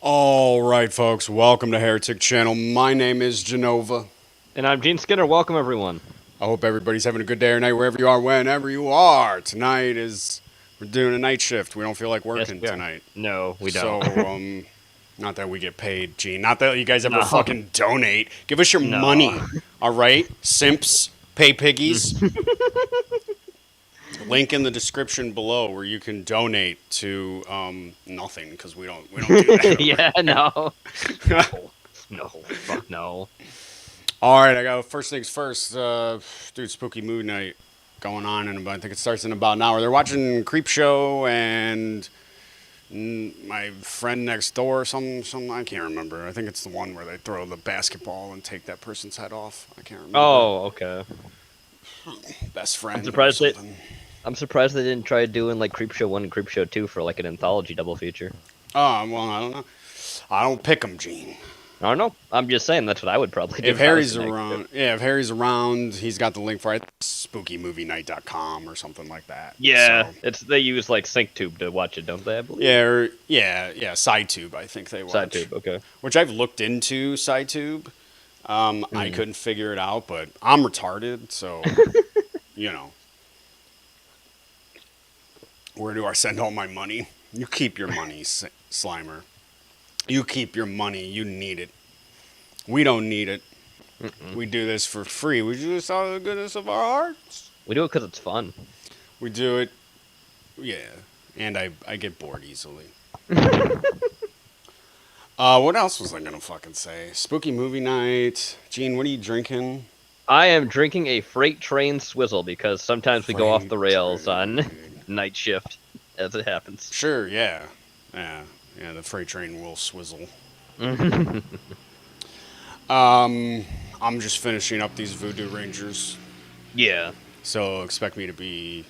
All right, folks, welcome to Heretic Channel. My name is Jenova. And I'm Gene Skinner. Welcome, everyone. I hope everybody's having a good day or night wherever you are, whenever you are. Tonight is, we're doing a night shift. We don't feel like working we are. tonight. No, we don't. So, not that we get paid, Gene. Not that you guys ever No. fucking donate. Give us your No. money, all right? Simps, pay piggies. Link in the description below where you can donate to nothing, because we don't do that. Yeah, no. No, fuck no. All right, I got first things first. Dude, spooky mood night going on in about, I think it starts in about an hour. They're watching Creep Show and my friend next door, some I can't remember. I think it's the one where they throw the basketball and take that person's head off. I can't remember. Oh, okay. Best friend. I'm surprised they didn't try doing like Creep Show 1 and Creep Show 2 for like an anthology double feature. Oh, well, I don't know. I don't pick them, Gene. I don't know. I'm just saying that's what I would probably do. If Harry's around, if Harry's around, he's got the link for it. SpookyMovieNight.com or something like that. Yeah, so. they use like SyncTube to watch it, don't they? I believe. Yeah, SciTube. I think they watch. SciTube, okay. Which I've looked into SciTube. I couldn't figure it out, but I'm retarded, so you know. Where do I send all my money? You keep your money, Slimer. You keep your money. You need it. We don't need it. We do this for free. We do this out of the goodness of our hearts. We do it because it's fun. We do it, yeah. And I get bored easily. What else was I gonna fucking say? Spooky movie night. Gene, what are you drinking? I am drinking a freight train swizzle because sometimes we go off Freight the rails on train. night shift, as it happens. Sure, yeah. Yeah. Yeah, the freight train will swizzle. You I'm just finishing up these Voodoo Rangers. Yeah. So expect me to be.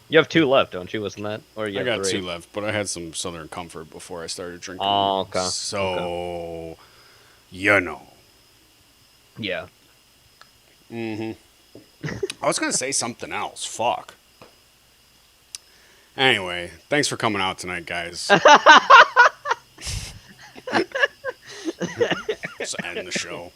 You have two left, don't you? Wasn't that? Or you I have got three? two left, but I had some Southern Comfort before I started drinking. Oh, okay. Okay. So, you know. Yeah. I was gonna say something else. Fuck. Anyway, thanks for coming out tonight, guys. Let's end the show.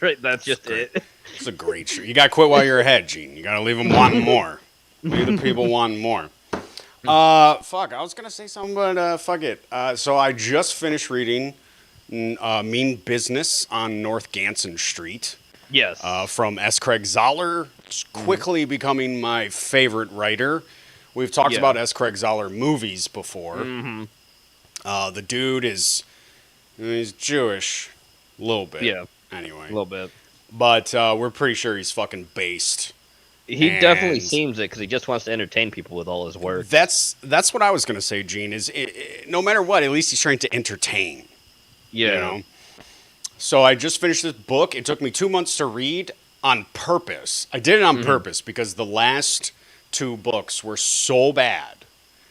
Right, that's just Great. it. It's a great show. You gotta quit while you're ahead, Gene. You gotta leave them wanting more. Leave the people wanting more. Fuck. I was gonna say something, but fuck it. So I just finished reading Mean Business on North Ganson Street. Yes. From S. Craig Zoller. It's quickly becoming my favorite writer. We've talked Yeah. about S. Craig Zoller movies before. The dude he's Jewish, a little bit. Yeah. Anyway, A little bit. but we're pretty sure he's fucking based. He definitely And seems it because he just wants to entertain people with all his work. That's what I was gonna say, Gene. Is no matter what, at least he's trying to entertain. Yeah. You know. So I just finished this book. It took me 2 months to read on purpose. I did it on purpose because the last two books were so bad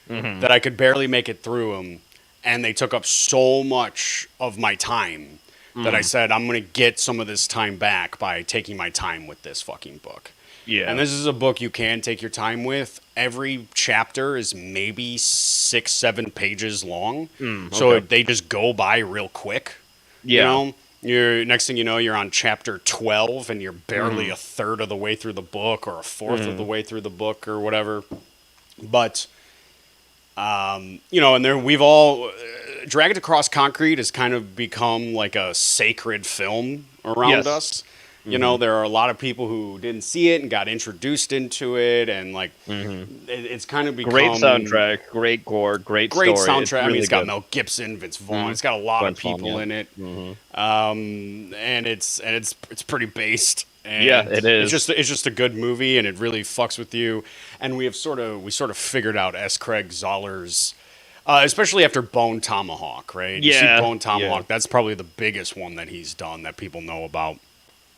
that I could barely make it through them, and they took up so much of my time that I said I'm going to get some of this time back by taking my time with this fucking book. Yeah. And this is a book you can take your time with. Every chapter is maybe 6-7 pages long, so okay. they just go by real quick. Yeah. You know, you're next thing you know, you're on chapter 12, and you're barely a third of the way through the book, or a fourth of the way through the book, or whatever. But you know, and there we've all Drag It Across Concrete has kind of become like a sacred film around Yes. us. You know, there are a lot of people who didn't see it and got introduced into it, and like it's kind of become Great soundtrack, great gore, great story. It's soundtrack. I mean, really it's got good. Mel Gibson, Vince Vaughn. It's got a lot of Vince Vaughn, people yeah. in it, and it's pretty based. And Yeah, it is. It's just a good movie, and it really fucks with you. And we sort of figured out S. Craig Zoller's. Especially after Bone Tomahawk, right? You see Yeah, Bone Tomahawk. yeah. That's probably the biggest one that he's done that people know about.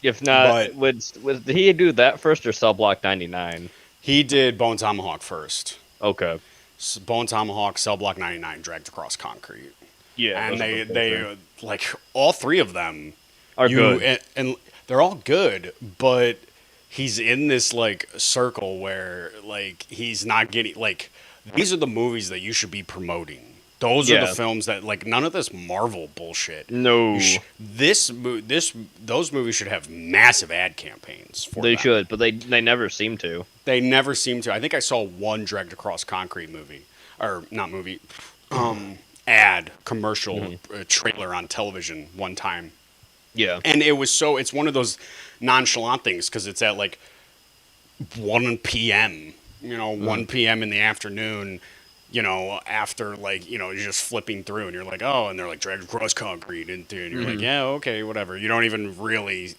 If not, But- did he do that first or Cell Block 99? He did Bone Tomahawk first. Okay. Bone Tomahawk, Cell Block 99, Dragged Across Concrete. Yeah. And those are the they things. like all three of them Are good. and they're all good, but he's in this like circle where like he's not getting like these are the movies that you should be promoting. Those are Yeah. the films that like none of this Marvel bullshit. No. Those movies should have massive ad campaigns for They them. should, but they never seem to. They never seem to. I think I saw one Dragged Across Concrete movie, or not movie, ad commercial trailer on television one time, Yeah. and it's one of those nonchalant things because it's at like 1 p.m. 1 p.m. in the afternoon. After like you're just flipping through and you're like, oh, and they're like Dragged Across Concrete, and you're like, yeah, okay, whatever. You don't even really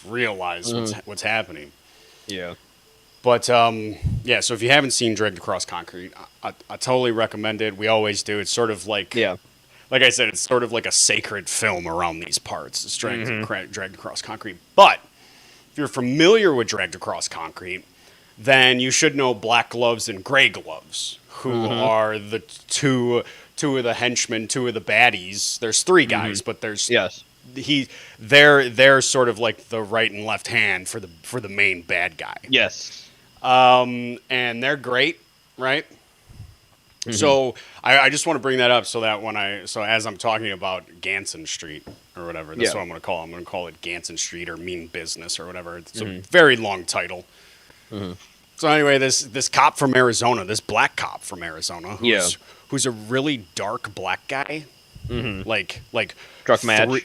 realize what's happening. Yeah. But yeah, so if you haven't seen Dragged Across Concrete, I totally recommend it. We always do. It's sort of like, Yeah. like I said, it's sort of like a sacred film around these parts. It's Dragged Across Concrete. But if you're familiar with Dragged Across Concrete, then you should know Black Gloves and Gray Gloves, who are the two of the henchmen, two of the baddies. There's three guys, but there's Yes. they're sort of like the right and left hand for the main bad guy. Yes. And they're great, right? So I just want to bring that up so that as I'm talking about Ganson Street or whatever, that's what I'm going to call it. I'm going to call it Ganson Street or Mean Business or whatever. It's a very long title. So anyway, this cop from Arizona, this black cop from Arizona, who's a really dark black guy, like Struck match.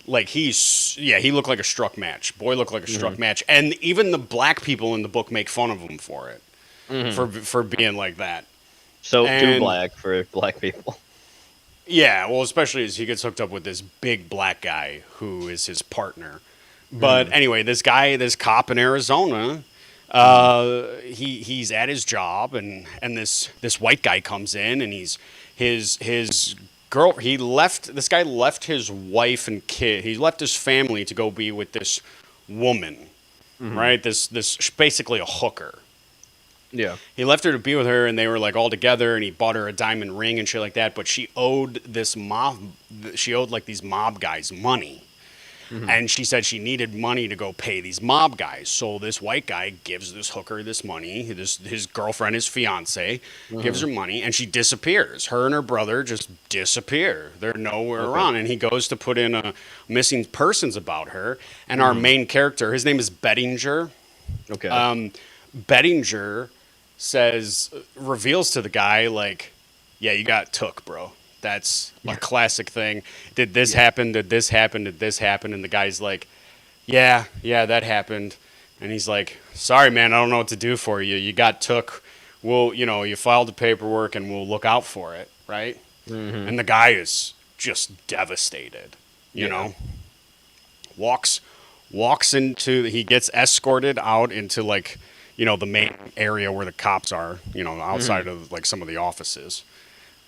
He looked like a struck match. Boy looked like a struck match, and even the black people in the book make fun of him for it, for being like that. So too And- black for black people. Yeah, well, especially as he gets hooked up with this big black guy who is his partner. But anyway, this cop in Arizona, he's at his job, and this white guy comes in, and his girl. This guy left his wife and kid. He left his family to go be with this woman, right? This basically a hooker. Yeah. He left her to be with her, and they were like all together. And he bought her a diamond ring and shit like that. But she owed this mob. She owed like these mob guys money, and she said she needed money to go pay these mob guys. So this white guy gives this hooker this money. His girlfriend, his fiance, gives her money, and she disappears. Her and her brother just disappear. They're nowhere around. And he goes to put in a missing persons about her. And our main character, his name is Bettinger. Okay. Bettinger reveals to the guy, like, yeah, you got took, bro. That's a classic thing. Did this happen? Did this happen? Did this happen? And the guy's like, yeah, that happened. And he's like, sorry, man, I don't know what to do for you. You got took. You filed the paperwork and we'll look out for it, right? And the guy is just devastated, you know? He gets escorted out into, like, the main area where the cops are, outside of, like, some of the offices.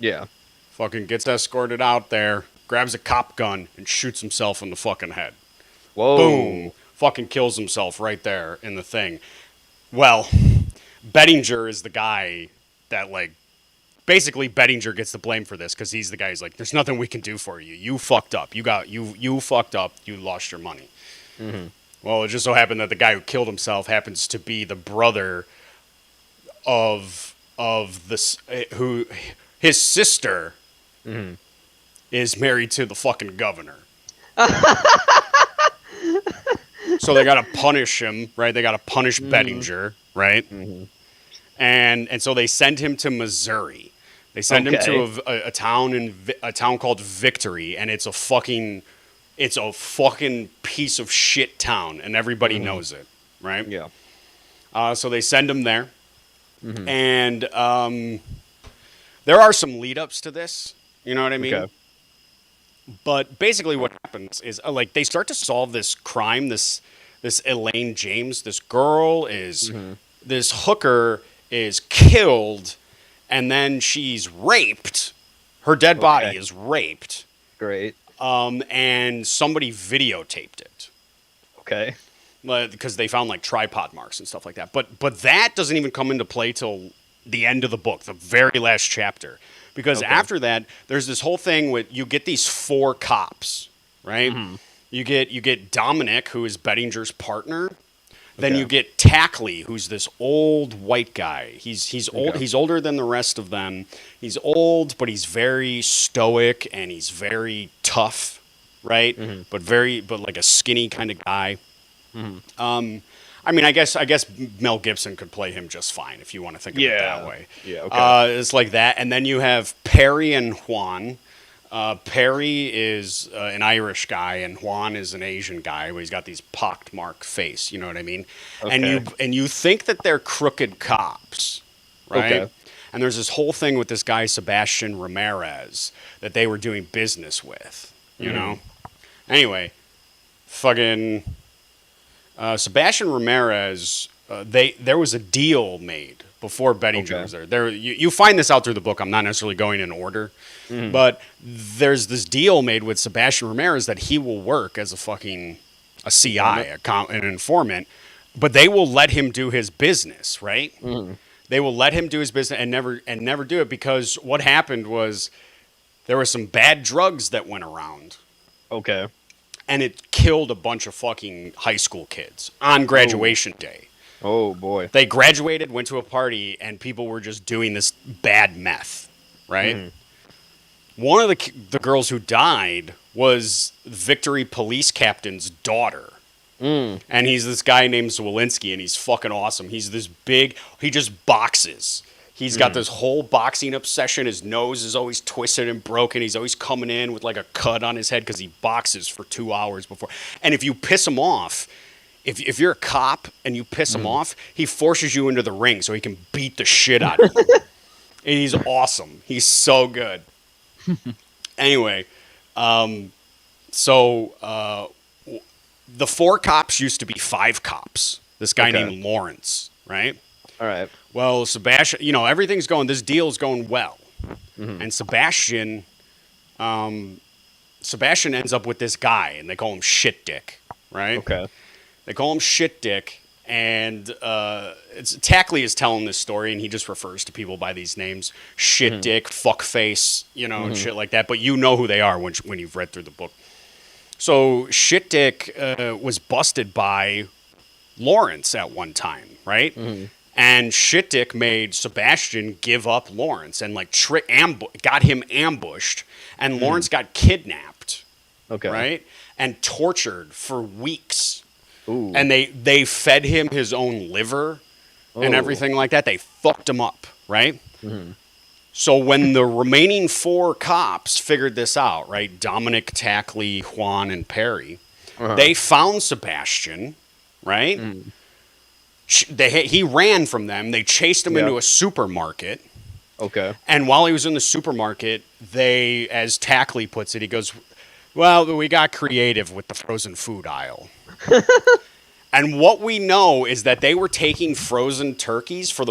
Yeah. Fucking gets escorted out there, grabs a cop gun, and shoots himself in the fucking head. Whoa. Boom. Fucking kills himself right there in the thing. Well, Bettinger is the guy that, like, basically Bettinger gets the blame for this because he's the guy who's like, there's nothing we can do for you. You fucked up. You fucked up. You lost your money. Well, it just so happened that the guy who killed himself happens to be the brother of this, who his sister is married to the fucking governor. So they gotta punish him, right? They gotta punish Bettinger, right? And so they send him to Missouri. They send him to a town called Victory, and it's a fucking piece of shit town, and everybody knows it, right? Yeah. So they send him there, and there are some lead-ups to this. You know what I mean? Okay. But basically, what happens is, like, they start to solve this crime. This Elaine James, this girl is this hooker is killed, and then she's raped. Her dead body is raped. Great. And somebody videotaped it. Okay. Because they found, like, tripod marks and stuff like that. But that doesn't even come into play till the end of the book, the very last chapter. Because after that, there's this whole thing with, you get these 4 cops, right? You get Dominic, who is Bettinger's partner. Then you get Tackley, who's this old white guy. He's old. He's older than the rest of them. He's old, but he's very stoic and he's very tough, right? But like a skinny kind of guy. I mean, I guess Mel Gibson could play him just fine if you want to think of it that way. Yeah. Okay. It's like that, and then you have Perry and Juan. Perry is an Irish guy, and Juan is an Asian guy, but he's got these pockmarked face. You know what I mean? Okay. And you think that they're crooked cops, right? Okay. And there's this whole thing with this guy Sebastian Ramirez that they were doing business with. You know? Anyway, fucking Sebastian Ramirez. There was a deal made before Bettinger was there. You find this out through the book. I'm not necessarily going in order. But there's this deal made with Sebastian Ramirez that he will work as a CI, an informant, but they will let him do his business, right? They will let him do his business and never do it, because what happened was there were some bad drugs that went around. Okay. And it killed a bunch of fucking high school kids on graduation day. Oh, boy. They graduated, went to a party, and people were just doing this bad meth, right? One of the girls who died was Victory Police Captain's daughter. And he's this guy named Zwolinsky, and he's fucking awesome. He's this big, he just boxes. He's got this whole boxing obsession. His nose is always twisted and broken. He's always coming in with like a cut on his head because he boxes for 2 hours before. And if you piss him off, if you're a cop and you piss him off, he forces you into the ring so he can beat the shit out of you. And he's awesome. He's so good. Anyway, so the 4 cops used to be 5 cops. This guy Okay. named Lawrence, right? All right. Well, Sebastian, this deal's going well. And Sebastian ends up with this guy, and they call him Shit Dick, right? Okay. They call him Shit Dick, and Tackley is telling this story, and he just refers to people by these names: Shit Dick, Fuckface, and shit like that. But you know who they are when you've read through the book. So Shit Dick was busted by Lawrence at one time, right? And Shit Dick made Sebastian give up Lawrence and like got him ambushed, and Lawrence got kidnapped, Okay. right? And tortured for weeks. Ooh. And they fed him his own liver and Oh. everything like that. They fucked him up, right? So when the remaining 4 cops figured this out, right? Dominic, Tackley, Juan, and Perry, they found Sebastian, right? He ran from them. They chased him into a supermarket. Okay. And while he was in the supermarket, they, as Tackley puts it, he goes, well, we got creative with the frozen food aisle. And what we know is that they were taking frozen turkeys for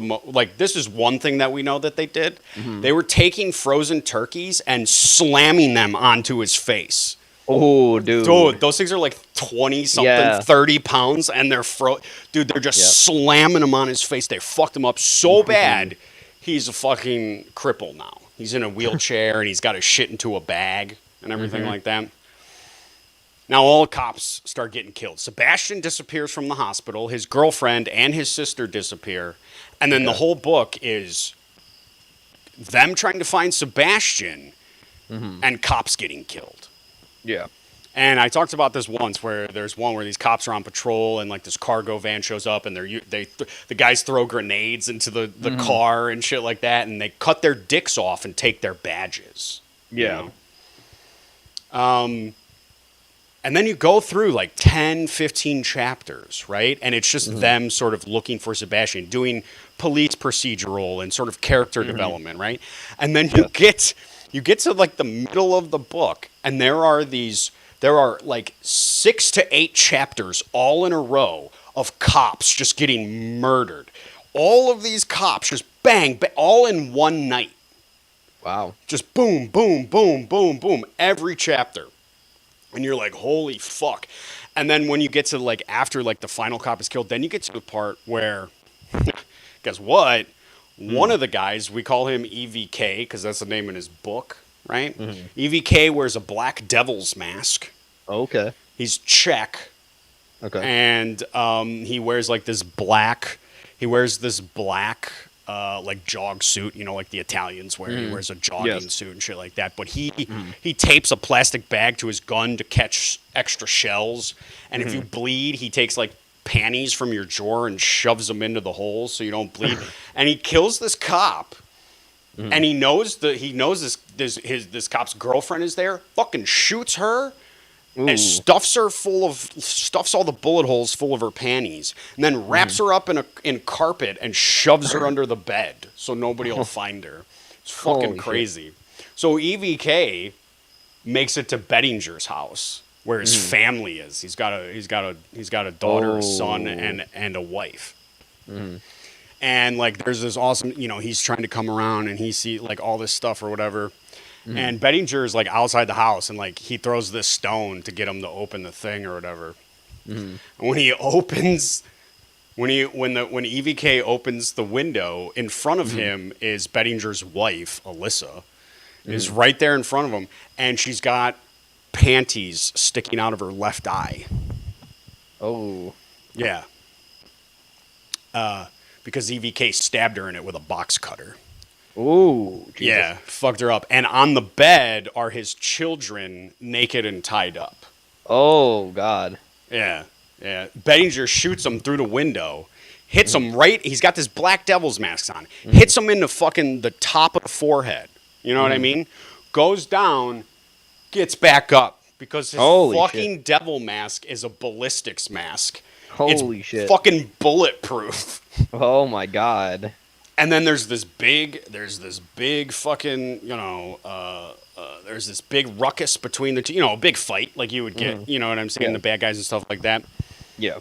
this is one thing that we know that they did. They were taking frozen turkeys and slamming them onto his face. Oh, dude. Dude, those things are like 20-something, 30 pounds, and they're they're just slamming them on his face. They fucked him up so bad, he's a fucking cripple now. He's in a wheelchair, and he's got to shit into a bag and everything like that. Now all the cops start getting killed. Sebastian disappears from the hospital. His girlfriend and his sister disappear. And then the whole book is them trying to find Sebastian and cops getting killed. Yeah. And I talked about this once, where there's one where these cops are on patrol, and like this cargo van shows up, and the guys throw grenades into the car and shit like that, and they cut their dicks off and take their badges. Yeah. And then you go through like 10, 15 chapters, right? And it's just them sort of looking for Sebastian, doing police procedural and sort of character development, right? And then you get to like the middle of the book, and there are like 6 to 8 chapters all in a row of cops just getting murdered. All of these cops just bang, all in one night. Wow. Just boom, boom, boom, boom, boom, every chapter. And you're like, holy fuck. And then when you get to like after like the final cop is killed, then you get to the part where, guess what? One of the guys, we call him EVK because that's the name in his book, right? EVK wears a black devil's mask. Okay. He's Czech. Okay. And he wears like this black, like jog suit, like the Italians wear. He wears a jogging suit and shit like that. But he tapes a plastic bag to his gun to catch extra shells. And if you bleed, he takes like panties from your drawer and shoves them into the holes so you don't bleed. And he kills this cop. And he knows this cop's girlfriend is there. Fucking shoots her. And stuffs all the bullet holes full of her panties, and then wraps her up in carpet and shoves her under the bed so nobody will find her. It's fucking Holy crazy. Shit. So EVK makes it to Bettinger's house where his family is. He's got a daughter, a son, and a wife. And like there's this awesome, he's trying to come around and he see like all this stuff or whatever. And Bettinger is like outside the house, and like he throws this stone to get him to open the thing or whatever. And when EVK opens the window, in front of him is Bettinger's wife, Alyssa, is right there in front of him, and she's got panties sticking out of her left eye. Oh. Yeah. Because EVK stabbed her in it with a box cutter. Ooh, Jesus. Yeah, fucked her up. And on the bed are his children naked and tied up. Oh, God. Yeah. Bettinger shoots him through the window, hits him right. He's got this black devil's mask on. Hits him in the top of the forehead. You know what I mean? Goes down, gets back up because his fucking devil mask is a ballistics mask. Holy it's shit. Fucking bulletproof. Oh, my God. And then there's this big fucking, there's this big ruckus between the two, a big fight like you would get, you know what I'm saying, Yeah. the bad guys and stuff like that. Yeah.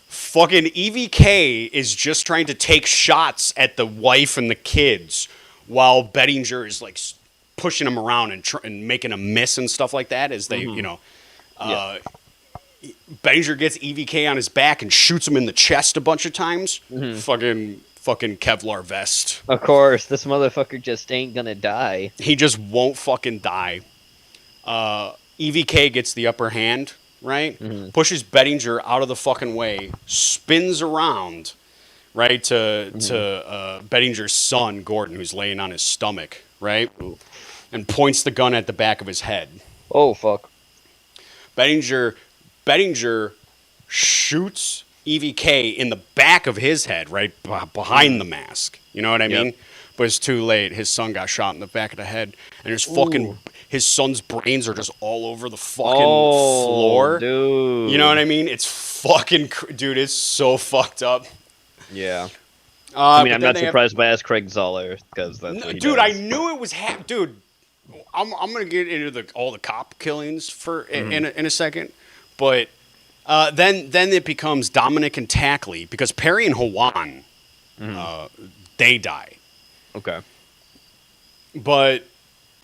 Fucking EVK is just trying to take shots at the wife and the kids while Bettinger is like pushing him around and making him miss and stuff like that as they, Bettinger gets EVK on his back and shoots him in the chest a bunch of times. Fucking Kevlar vest. Of course, this motherfucker just ain't gonna die. He just won't fucking die. EVK gets the upper hand, right? Pushes Bettinger out of the fucking way, spins around, right, to Bettinger's son, Gordon, who's laying on his stomach, right? And points the gun at the back of his head. Oh, fuck. Bettinger shoots EVK in the back of his head, right behind the mask. You know what I mean? But it's too late. His son got shot in the back of the head, and his son's brains are just all over the fucking floor. Dude. You know what I mean? It's fucking, dude. It's so fucked up. Yeah. I'm not surprised by Craig Zoller because that's what he dude. does. I knew it was dude. I'm gonna get into all the cop killings in a second, but. Then it becomes Dominic and Tackley because Perry and Hawan, they die. Okay. But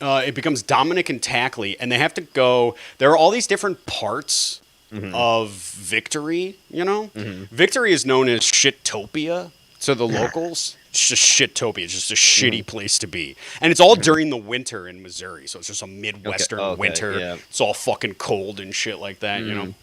it becomes Dominic and Tackley, and they have to go. There are all these different parts of Victory. Victory is known as Shittopia to the locals. It's just Shittopia. It's just a shitty place to be, and it's all during the winter in Missouri. So it's just a Midwestern winter. Yeah. It's all fucking cold and shit like that. You know.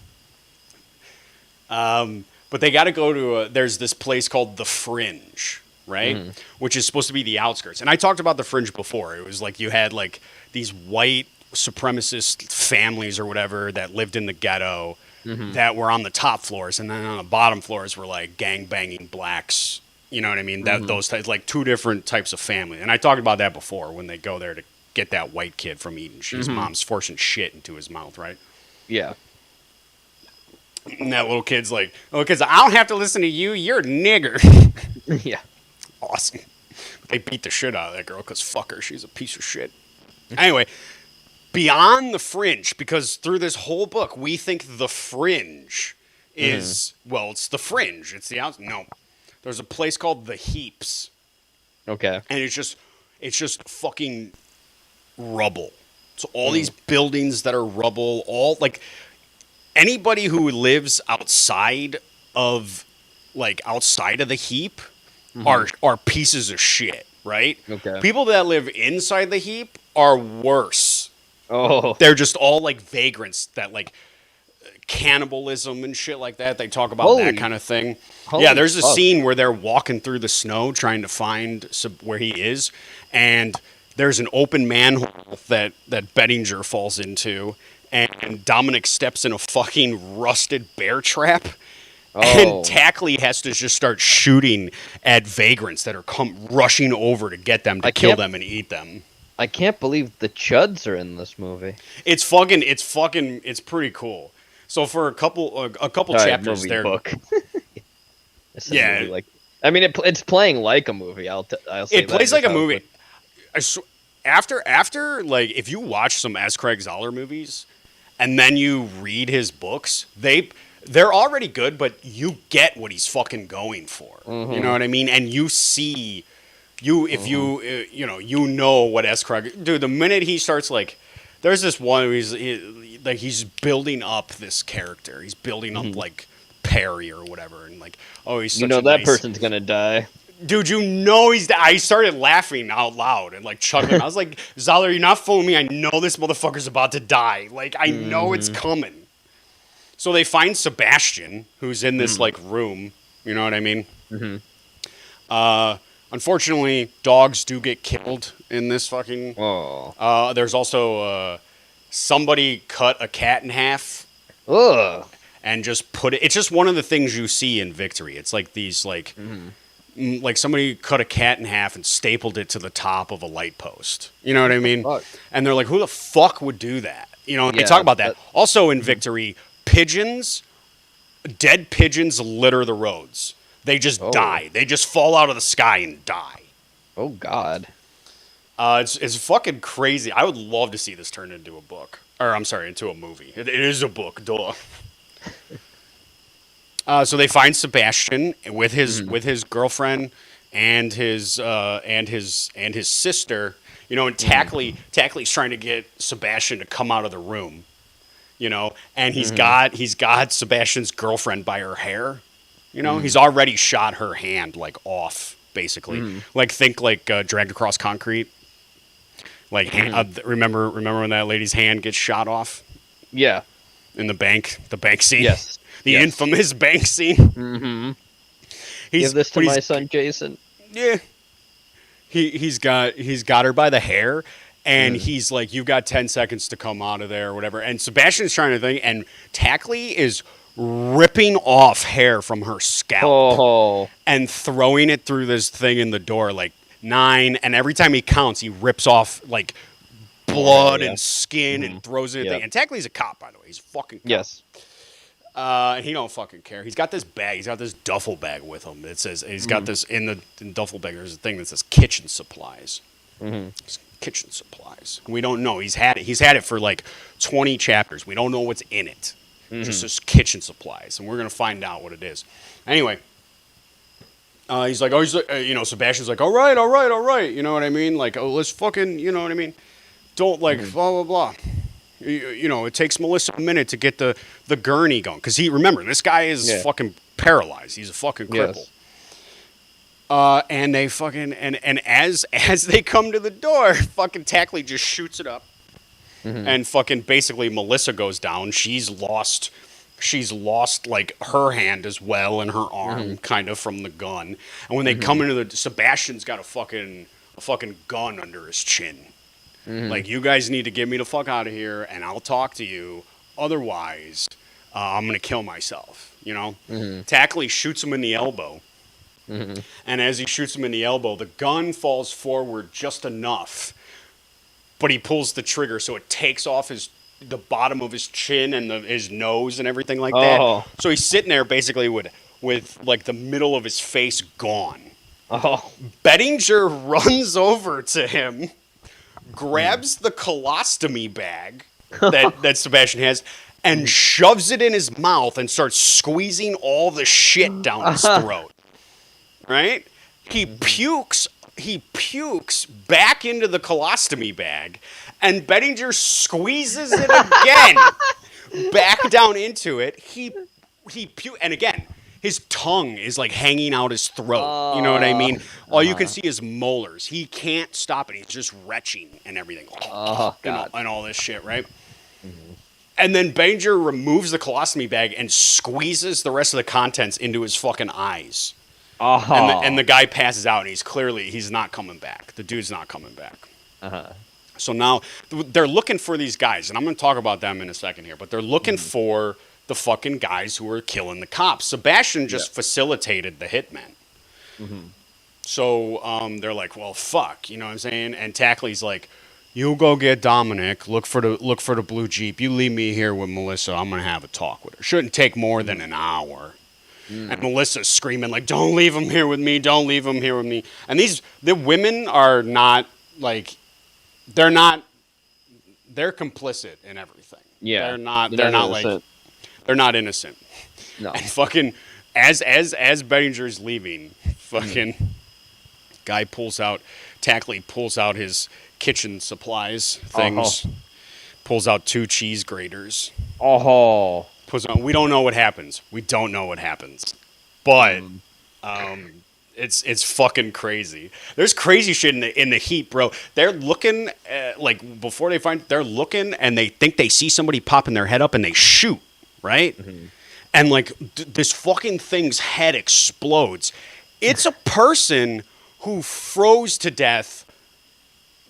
But they got to go to there's this place called the Fringe, right? Which is supposed to be the outskirts. And I talked about the Fringe before. It was like you had like these white supremacist families or whatever that lived in the ghetto that were on the top floors, and then on the bottom floors were like gang banging blacks. You know what I mean? Those types, like two different types of family. And I talked about that before when they go there to get that white kid from eating. His mom's forcing shit into his mouth, right? Yeah. And that little kid's like, oh, because I don't have to listen to you. You're a nigger. Yeah. Awesome. They beat the shit out of that girl because fuck her. She's a piece of shit. Anyway, beyond the Fringe, because through this whole book, we think the Fringe is, well, it's the Fringe. It's the outside. No. There's a place called the Heaps. Okay. And it's just fucking rubble. So all these buildings that are rubble, all like... Anybody who lives outside of the heap are pieces of shit, right? Okay. People that live inside the heap are worse. Oh. They're just all like vagrants that like cannibalism and shit like that. They talk about that kind of thing. Yeah, there's a scene where they're walking through the snow trying to find where he is, and there's an open manhole that Bettinger falls into. And Dominic steps in a fucking rusted bear trap. And Tackley has to just start shooting at vagrants that are rushing over to get them, to kill them and eat them. I can't believe the Chuds are in this movie. It's pretty cool. So for a couple chapters there. Book. Yeah. Movie, I mean, it's playing like a movie. I'll say it plays like a movie. After like, if you watch some S. Craig Zoller movies, and then you read his books, they're already good, but you get what he's fucking going for. You know what I mean? And you see, if you know what S. Craig... Dude, the minute he starts, like... There's this one where he's building up this character. He's building up, like, Perry or whatever. And, like, oh, he's such that person's gonna die. Dude, I started laughing out loud and like chuckling. I was like, Zoller, you're not fooling me. I know this motherfucker's about to die. Like, I know it's coming. So they find Sebastian, who's in this like room. You know what I mean? Unfortunately, dogs do get killed in this fucking... there's also somebody cut a cat in half. Ugh. And just put it... It's just one of the things you see in Victory. It's like these like... Like somebody cut a cat in half and stapled it to the top of a light post. You know what I mean? And they're like, who the fuck would do that? You know, they talk about that. Also in Victory, dead pigeons litter the roads. They just Oh. die. They just fall out of the sky and die. Oh God. It's fucking crazy. I would love to see this turn into a book. Or, I'm sorry, into a movie. It is a book, duh. So they find Sebastian Mhm. with his girlfriend and his sister. You know, and Mhm. Tackley's trying to get Sebastian to come out of the room. You know, and Mhm. he's got Sebastian's girlfriend by her hair. You know, he's Mhm. already shot her hand like off, basically. Mhm. Like think like dragged across concrete. Like Mhm. remember when that lady's hand gets shot off Yeah. in the bank scene, Yes. the Yes. infamous bank scene. Mhm. Give He's this to but my he's son Jason. yeah he's got her by the hair. And Mhm. he's like, "You've got 10 seconds to come out of there, or whatever." And Sebastian's trying to think, and Tackley is ripping off hair from her scalp Oh. and throwing it through this thing in the door, like 9. And every time he counts, he rips off like More hair. blood Yeah. and skin and Mhm. throws it in the thing. Yep. And Tackley's a cop, by the way. He's a fucking cop. Yes. And he don't fucking care. He's got this bag. He's got this duffel bag with him. It says he's got Mhm. this in duffel bag. There's a thing that says kitchen supplies. Mhm. It's kitchen supplies. We don't know. He's had it. He's had it for like 20 chapters. We don't know what's in it. Just Mhm. this kitchen supplies, and we're gonna find out what it is. Anyway, he's like, you know, Sebastian's like, all right, all right, all right. You know what I mean? Like, oh, let's fucking, you know what I mean? Don't like Mhm. blah blah blah. You know, it takes Melissa a minute to get the gurney going because remember this guy is Yeah. fucking paralyzed. He's a fucking cripple. Yes. And they fucking and as they come to the door, fucking Tackley just shoots it up, Mhm. and fucking basically Melissa goes down. She's lost like her hand as well and her arm Mhm. kind of from the gun. And when they come Mhm. into the Sebastian's got a fucking gun under his chin. Mhm. Like, you guys need to get me the fuck out of here, and I'll talk to you. Otherwise, I'm gonna kill myself. You know. Mhm. Tackley shoots him in the elbow, Mhm. and as he shoots him in the elbow, the gun falls forward just enough, but he pulls the trigger, so it takes off the bottom of his chin and his nose and everything like that. Oh. So he's sitting there basically with like the middle of his face gone. Oh. Bettinger runs over to him, Mhm. grabs the colostomy bag that Sebastian has, and shoves it in his mouth and starts squeezing all the shit down his throat. Right? He Mhm. pukes. He pukes back into the colostomy bag, and Bettinger squeezes it again back down into it. And again, his tongue is like hanging out his throat. You know what I Oh. mean? All you can Uh-huh. see is molars. He can't stop it. He's just retching and everything, Oh God. and all this shit, right? Mhm. And then Bettinger removes the colostomy bag and squeezes the rest of the contents into his fucking eyes. And the Oh. guy passes out, and he's not coming back. The dude's not coming back. Uh-huh. So now they're looking for these guys, and I'm going to talk about them in a second here. But they're looking Mhm. for the fucking guys who are killing the cops. Sebastian Yeah. just facilitated the hitmen. Mhm. So they're like, well, fuck, you know what I'm saying? And Tackley's like, you go get Dominic. Look for the blue jeep. You leave me here with Melissa. I'm gonna have a talk with her. Shouldn't take more than an hour. And Mhm. Melissa's screaming like, "Don't leave him here with me! Don't leave him here with me!" And the women are not like they're not they're complicit in everything. Yeah. They're not You're they're not not like innocent. they're not innocent. No. And fucking as Bettinger's leaving, Mhm. fucking guy pulls out Tackley pulls out his kitchen supplies Oh. things, pulls out 2 cheese graters, Oh. puts on. We don't know what happens. We don't know what happens, but Mhm. it's fucking crazy. There's crazy shit in the heat, bro. They're looking like before they're looking and they think they see somebody popping their head up and they shoot, right? Mhm. And like this fucking thing's head explodes. It's a person who froze to death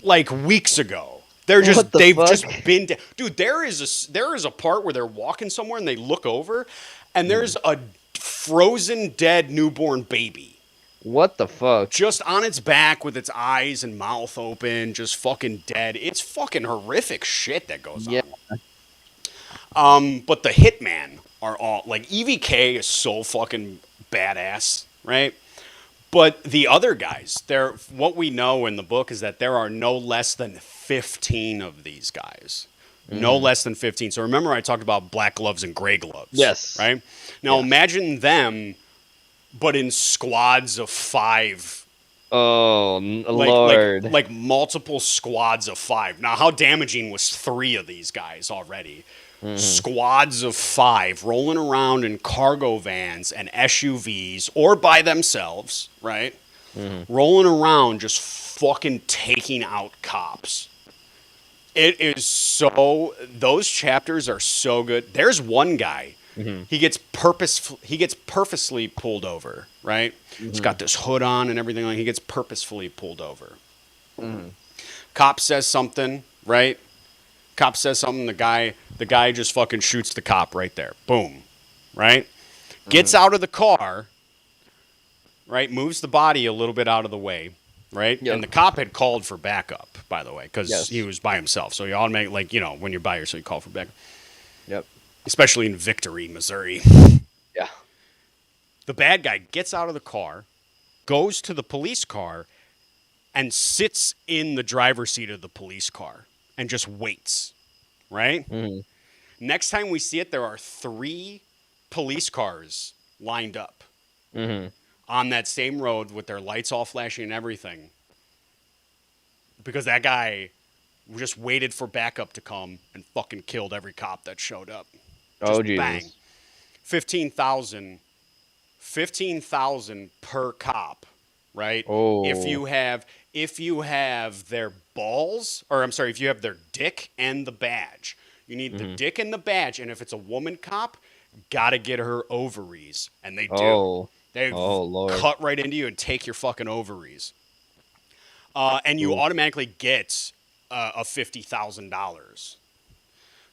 like weeks ago. What the They've fuck? just been dude. There is a part where they're walking somewhere and they look over, and Mhm. there's a frozen dead newborn baby What the fuck? just on its back with its eyes and mouth open, just fucking dead. It's fucking horrific shit that goes Yeah. on. But the hitman are all like EVK is so fucking badass, right? But the other guys, what we know in the book is that there are no less than 15 of these guys. No less than 15. So remember I talked about black gloves and gray gloves, Yes. right? Now Yeah. imagine them, but in squads of 5, Oh, like Lord. multiple squads of 5. Now how damaging was 3 of these guys already? Squads of 5 rolling around in cargo vans and SUVs or by themselves, right? Rolling around just fucking taking out cops. It is those chapters are so good. There's one guy. He gets purposely pulled over, right? He's got this hood on and everything he gets purposefully pulled over. Cop says something, right? Cop says something, the guy just fucking shoots the cop right there. Boom. Right? Gets out of the car, right? Moves the body a little bit out of the way, right? Yep. And the cop had called for backup, by the way, because Yes. he was by himself. So you automatically, when you're by yourself, you call for backup. Yep. Especially in Victory, Missouri. Yeah. The bad guy gets out of the car, goes to the police car, and sits in the driver's seat of the police car and just waits, right? Next time we see it, there are 3 police cars lined up on that same road with their lights all flashing and everything. Because that guy just waited for backup to come and fucking killed every cop that showed up. Just Jesus. bang. 15,000 per cop, right? Oh. If you have their balls, or I'm sorry, if you have their dick and the badge. You need the dick and the badge, and if it's a woman cop, gotta get her ovaries, and they do. Oh. They Oh, Lord. cut right into you and take your fucking ovaries. And you automatically get a $50,000.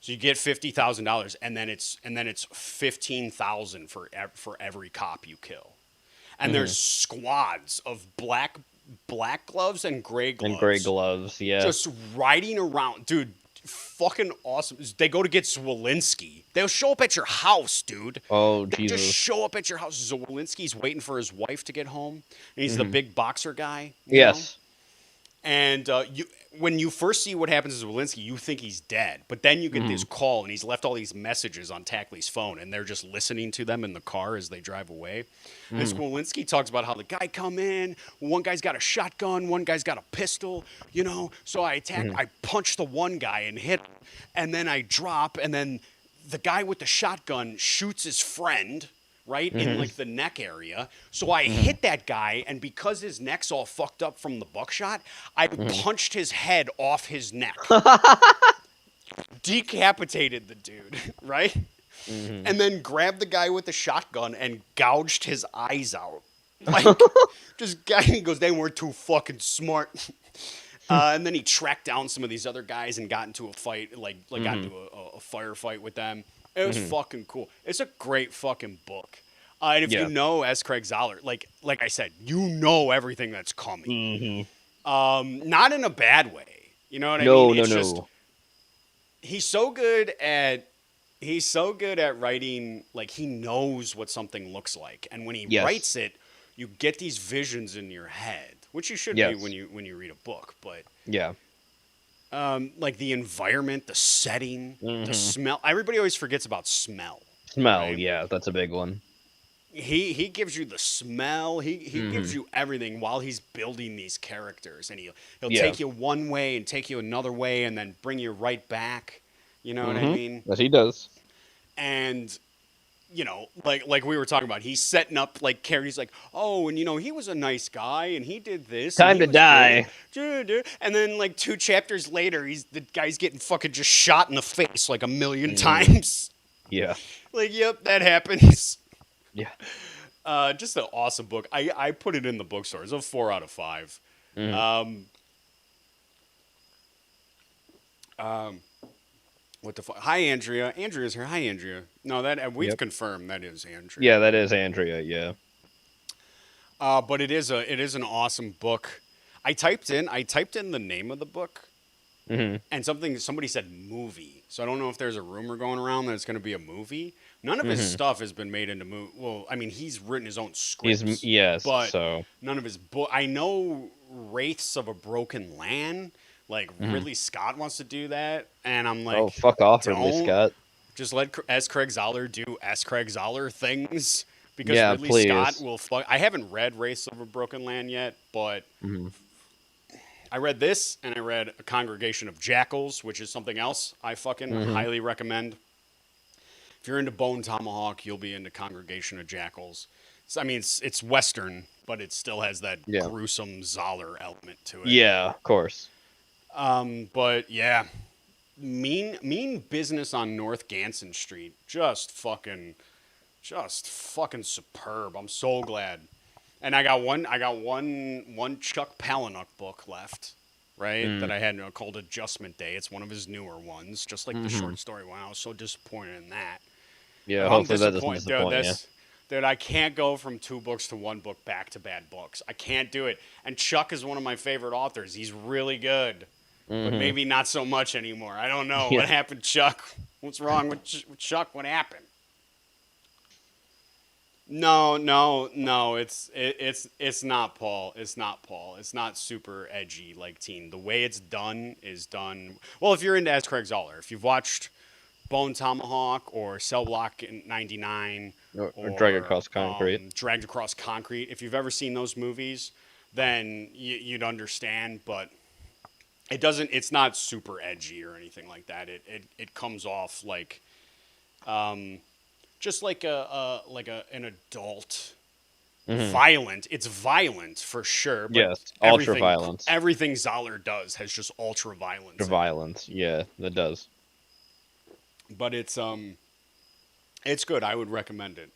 So you get $50,000, and then it's $15,000 for every cop you kill. And there's squads of black gloves and gray gloves. And gray gloves, yeah. Just riding around, dude. Fucking awesome. They go to get Zwolinsky. They'll show up at your house, dude. Oh, They Jesus. just show up at your house. Zwolinsky's waiting for his wife to get home, and he's the big boxer guy. you know? Yes. And when you first see what happens to Zwolinsky, you think he's dead. But then you get this call, and he's left all these messages on Tackley's phone, and they're just listening to them in the car as they drive away. And Zwolinsky talks about how the guy come in, one guy's got a shotgun, one guy's got a pistol, So I attack, I punch the one guy and hit him, and then I drop, and then the guy with the shotgun shoots his friend, right, in like the neck area. So I hit that guy, and because his neck's all fucked up from the buckshot, I punched his head off his neck. Decapitated the dude, right? And then grabbed the guy with the shotgun and gouged his eyes out. Like, just guy goes, they weren't too fucking smart. And then he tracked down some of these other guys and got into a fight, like got into a firefight with them. It was fucking cool. It's a great fucking book. And if you know S. Craig Zoller, like I said, you know everything that's coming. Not in a bad way. You know what I mean? It's just, he's so good at writing. Like, he knows what something looks like, and when he writes it, you get these visions in your head, which you should be when you read a book. But like the environment, the setting, the smell. Everybody always forgets about smell. Right? Yeah, that's a big one. He gives you the smell. He gives you everything while he's building these characters, and he'll take you one way and take you another way, and then bring you right back. You know what I mean? Yes, he does. And like we were talking about, he's setting up like characters, like, oh, and he was a nice guy, and he did this. Time to die. Good. And then like 2 chapters later, the guy's getting fucking just shot in the face like a million times. Yeah. Like, yep, that happens. Yeah. Just an awesome book. I put it in the bookstore. It's a 4 out of 5. What the fuck? Hi, Andrea. Andrea's here. Hi, Andrea. No, we've confirmed that is Andrea. Yeah, that is Andrea. Yeah. But it is an awesome book. I typed in the name of the book, and somebody said movie. So I don't know if there's a rumor going around that it's going to be a movie, None of his Hmm. stuff has been made into movie. Well, I mean, he's written his own He's scripts, yes, but so. none of his book. I know Wraiths of a Broken Land. Like Hmm. Ridley Scott wants to do that, and I'm Oh, like, fuck off, Ridley don't. Scott. Just let S. Craig Zoller do S. Craig Zoller things because Yeah, Ridley Scott please. will fuck. I haven't read Wraiths of a Broken Land yet, but Hmm. I read this and I read A Congregation of Jackals, which is something else I fucking Hmm. highly recommend. If you're into Bone Tomahawk, you'll be into Congregation of Jackals. So, I mean, it's Western, but it still has that Yeah. gruesome Zoller element to it. Yeah, of course. But yeah, mean business on North Ganson Street. Just fucking superb. I'm so glad. And I got one Chuck Palahniuk book left, right? That Mm. I had called Adjustment Day. It's one of his newer ones, just like the Hmm. short story one. I was so disappointed in that. Yeah, If I'm hopefully that doesn't disappointed, dude, disappoint you. this, dude, I can't go from two books to one book back to bad books. I can't do it. And Chuck is one of my favorite authors. He's really good, but Hmm. maybe not so much anymore. I don't know Yeah. what happened, Chuck. What's wrong with Chuck? What happened? No, no, no. It's not Paul. It's not Paul. It's not super edgy like Teen. The way it's done is done. Well, if you're into S. Craig Zoller, if you've watched Bone Tomahawk or Cell Block in '99 Or drag or across concrete. Dragged Across Concrete, if you've ever seen those movies, then you'd understand. But it doesn't. It's not super edgy or anything like that. It comes off like just like an adult Hmm. violent. It's violent for sure, but Yes, ultra everything violence. everything Zoller does has just ultra The violence in it. violence. Yeah, that does. But it's good. I would recommend it.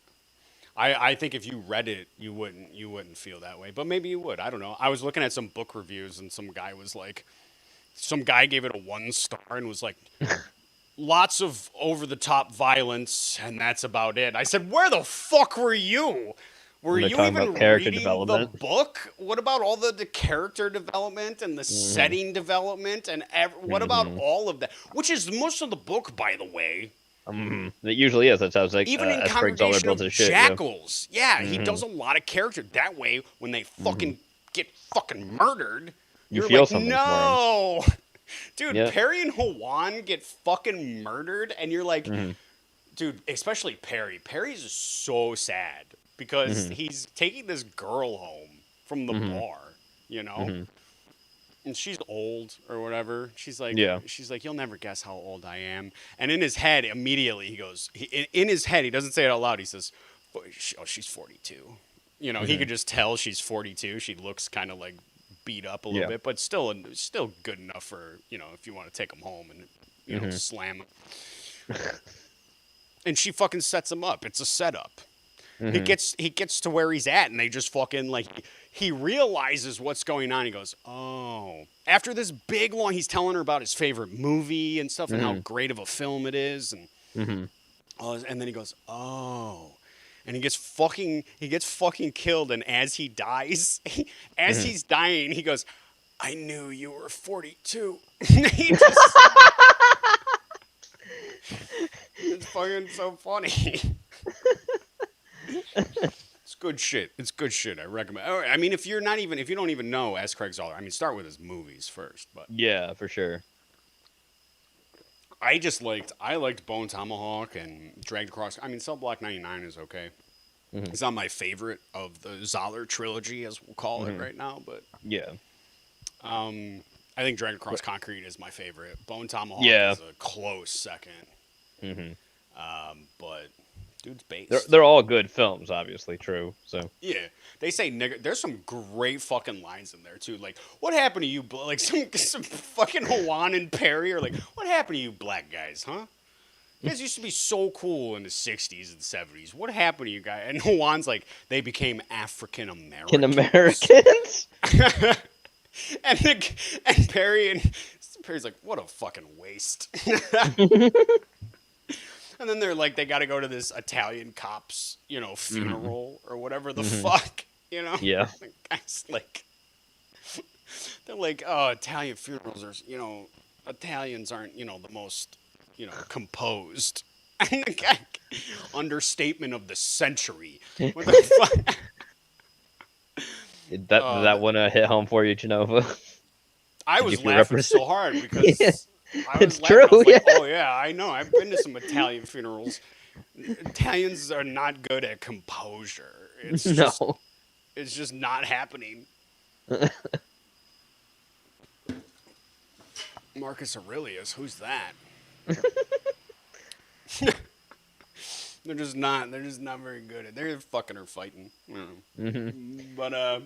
I think if you read it, you wouldn't feel that way. But maybe you would. I don't know. I was looking at some book reviews and some guy gave it a 1 star and was like, lots of over the top violence, and that's about it. I said, where the fuck were you? Were When they're you talking about even character reading the development. book? What about all the character development and the Hmm. setting development and what about Hmm. all of that? Which is most of the book, by the way. It usually is. That sounds like Even in as Craig Zoller Congregation builds of his shit. Yeah. Jackals, yeah, he Hmm. does a lot of character. That way, when they Hmm. fucking get fucking murdered, You you're feel like, something for him. no. Dude, Yeah. Perry and Hawan get fucking murdered, and you're like, Hmm. dude, especially Perry. Perry's so sad because Hmm. he's taking this girl home from the Hmm. bar, you know? Hmm. And she's old or whatever. Yeah. She's like, you'll never guess how old I am. And in his head, immediately he goes, in his head, he doesn't say it out loud. He says, oh, she's 42. You know, he Hmm. could just tell she's 42. She looks kind of like beat up a little Yeah. bit, but still good enough for, if you want to take him home and, Hmm. slam him. And she fucking sets him up. It's a setup. He Hmm. gets to where he's at, and they just fucking like he realizes what's going on. He goes, oh. After this big long, he's telling her about his favorite movie and stuff, and how Hmm. great of a film it is, Hmm. and then he goes, oh. And he gets fucking killed, and as he dies, as Hmm. he's dying, he goes, I knew you were 42. He just, it's fucking so funny. It's good shit. It's good shit. I recommend. I mean, if you don't even know S. Craig Zoller, I mean, start with his movies first. But Yeah, for sure. I liked Bone Tomahawk and Dragged Across. I mean, Cell Block 99 is okay. Hmm. It's not my favorite of the Zoller trilogy, as we'll call it Hmm. right now, but Yeah. I think Dragged Across Concrete is my favorite. Bone Tomahawk Yeah. is a close second. Hmm. But dude's They're based. they're all good films, obviously. True. So. Yeah, they say nigger. There's some great fucking lines in there too. Like, what happened to you? Like some fucking Hawan and Perry are like, what happened to you black guys, huh? You guys used to be so cool in the '60s and '70s. What happened to you guys? And Hawan's like, they became African Can Americans. Americans? and Perry's like, what a fucking waste. And then they're like, they got to go to this Italian cop's, Hmm. funeral or whatever the Hmm. fuck, Yeah. The guy's like, they're like, oh, Italian funerals are, Italians aren't, the most, composed. Understatement of the century. What the fuck? Did that one hit home for you, Jenova? I Did you was feel laughing so represented? hard Yeah, because I was it's laughing. true. I was like, Yeah. "Oh yeah, I know. I've been to some Italian funerals. Italians are not good at composure. No. It's just not happening." Marcus Aurelius, who's that? They're just not very good at. They're fucking or fighting. I don't Hmm. know. But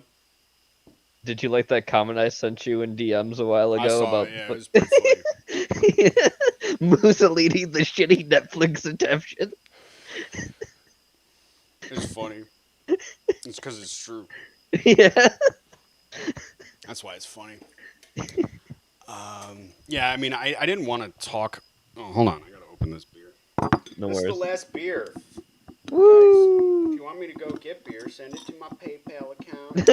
Did you like that comment I sent you in DMs a while I ago saw about it. Yeah, it was pretty funny. Mussolini, the shitty Netflix adaptation? It's funny. It's because it's true. Yeah. That's why it's funny. Yeah, I mean, I didn't want to talk. Oh, hold on. I gotta open this beer. No This is the worries. last beer. Guys, if Woo! you want me to go get beer, send it to my PayPal account.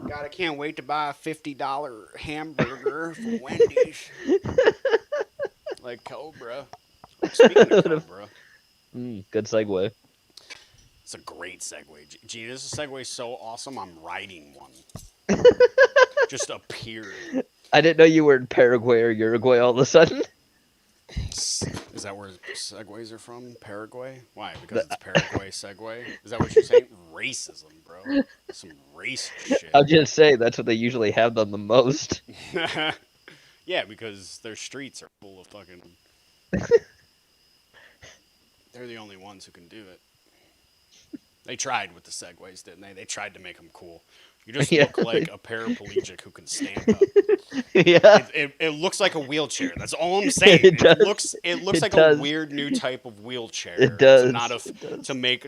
God, I can't wait to buy a $50 hamburger from Wendy's. Like Cobra. Speaking of Cobra, Good segue. it's a great segue. Gee, this segue is so awesome. I'm riding one. Just appeared. I didn't know you were in Paraguay or Uruguay all of a sudden. Is that where segues are from? Paraguay? Why? Because it's Paraguay segue? Is that what you're saying? Racism, bro. Some racist shit. I'll just say that's what they usually have done the most. Yeah, because their streets are full of fucking. They're the only ones who can do it. They tried with the segues, didn't they? They tried to make them cool. You just Yeah. look like a paraplegic who can stand up. Yeah. It looks like a wheelchair. That's all I'm saying. It does. It looks It like does. a weird new type of wheelchair. It does. To not It does. to make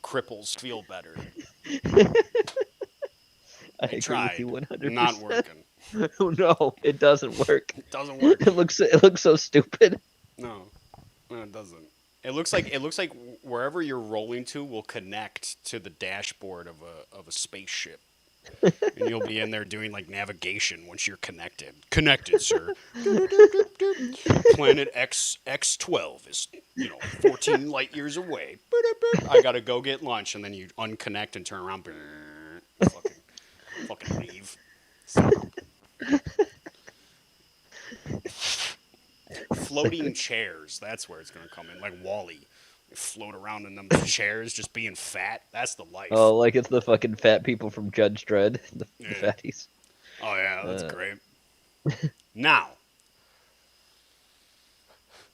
cripples feel better. I They agree tried. with you 100%. Not working. No, it doesn't work. It doesn't work. It looks so stupid. No, it doesn't. It looks like wherever you're rolling to will connect to the dashboard of a spaceship. And you'll be in there doing like navigation once you're connected. Connected, sir. Planet X12 is 14 light years away. I gotta go get lunch, and then you unconnect and turn around. Fucking leave. Floating chairs. That's where it's gonna come in, like Wall-E. They float around in them chairs, just being fat. That's the life. Oh, like it's the fucking fat people from Judge Dredd, the Yeah. fatties. Oh yeah, that's great. Now,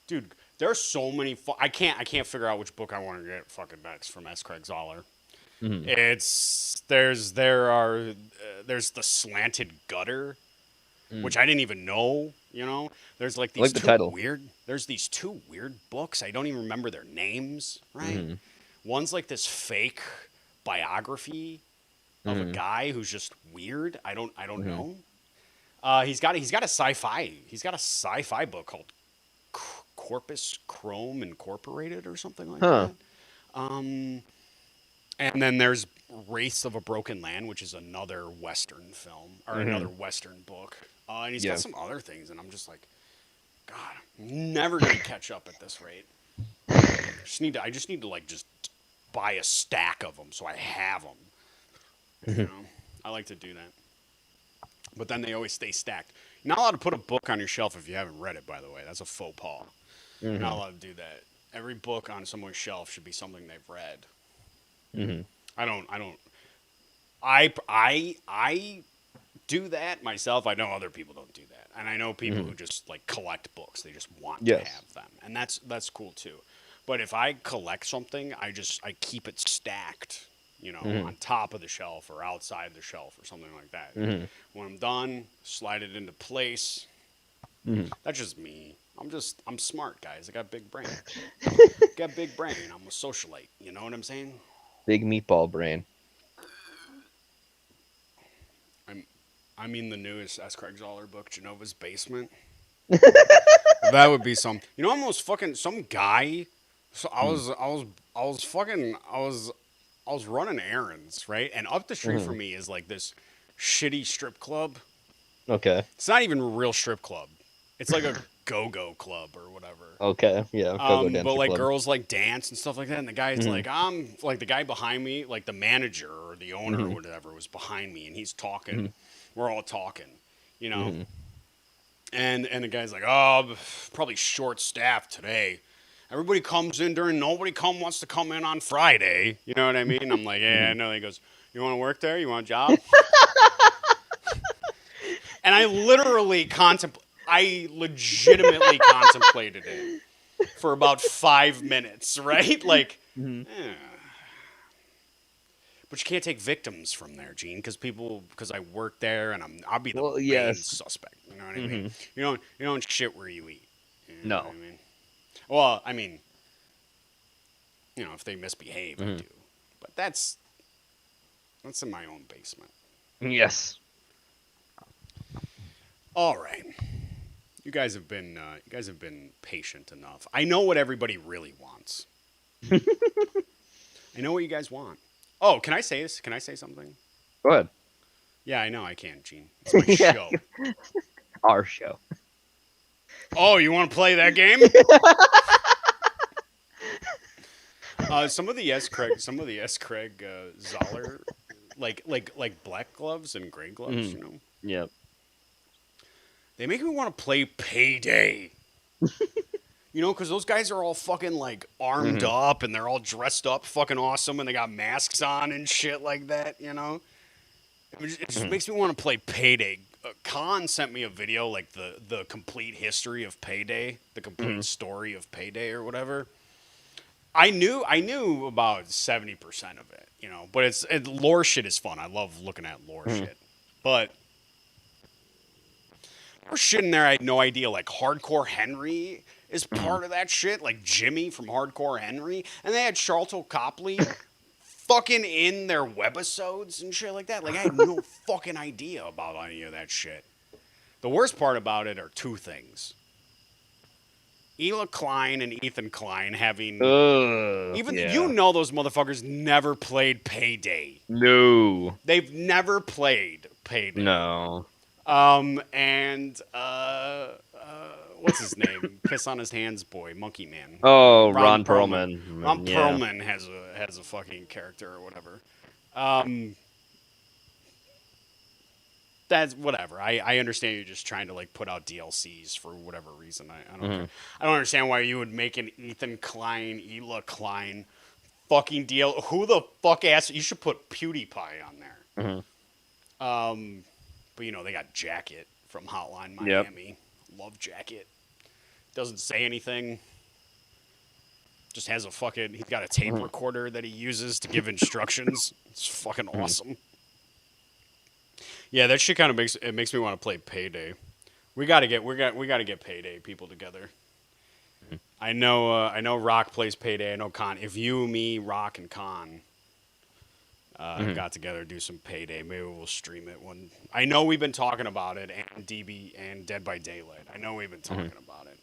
dude, there's so many. I can't figure out which book I want to get fucking next from S. Craig Zoller. Mhm. There's the Slanted Gutter, which I didn't even know. There's like I like these the title. There's these two weird books. I don't even remember their names. Right? Mhm. One's like this fake biography of a guy who's just weird. I don't know. He's got a sci-fi book called Corpus Chrome Incorporated or something like Huh. that. And then there's Race of a Broken Land, which is another Western film or another Western book. And he's Yeah. got some other things, and I'm just like, God, I'm never gonna catch up at this rate. I just need to like just buy a stack of them so I have them. I like to do that. But then they always stay stacked. You're not allowed to put a book on your shelf if you haven't read it, by the way. That's a faux pas. You're not allowed to do that. Every book on someone's shelf should be something they've read. I do that myself. I know other people don't do that. And I know people who just like collect books. They just want to Yes. have them. And that's cool too. But if I collect something, I keep it stacked, on top of the shelf or outside the shelf or something like that. When I'm done, slide it into place. That's just me. I'm smart, guys. I got big brain. Got big brain. I'm a socialite. You know what I'm saying? Big meatball brain. I mean the newest S. Craig Zoller book, Jenova's Basement. That would be some. Almost fucking some guy. So I was running errands, right? And up the street from me is like this shitty strip club. Okay. It's not even a real strip club. It's like a go-go club or whatever. Okay, yeah, go But dancer like club. girls like dance and stuff like that, and the guy's Hmm. like, I'm like the guy behind me, like the manager or the owner or Hmm. whatever was behind me, and he's talking. Hmm. We're all talking, you know, Hmm. and the guy's like, oh, probably short staffed today. Everybody comes in during nobody wants to come in on Friday. You know what I mean? I'm like, yeah, Hmm. I know. He goes, you want to work there? You want a job? And I legitimately contemplated it for about 5 minutes, right? Like, Hmm. eh. But you can't take victims from there, Gene, because I work there and I'll be the Well, main yes. suspect. You know what I mean? Hmm. You don't shit where you eat. You know what No. I mean? Well, I mean, if they misbehave, I Hmm. do. But that's in my own basement. Yes. All right. You guys have been patient enough. I know what everybody really wants. I know what you guys want. Oh, can I say this? Can I say something? Go ahead. Yeah, I know I can, Gene. It's my Yeah, show. our show. Oh, you want to play that game? Some of the S. Craig Zoller, like black gloves and gray gloves. Hmm. You know, Yep. they make me want to play Payday. Because those guys are all fucking like armed Hmm. up and they're all dressed up, fucking awesome, and they got masks on and shit like that. It just Hmm. makes me want to play Payday. Khan sent me a video, like the complete history of Payday, the Hmm. complete story of Payday or whatever. I knew about 70% of it, but lore shit is fun. I love looking at lore Hmm. shit, but there's shit in there I had no idea. Like Hardcore Henry is Hmm. part of that shit, like Jimmy from Hardcore Henry, and they had Charlton Copley fucking in their webisodes and shit like that. Like I had no fucking idea about any of that shit. The worst part about it are two things. Ela Klein and Ethan Klein having even Yeah. those motherfuckers never played Payday. No. They've never played Payday. No. And what's his name? Piss on his hands, boy, Monkey Man. Oh, Ron Ron Perlman. Perlman. Ron Yeah. Perlman has a fucking character or whatever. Um, that's whatever. I understand you're just trying to like put out DLCs for whatever reason. I don't care. Hmm. I don't understand why you would make an Ethan Klein, Ela Klein fucking deal. Who the fuck asked? You should put PewDiePie on there. Hmm. But they got Jacket from Hotline Yep. Miami. Love Jacket. Doesn't say anything. Just has he's got a tape Hmm. recorder that he uses to give instructions. It's fucking Hmm. awesome. Yeah, that shit kind of makes me want to play Payday. We gotta get Payday people together. I know Rock plays Payday. I know Con. If you, me, Rock, and Con Hmm. got together, do some Payday. Maybe we'll stream it one. I know we've been talking about it, and DB and Dead by Daylight. I know we've been Hmm. talking about it.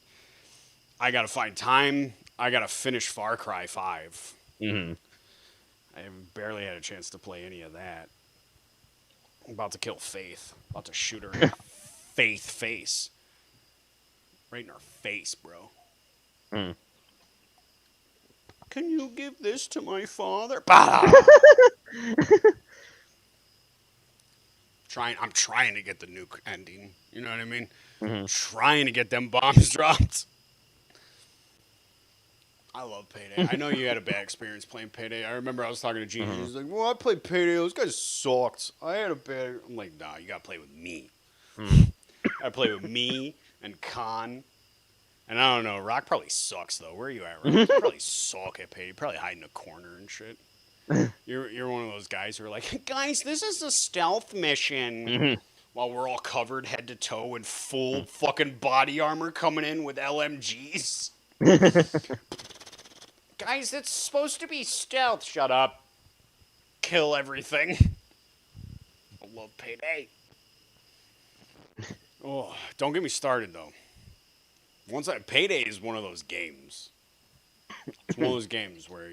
I gotta find time. I gotta finish Far Cry 5. Hmm. I have barely had a chance to play any of that. I'm about to kill Faith. About to shoot her in the Faith face. Right in her face, bro. Hmm. Can you give this to my father? Bah! I'm trying to get the nuke ending. You know what I mean? Hmm. Trying to get them bombs dropped. I love Payday. I know you had a bad experience playing Payday. I remember I was talking to Gene. He Hmm. was like, "Well, I played Payday. Those guys sucked. I had a bad." I'm like, "Nah, you gotta play with me. Hmm. I play with me and Khan." And I don't know. Rock probably sucks though. Where are you at, Rock? You probably suck at Payday. You probably hide in a corner and shit. You're one of those guys who are like, "Guys, this is a stealth mission." Hmm. While we're all covered head to toe in full fucking body armor coming in with LMGs. Guys, it's supposed to be stealth. Shut up. Kill everything. I love Payday. Oh, don't get me started though. Payday is one of those games. It's one of those games where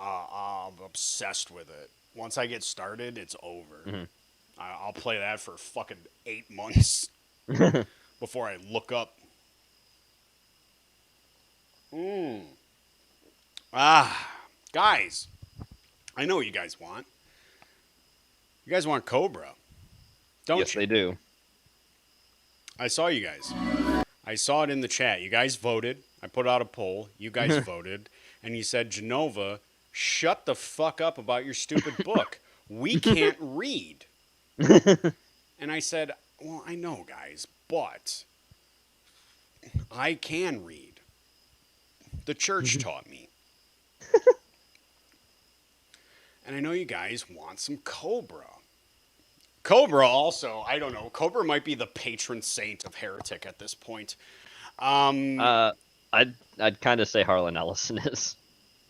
I'm obsessed with it. Once I get started, it's over. Hmm. I'll play that for fucking 8 months before I look up. Mm. Ah, guys, I know what you guys want. You guys want Cobra, Yes, don't you? they do. I saw you guys. I saw it in the chat. You guys voted. I put out a poll. You guys voted. And you said, Jenova, shut the fuck up about your stupid book. We can't read. And I said, well, I know, guys, but I can read. The church taught me. And I know you guys want some Cobra. Cobra also, I don't know. Cobra might be the patron saint of Heretic at this point. Um, uh, I'd kind of say Harlan Ellison is.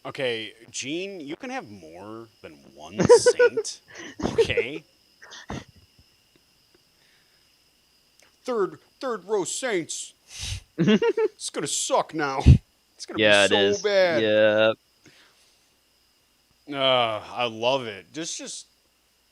okay, Gene, you can have more than one saint. Okay? Third row saints. It's gonna suck now. It's gonna be Yeah, it so is. bad. Yeah. I love it. Just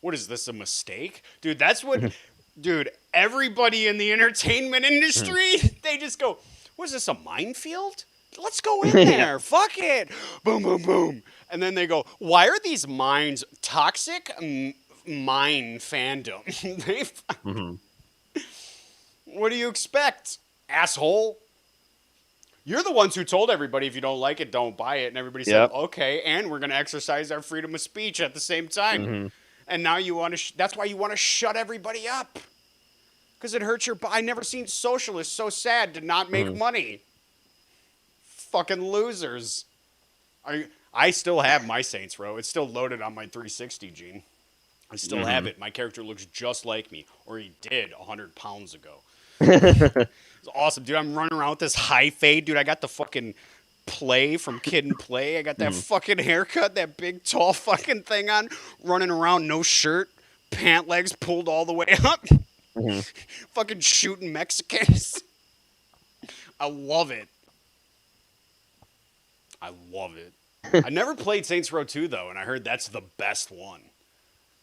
what is this, a mistake? Dude, that's what dude, everybody in the entertainment industry, they just go, what is this, a minefield? Let's go in there. Fuck it. Boom, boom, boom. And then they go, why are these mines toxic? Mine fandom. Mhm. What do you expect, asshole? You're the ones who told everybody if you don't like it, don't buy it. And everybody said, Yep. okay, and we're going to exercise our freedom of speech at the same time. Mhm. And now you want to, that's why you want to shut everybody up. Because it hurts your, I never seen socialists so sad to not make Mhm. money. Fucking losers. I still have my Saints Row. It's still loaded on my 360, Gene. I still have it. My character looks just like me, or he did 100 pounds ago. It's awesome, dude. I'm running around with this high fade, dude. I got the fucking play from Kid and Play. I got that Mhm. fucking haircut, that big tall fucking thing on, running around, no shirt, pant legs pulled all the way up, Mhm. fucking shooting Mexicans. I love it. I love it. I never played Saints Row 2 though, and I heard that's the best one.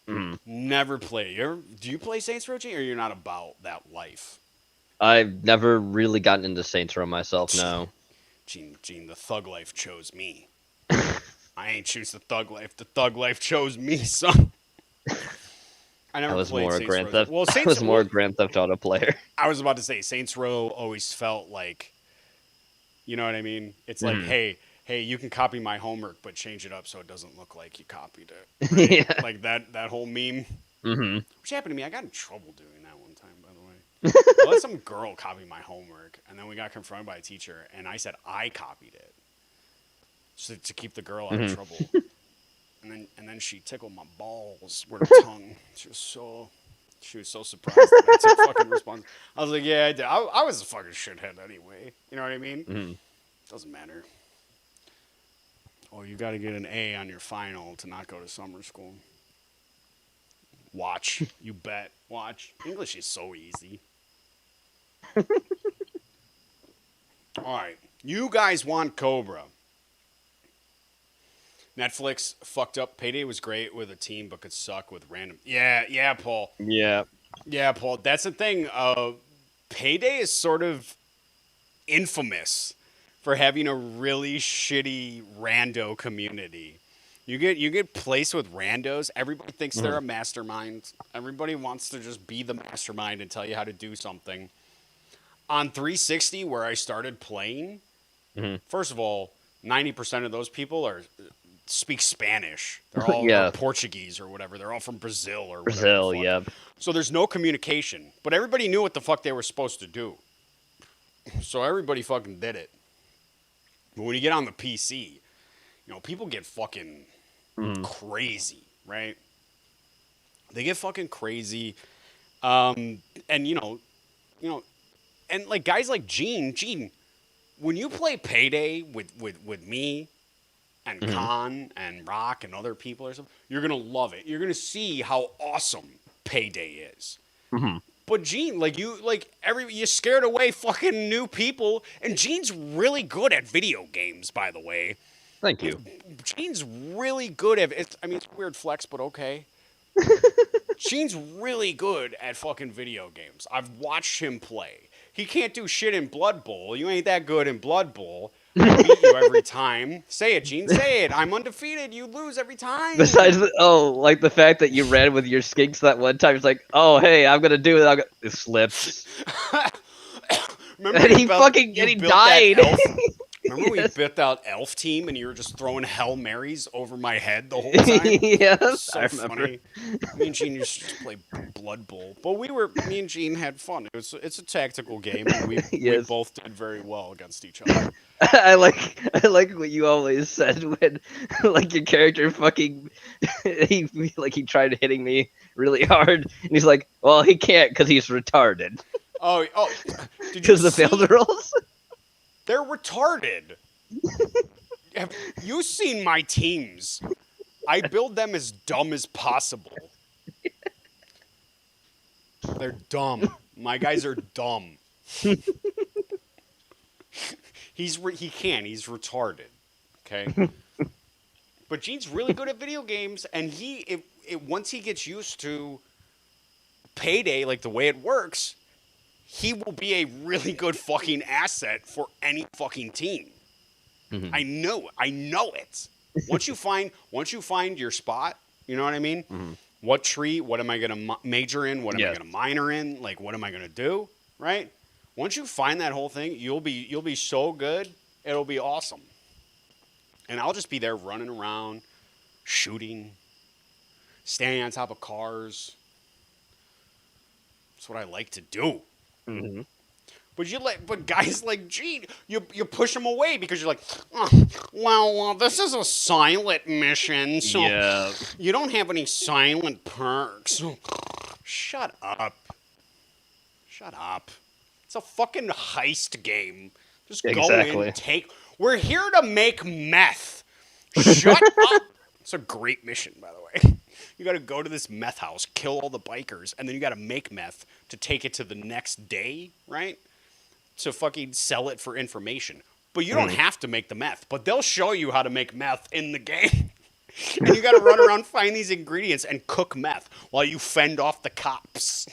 Mhm. Never played. Do you play Saints Row, G, or you're not about that life? I've never really gotten into Saints Row myself. No. Gene, the thug life chose me. I ain't choose the thug life. The thug life chose me, son. I I never was played more a Saints Grand Row. Theft. Well, I Saints. was more Well, a Grand Theft Auto player. I was about to say Saints Row always felt like, you know what I mean? It's like, Mhm. hey, you can copy my homework, but change it up so it doesn't look like you copied it, right? Yeah. Like that whole meme. Mhm. Which happened to me. I got in trouble doing that one time, by the way. I let some girl copy my homework, and then we got confronted by a teacher, and I said I copied it, so to keep the girl out of Mhm. trouble. And then she tickled my balls with her tongue. She was so surprised that I took fucking response. I was like, yeah, I did. I was a fucking shithead anyway. You know what I mean? Mhm. Doesn't matter. Oh, you got to get an A on your final to not go to summer school. Watch. You bet. Watch. English is so easy. All right. You guys want Cobra. Netflix fucked up. Payday was great with a team, but could suck with random. Yeah, Paul. Yeah. Yeah, Paul. That's the thing. Payday is sort of infamous for having a really shitty rando community. You get placed with randos. Everybody thinks they're Mhm. a mastermind. Everybody wants to just be the mastermind and tell you how to do something. On 360, where I started playing, Mhm. first of all, 90% of those people are speak Spanish. They're all or Yeah. Portuguese or whatever. They're all from Brazil or whatever the Brazil. fuck. Yep. So there's no communication. But everybody knew what the fuck they were supposed to do. So everybody fucking did it. But when you get on the PC, people get fucking Mhm. crazy, right? They get fucking crazy. And you know, and like guys like Gene, when you play Payday with me and Mhm. Khan and Rock and other people or something, you're gonna love it. You're gonna see how awesome Payday is. Mhm. But Gene, you scared away fucking new people, and Gene's really good at video games, by the way. Thank you. Gene's really good at it. I mean, it's a weird flex, but okay. Gene's really good at fucking video games. I've watched him play. He can't do shit in Blood Bowl. You ain't that good in Blood Bowl. I beat you every time. Say it, Gene. Say it. I'm undefeated. You lose every time. Besides, like the fact that you ran with your skinks that one time, it's like, oh hey, I'm gonna do it. It slips, Remember and he built that died. elf. Remember we Yes. built out elf team and you were just throwing Hail Marys over my head the whole time? Yes, So I remember. funny. Me and Gene used to play Blood Bowl, but me and Gene had fun. It's a tactical game, and we Yes. both did very well against each other. I like what you always said when like your character fucking he tried hitting me really hard and he's like, well he can't because he's retarded Oh, did you because the see? failed rolls. They're retarded. Have you seen my teams? I build them as dumb as possible. They're dumb. My guys are dumb. He's retarded. Okay? But Gene's really good at video games, and once he gets used to payday, like the way it works, he will be a really good fucking asset for any fucking team. Mhm. I know it. Once you find your spot, you know what I mean? Mhm. What tree? What am I gonna major in? What am I Yes. gonna minor in? Like, what am I gonna do? Right? Once you find that whole thing, you'll be so good. It'll be awesome. And I'll just be there running around, shooting, standing on top of cars. That's what I like to do. Mm-hmm. But guys like Gene, you push them away because you're like, oh, well, this is a silent mission, so Yeah. you don't have any silent perks. Shut up. Shut up. It's a fucking heist game. Just go Exactly. in, We're here to make meth. Shut up. It's a great mission, by the way. You got to go to this meth house, kill all the bikers, and then you got to make meth to take it to the next day, right? To fucking sell it for information. But you don't have to make the meth, but they'll show you how to make meth in the game. And you got to run around, find these ingredients, and cook meth while you fend off the cops.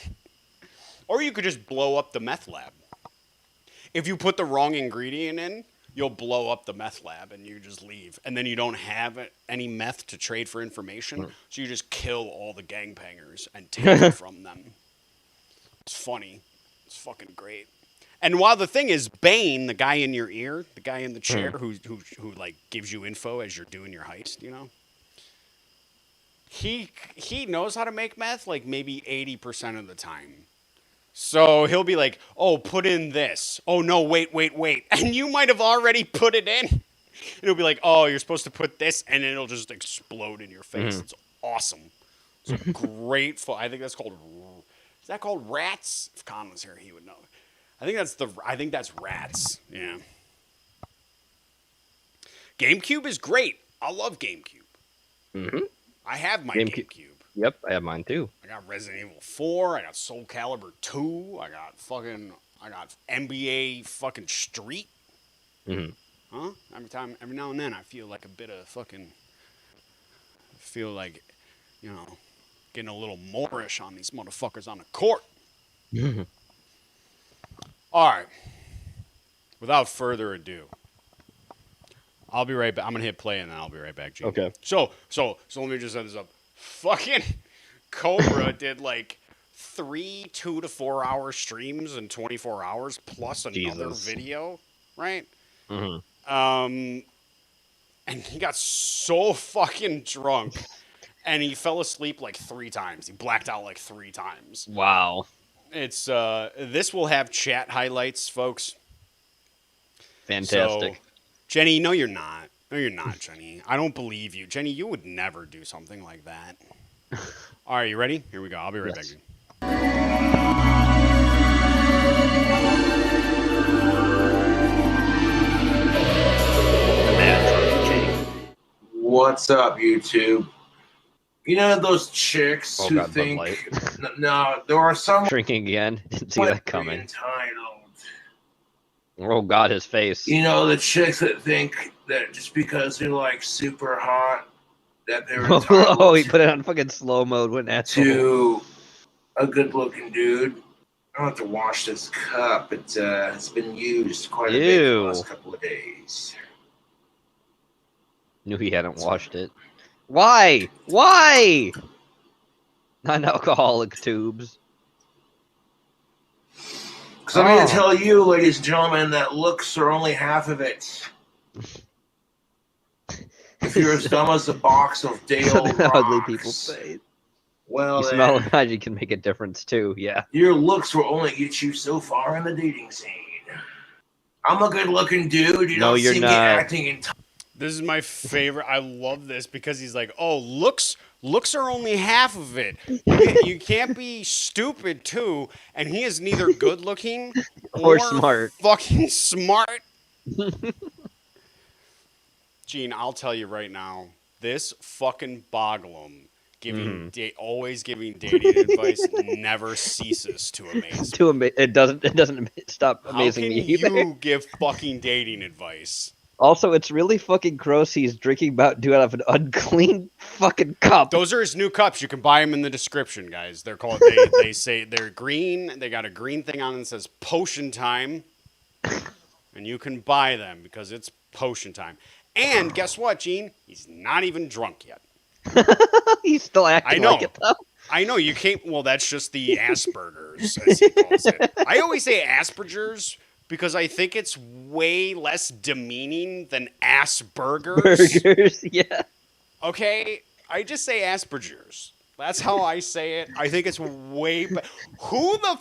Or you could just blow up the meth lab. If you put the wrong ingredient in, you'll blow up the meth lab and you just leave. And then you don't have any meth to trade for information, so you just kill all the gangbangers and take it from them. It's funny. It's fucking great. And while the thing is, Bane, the guy in your ear, the guy in the chair who like gives you info as you're doing your heist, you know, he knows how to make meth like maybe 80% of the time. So he'll be like, "Oh, put in this. Oh no, wait, and you might have already put it in." And he'll be like, "Oh, you're supposed to put this," and it'll just explode in your face. It's awesome. It's a great fun. I think that's called. Is that called Rats? If Con was here, he would know. I think that's Rats. Yeah. GameCube is great. I love GameCube. Mm-hmm. I have my GameCube. GameCube. Yep, I have mine too. I got Resident Evil 4. I got Soul Calibur 2. I got NBA fucking Street. Mm-hmm. Huh? Every now and then, I feel like a bit of fucking. Feel like, you know, getting a little Moorish on these motherfuckers on the court. All right. Without further ado, I'll be right back. I'm gonna hit play and then I'll be right back, Gene. Okay. So let me just set this up. Fucking Cobra did like 3 2 to 4 hour streams in 24 hours plus another Jesus. video, right? Mm-hmm. And he got so fucking drunk, and he fell asleep like 3 times. He blacked out like 3 times. Wow. It's this will have chat highlights, folks. Fantastic. So, Jenny, no, you're not. No, you're not, Jenny. I don't believe you. Jenny, you would never do something like that. All right, you ready? Here we go. I'll be right Yes. back. What's up, YouTube? You know those chicks Oh, who God, Bud think Light. no, there are some Shrinking again. Didn't see that coming. entitled. Oh God, his face. You know the chicks that think that just because they're like super hot that they're entitled Oh, he put it on fucking slow mode. What an asshole. to a good-looking dude. I have to wash this cup. It's been used quite a bit for the Ew. last couple of days. Knew he hadn't washed it. Why? Why? Non-alcoholic tubes. Because I'm going to tell you, ladies and gentlemen, that looks are only half of it. If you're as dumb as a box of day-old rocks, ugly people's face. well, You smell and magic can make a difference too. Yeah. Your looks will only get you so far in the dating scene. I'm a good-looking dude. You No, don't you're see me not. acting in. This is my favorite. I love this because he's like, "Oh, looks are only half of it. You can't be stupid too." And he is neither good looking Or smart. Fucking smart. Gene, I'll tell you right now, this fucking Boglum always giving dating advice never ceases to amaze me. It doesn't stop amazing How me can either. you give fucking dating advice? Also, it's really fucking gross. He's drinking Mountain Dew out of an unclean fucking cup. Those are his new cups. You can buy them in the description, guys. They're called. They say they're green. They got a green thing on it that says "Potion Time," and you can buy them because it's potion time. And guess what, Gene? He's not even drunk yet. He's still acting like it though. I know you can't. Well, that's just the Asperger's, as he calls it. I always say Asperger's because I think it's way less demeaning than Asperger's. Burgers, yeah. Okay, I just say Asperger's. That's how I say it. I think it's way. Who the?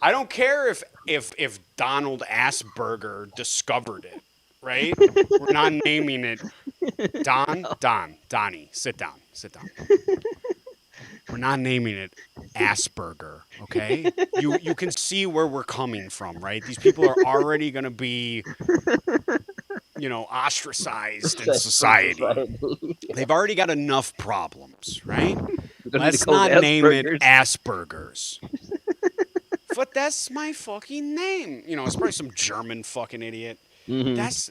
I don't care if Donald Asperger discovered it. Right? We're not naming it. Donnie, sit down. We're not naming it Asperger, okay? You can see where we're coming from, right? These people are already going to be, ostracized in society. They've already got enough problems, right? Let's not name it Asperger's. But that's my fucking name. It's probably some German fucking idiot. Mm-hmm. That's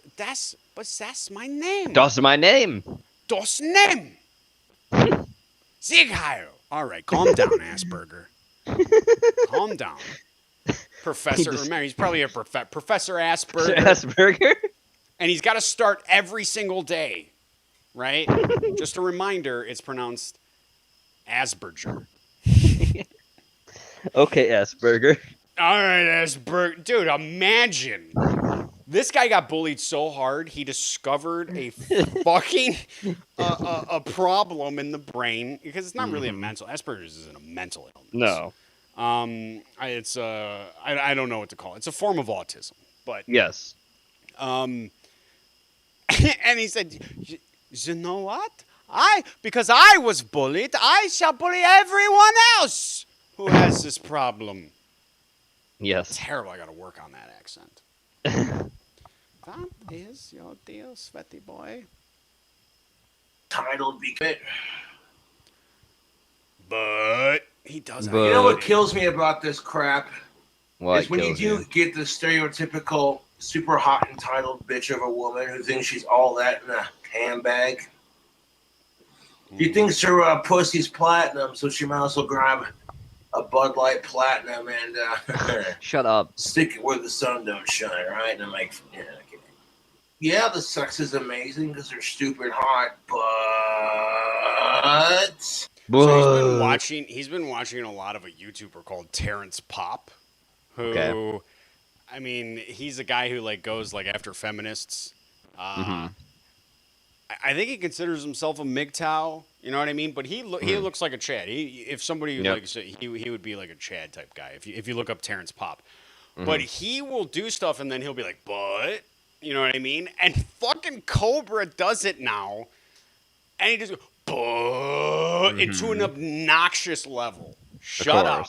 my name. Das my name. Das name. Sieg Heil. All right, calm down, Asperger. Calm down. Professor, remember, he's probably a Professor Asperger. Asperger? And he's got to start every single day, right? Just a reminder, it's pronounced Asperger. Okay, Asperger. All right, Asperger. Dude, imagine. This guy got bullied so hard, he discovered a fucking a problem in the brain because it's not really a mental. Asperger's isn't a mental illness. No. It's I don't know what to call it. It's a form of autism, but yes. And he said, "You know what? Because I was bullied, I shall bully everyone else who has this problem." Yes. Terrible. I got to work on that accent. That is your deal, sweaty boy. Titled because. But he doesn't. You know what kills me about this crap? What is when you kills do get the stereotypical super hot entitled bitch of a woman who thinks she's all that in a handbag. She thinks her pussy's platinum, so she might as well grab a Bud Light Platinum and shut up. Stick it where the sun don't shine, right? And I'm like, yeah, the sex is amazing because they're stupid hot, but so he's been watching a lot of a YouTuber called Terrence Pop, who, I mean, he's a guy who goes after feminists. I think he considers himself a MGTOW, you know what I mean? But he looks like a Chad. If somebody he would be like a Chad type guy. If you look up Terrence Pop, but he will do stuff and then he'll be like, but you know what I mean? And fucking Cobra does it now, and he just goes, but into an obnoxious level. Shut up.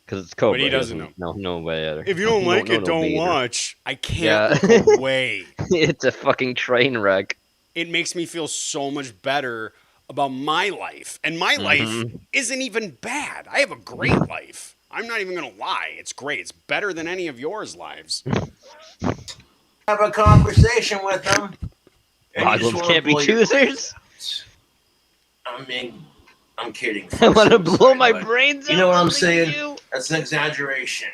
Because it's Cobra. But he doesn't know. No way. If you don't like it, don't watch. I can't look away. It's a fucking train wreck. It makes me feel so much better about my life. And my life isn't even bad. I have a great life. I'm not even going to lie. It's great. It's better than any of yours lives. Have a conversation with them. Boglums can't be choosers. I mean, I'm kidding. I want to blow my brains out. You know what I'm saying? That's an exaggeration.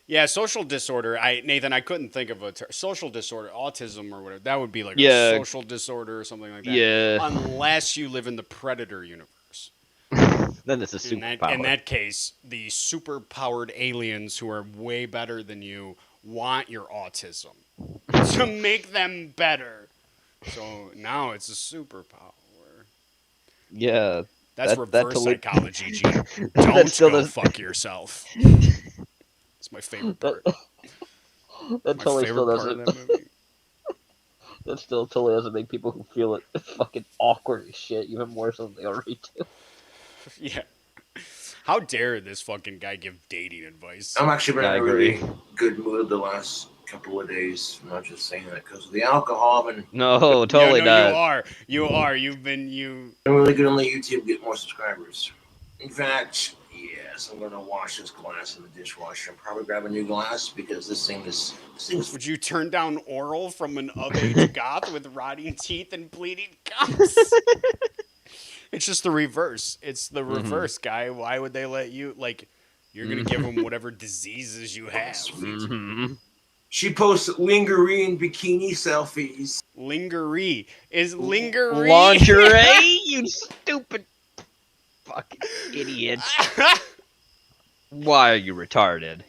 Yeah, social disorder. Nathan, I couldn't think of a social disorder, autism or whatever. That would be like a Yeah. social disorder or something like that. Yeah. Unless you live in the Predator universe. Then it's a superpower. In that case, the super-powered aliens who are way better than you want your autism to make them better. So now it's a superpower. Yeah. That's reverse totally... psychology, Gene. Don't go fuck yourself. It's my favorite part. That my totally favorite still part doesn't. of that movie. That still totally doesn't make people who feel it fucking awkward as shit even more so than they already do. Yeah. How dare this fucking guy give dating advice? I'm actually been in a really good mood the last couple of days. I'm not just saying that because of the alcohol. No, totally not. You are. You've been I'm really good on the YouTube, get more subscribers. In fact, yes, I'm gonna wash this glass in the dishwasher and probably grab a new glass because this thing is. Would you turn down oral from an of-age goth with rotting teeth and bleeding gums? It's just the reverse. It's the reverse, guy. Why would they let you, like, you're going to give them whatever diseases you have. She posts lingerie and bikini selfies. Lingerie. Is lingerie... Lingerie? You stupid fucking idiot. Why are you retarded?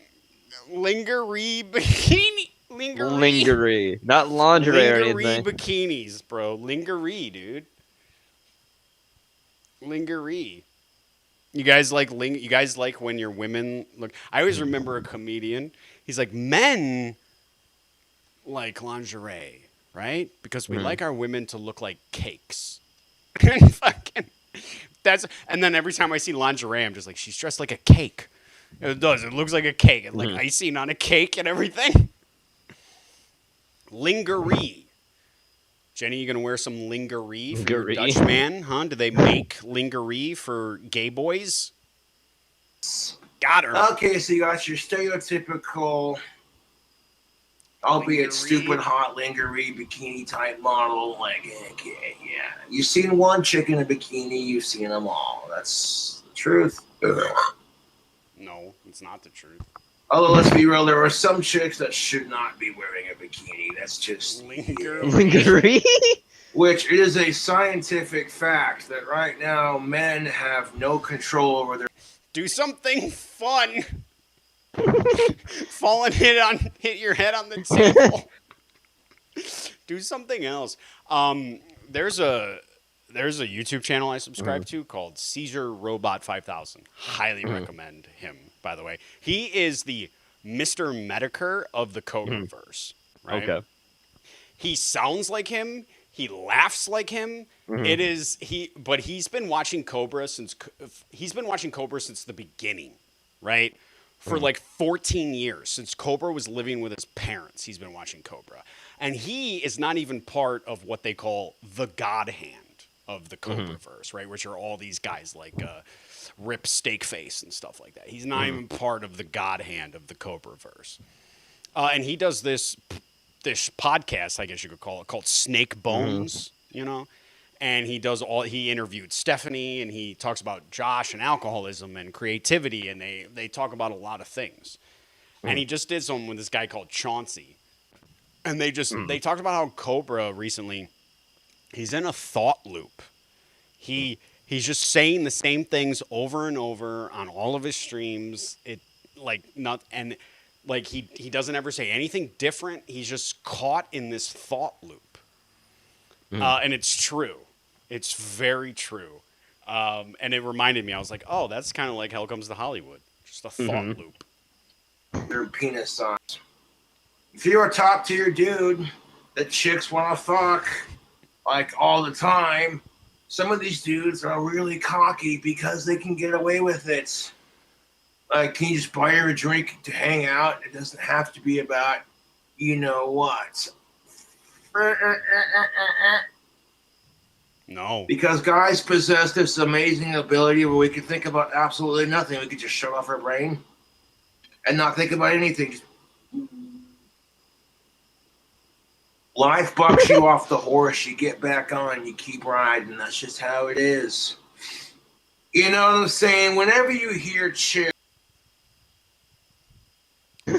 Lingerie bikini. Lingerie. Not lingerie or anything. Lingerie bikinis, bro. Lingerie, dude. Lingerie. You guys like when your women look... I always remember a comedian. He's like, men like lingerie, right? Because we like our women to look like cakes. And fucking... And then every time I see lingerie, I'm just like, she's dressed like a cake. It does. It looks like a cake. It's like icing on a cake and everything. Lingerie. Jenny, you gonna wear some lingerie for your Dutch man, huh? Do they make lingerie for gay boys? Got her. Okay, so you got your stereotypical, albeit stupid hot lingerie bikini type model. Like, okay, yeah. You've seen one chick in a bikini, you've seen them all. That's the truth. No, it's not the truth. Although, let's be real, there are some chicks that should not be wearing a bikini. That's just... Lingerie? Which is a scientific fact that right now men have no control over their... Do something fun. Fall and hit your head on the table. Do something else. There's a YouTube channel I subscribe to called Caesar Robot 5000. Highly recommend him, by the way. He is the Mr. Medicare of the Coderverse, right? Okay. He sounds like him. He laughs like him. But he's been watching Cobra since the beginning, right? For like 14 years, since Cobra was living with his parents, he's been watching Cobra. And he is not even part of what they call the God Hand of the Cobraverse, right? Which are all these guys like Rip Steakface and stuff like that. He's not even part of the God Hand of the Cobraverse. And he does this podcast, I guess you could call it, called Snake Bones, you know? And he interviewed Stephanie, and he talks about Josh and alcoholism and creativity, and they talk about a lot of things. And he just did something with this guy called Chauncey. And they talked about how Cobra recently, he's in a thought loop. He's just saying the same things over and over on all of his streams. He doesn't ever say anything different. He's just caught in this thought loop. And it's true. It's very true. And it reminded me, I was like, oh, that's kind of like Hell Comes to Hollywood. Just a thought loop. Their penis size. If you're a top tier dude that chicks want to fuck like all the time, some of these dudes are really cocky because they can get away with it. Like, can you just buy her a drink to hang out? It doesn't have to be about, you know what. No. Because guys possess this amazing ability where we can think about absolutely nothing. We can just shut off our brain and not think about anything. Life bucks you off the horse. You get back on. You keep riding. That's just how it is. You know what I'm saying? Whenever you hear chicks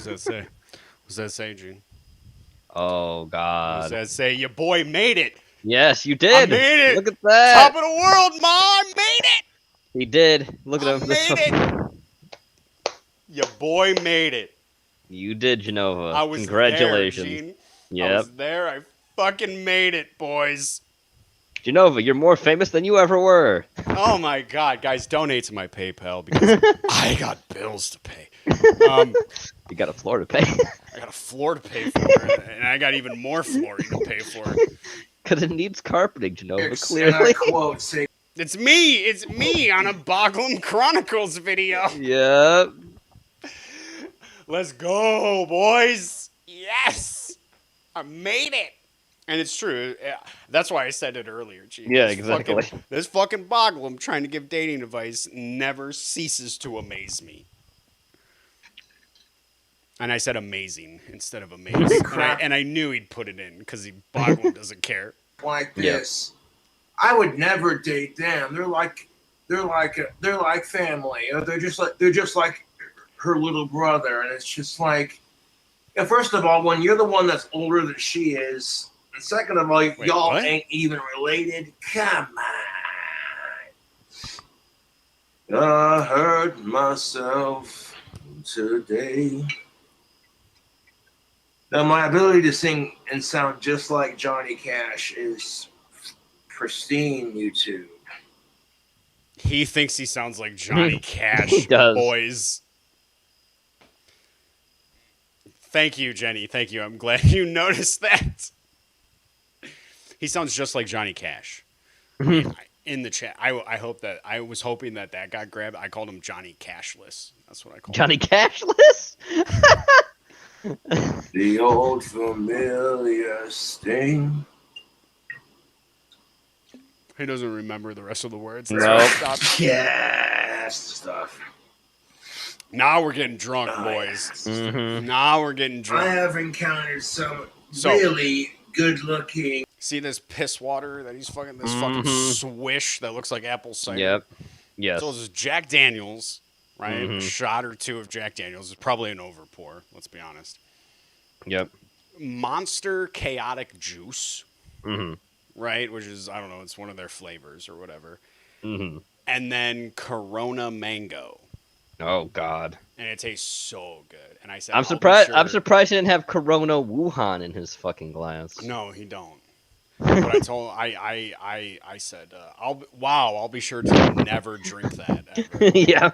does that say? What's that say, Gene? Oh What does God. that say? Your boy made it. Yes, you I did. made it. Look at that. Top of the world, Ma. I made it. He did. Look at I him. made it. Your boy made it. You did, Jenova. I was there, Congratulations. Gene. I Yep. was there. I fucking made it, boys. Jenova, you're more famous than you ever were. Oh my God, guys, donate to my PayPal because I got bills to pay. You got a floor to pay. I got a floor to pay for, and I got even more flooring to pay for. Because it needs carpeting, Jenova, And I clearly. quote, say, It's me on a Boglum Chronicles video. Yep. Let's go, boys. Yes, I made it. And it's true. That's why I said it earlier, Gene. Yeah, exactly. This fucking Boglum trying to give dating advice never ceases to amaze me. And I said amazing instead of amazing. And I knew he'd put it in because Boglum doesn't care. like this. I would never date them. They're like family. They're just like her little brother, and it's just like, first of all, when you're the one that's older than she is, and second of all, y'all what? ain't even related. Come on. I hurt myself today. Now, my ability to sing and sound just like Johnny Cash is pristine, YouTube. He thinks he sounds like Johnny Cash. He does. Boys. Thank you, Jenny. Thank you. I'm glad you noticed that. He sounds just like Johnny Cash. In the chat, I hope that I was hoping that got grabbed. I called him Johnny Cashless. That's what I called Johnny him. Cashless? The old familiar sting. He doesn't remember the rest of the words. Nope. Stop. Yes, stuff. Now we're getting drunk, boys. Now we're getting I drunk. have encountered some So- really good-looking. See this piss water that he's fucking, this fucking swish that looks like apple cider? Yep. Yes. So this is Jack Daniels, right? A shot or two of Jack Daniels. It's probably an overpour, let's be honest. Yep. Monster Chaotic Juice, Mm-hmm. right? Which is, I don't know, it's one of their flavors or whatever. Mm-hmm. And then Corona Mango. Oh God. And it tastes so good. And I said, I'm I'll be surprised. sure- I'm surprised he didn't have Corona Wuhan in his fucking glass. No, he don't. But I told I said I'll be sure to never drink that ever. Yeah.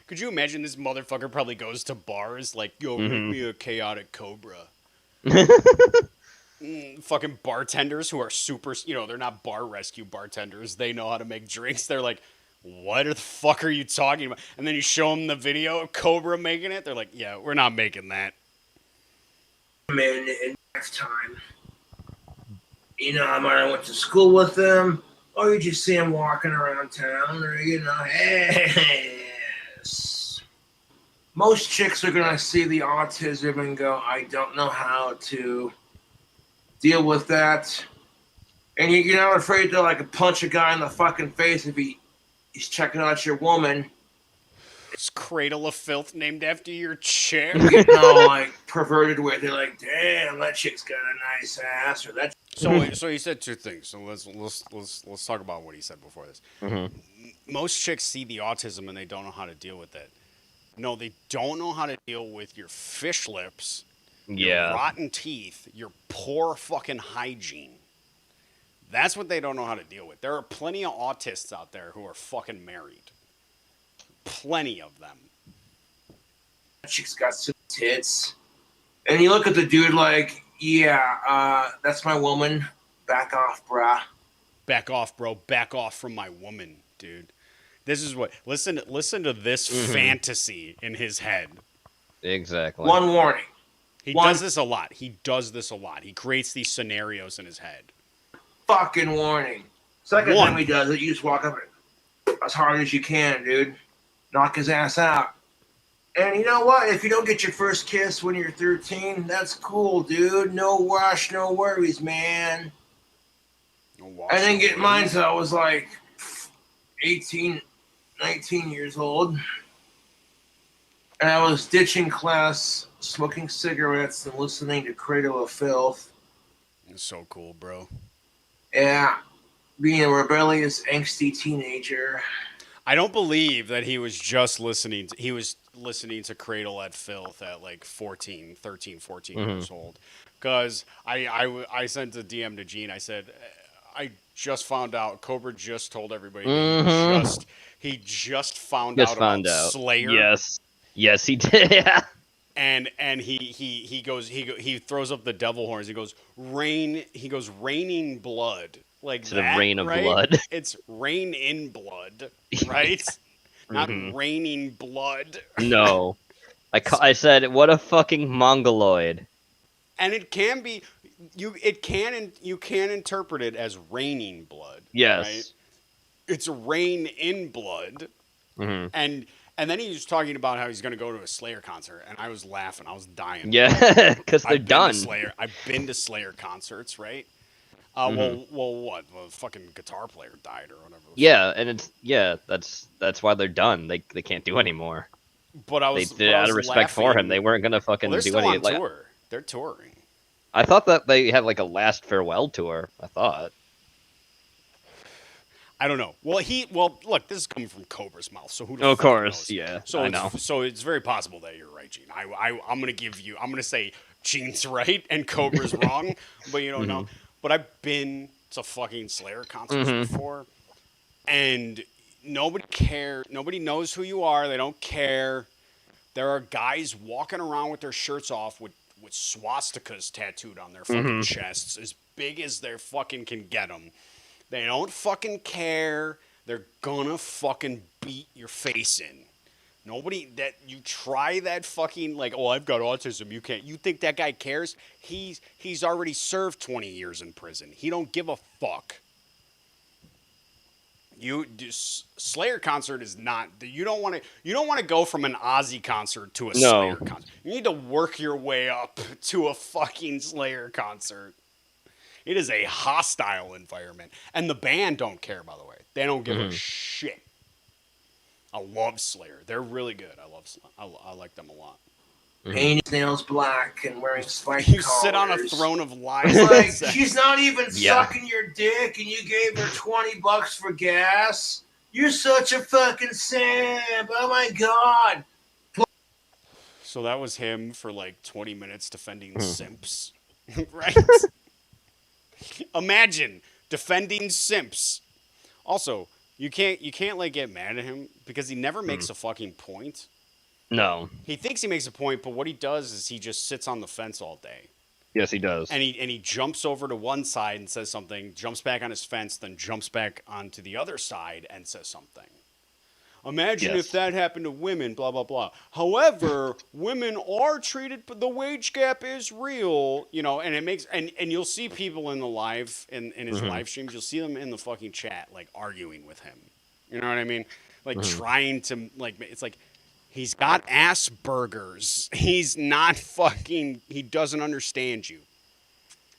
Could you imagine this motherfucker probably goes to bars like, yo, make me a chaotic cobra. Fucking bartenders who are super, they're not bar rescue bartenders. They know how to make drinks. They're like, what the fuck are you talking about? And then you show them the video of Cobra making it. They're like, yeah, we're not making that. Men in lifetime. I might have went to school with them, or you just see them walking around town, or yes. Most chicks are gonna see the autism and go, I don't know how to deal with that. And you're not afraid to like punch a guy in the fucking face if he's checking out your woman. It's Cradle of Filth named after your chair. Getting all like perverted with it, like, damn, that chick's got a nice ass, or that. So he said two things. So let's talk about what he said before this. Mm-hmm. Most chicks see the autism and they don't know how to deal with it. No, they don't know how to deal with your fish lips, your rotten teeth, your poor fucking hygiene. That's what they don't know how to deal with. There are plenty of autists out there who are fucking married. Plenty of them. That chick's got some tits. And you look at the dude like, yeah, that's my woman. Back off, brah. Back off, bro. Back off from my woman, dude. This is what. Listen to this fantasy in his head. Exactly. One warning. He does this a lot. He creates these scenarios in his head. Fucking warning. Second time he does it, you just walk up as hard as you can, dude. Knock his ass out. And you know what? If you don't get your first kiss when you're 13, that's cool, dude. No rush, no worries, man. I didn't get mine until I was like 18, 19 years old. And I was ditching class, smoking cigarettes, and listening to Cradle of Filth. It's so cool, bro. Yeah, being a rebellious, angsty teenager. I don't believe that he was just listening. He was listening to Cradle at Filth at like 14, 13, 14 years old. Because I sent a DM to Gene. I said, I just found out. Cobra just told everybody that he just found Just out found about out. Slayer. Yes, he did. Yeah. And he throws up the devil horns. He goes raining blood like It's the that, rain of right? blood. It's rain in blood, right? Not raining blood. No, I said what a fucking mongoloid. And it can be you can interpret it as raining blood. Yes. Right? It's rain in blood. Mm-hmm. And then he was talking about how he's going to go to a Slayer concert, and I was laughing. I was dying. Yeah, because they're done. I've been to Slayer concerts, right? Well, what? Well, the fucking guitar player died or whatever. Yeah, and that's why they're done. They can't do anymore. But I They out of respect for him, they weren't gonna fucking they're do still any. on Like, tour. They're touring. I thought that they had like a last farewell tour. I thought. I don't know. Well, look, this is coming from Cobra's mouth, so who the Of fuck course, knows? yeah, So I know. So it's very possible that you're right, Gene. I'm gonna say Gene's right and Cobra's wrong, but you don't know. But I've been to fucking Slayer concerts before, and nobody cares. Nobody knows who you are. They don't care. There are guys walking around with their shirts off with swastikas tattooed on their fucking chests, as big as they fucking can get them. They don't fucking care. They're gonna fucking beat your face in. Nobody that you try that fucking like, oh, I've got autism. You can't. You think that guy cares? He's already served 20 years in prison. He don't give a fuck. Slayer concert is not. You don't want to go from an Ozzy concert to a Slayer concert. You need to work your way up to a fucking Slayer concert. It is a hostile environment. And the band don't care, by the way. They don't give a shit. I love Slayer. They're really good. I like them a lot. Painting his nails black and wearing spiked You collars. sit on a throne of lies. Like, she's not even sucking your dick and you gave her $20 for gas? You're such a fucking simp. Oh my god. So that was him for like 20 minutes defending simps. Right? Imagine defending simps. Also, you can't like get mad at him because he never makes a fucking point. No. He thinks he makes a point, but what he does is he just sits on the fence all day. Yes, he does. And he jumps over to one side and says something, jumps back on his fence, then jumps back onto the other side and says something. Imagine if that happened to women, blah, blah, blah. However, women are treated, but the wage gap is real, and it makes, and you'll see people in the live, in his live streams, you'll see them in the fucking chat, like, arguing with him. You know what I mean? Like, trying to, like, it's like, he's got Asperger's. He's not fucking, he doesn't understand you.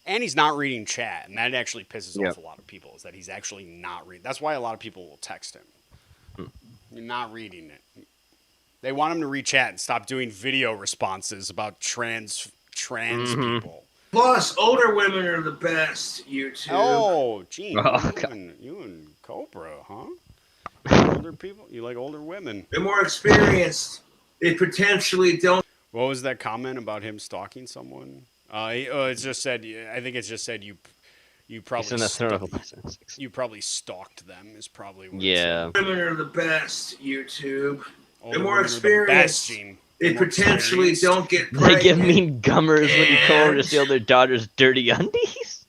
And he's not reading chat, and that actually pisses off a lot of people, is that he's actually not reading. That's why a lot of people will text him. You're not reading it. They want him to read chat and stop doing video responses about trans people. Plus, older women are the best, YouTube. Oh, Gene, you and Cobra, huh? Older people? You like older women? They're more experienced. They potentially don't. What was that comment about him stalking someone? It just said. I think it just said you probably you probably stalked them is probably what it said. Women are the best, YouTube. Older They're more women are the best, experienced. Gene. They They're more potentially experienced. don't get pregnant. They give mean gummers when you call to steal their daughter's dirty undies.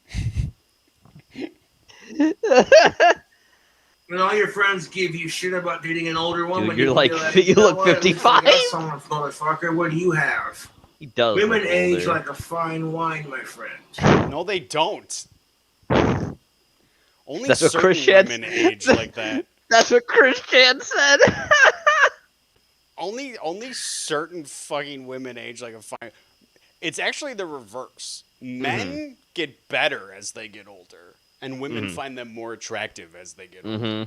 When all your friends give you shit about dating an older woman, Dude, you're you like, you look 55. Motherfucker, what do you have? He does. Women look age older. like a fine wine, my friend. No, they don't. Only That's what certain Christian- women age like that. That's what Christian said. Only certain fucking women age like a fine. It's actually the reverse. Men get better as they get older, and women find them more attractive as they get older.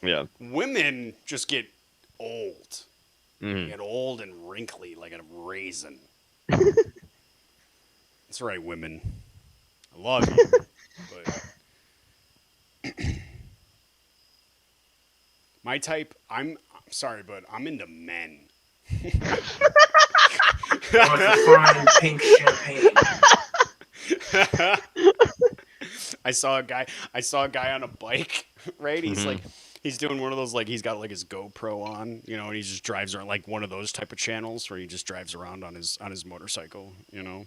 Yeah. Women just get old. Mm. Get old and wrinkly like a raisin. That's right, women. I love you, but my type. I'm sorry, but I'm into men. I want the fine pink champagne. I saw a guy on a bike, right? He's Mhm. like he's doing one of those, like, he's got like his GoPro on, and he just drives around, like one of those type of channels where he just drives around on his motorcycle, Mhm.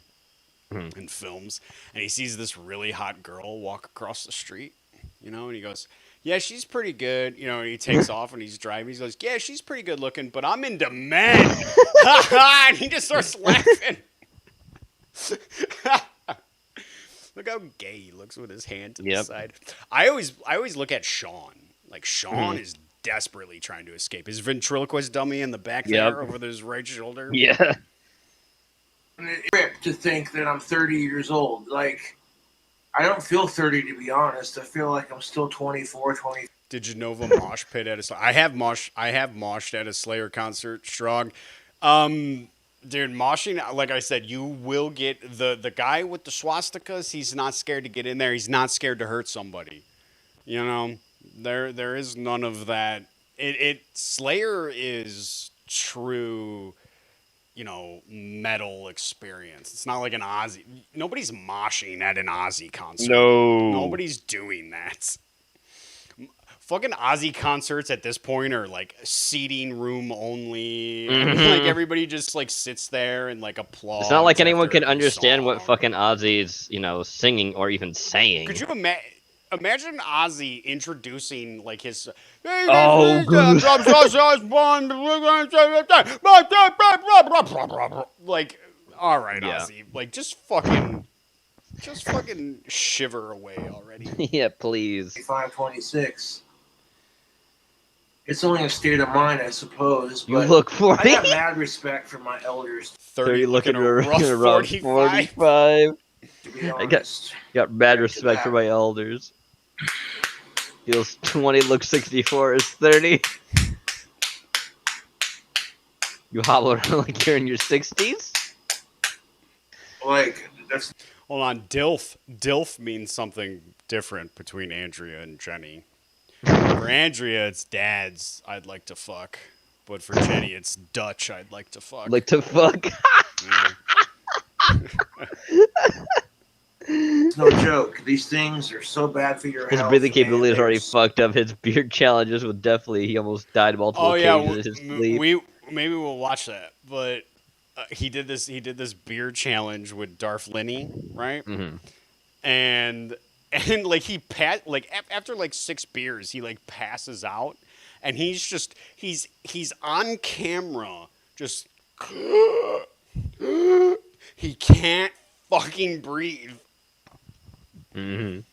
and films. And he sees this really hot girl walk across the street, and he goes, "Yeah, she's pretty good." And he takes off and he's driving. He goes, "Yeah, she's pretty good looking, but I'm into men." And he just starts laughing. Look how gay he looks with his hand to the Yep. side. I always look at Sean. Like, Sean Mhm. is desperately trying to escape. His ventriloquist dummy in the back Yep. there over his right shoulder. Yeah. And it's trip to think that I'm 30 years old. Like, I don't feel 30, to be honest. I feel like I'm still 24, 20. Did Jenova mosh pit at a? I have moshed at a Slayer concert. Strong, dude. Moshing, like I said, you will get the guy with the swastikas. He's not scared to get in there. He's not scared to hurt somebody. There is none of that. Slayer is true. Metal experience. It's not like an Ozzy. Nobody's moshing at an Ozzy concert. No. Nobody's doing that. Fucking Ozzy concerts at this point are like seating room only. And, like, everybody just like sits there and like applauds. It's not like anyone after can every understand what song. fucking Ozzy's, singing or even saying. Could you imagine Ozzy introducing like his? Oh, good. Like, all right, Yeah. Ozzy, like just fucking shiver away already. Yeah, please. 25, 26. It's only a state of mind, I suppose. You But look I 40. got mad respect for my elders, 30 looking looking a rough around 45. 45. to be I honest. got bad Back to respect for that. my elders. Feels 20, looks 64 is 30. You hobble around like you're in your 60s? Like, that's Hold on, DILF means something different between Andrea and Jenny. For Andrea, it's dads I'd like to fuck, but for Jenny, it's Dutch I'd like to fuck. Like to fuck? Yeah. it's no joke. These things are so bad for your His health. breathing man. capability is already There's- fucked up. His beard challenges would definitely. He almost died multiple Oh yeah, occasions in his sleep. we maybe we'll watch that. But he did this beer challenge with Darth Linney, right? Mhm. And like after like 6 beers, he like passes out, and he's on camera just he can't fucking breathe. Mhm.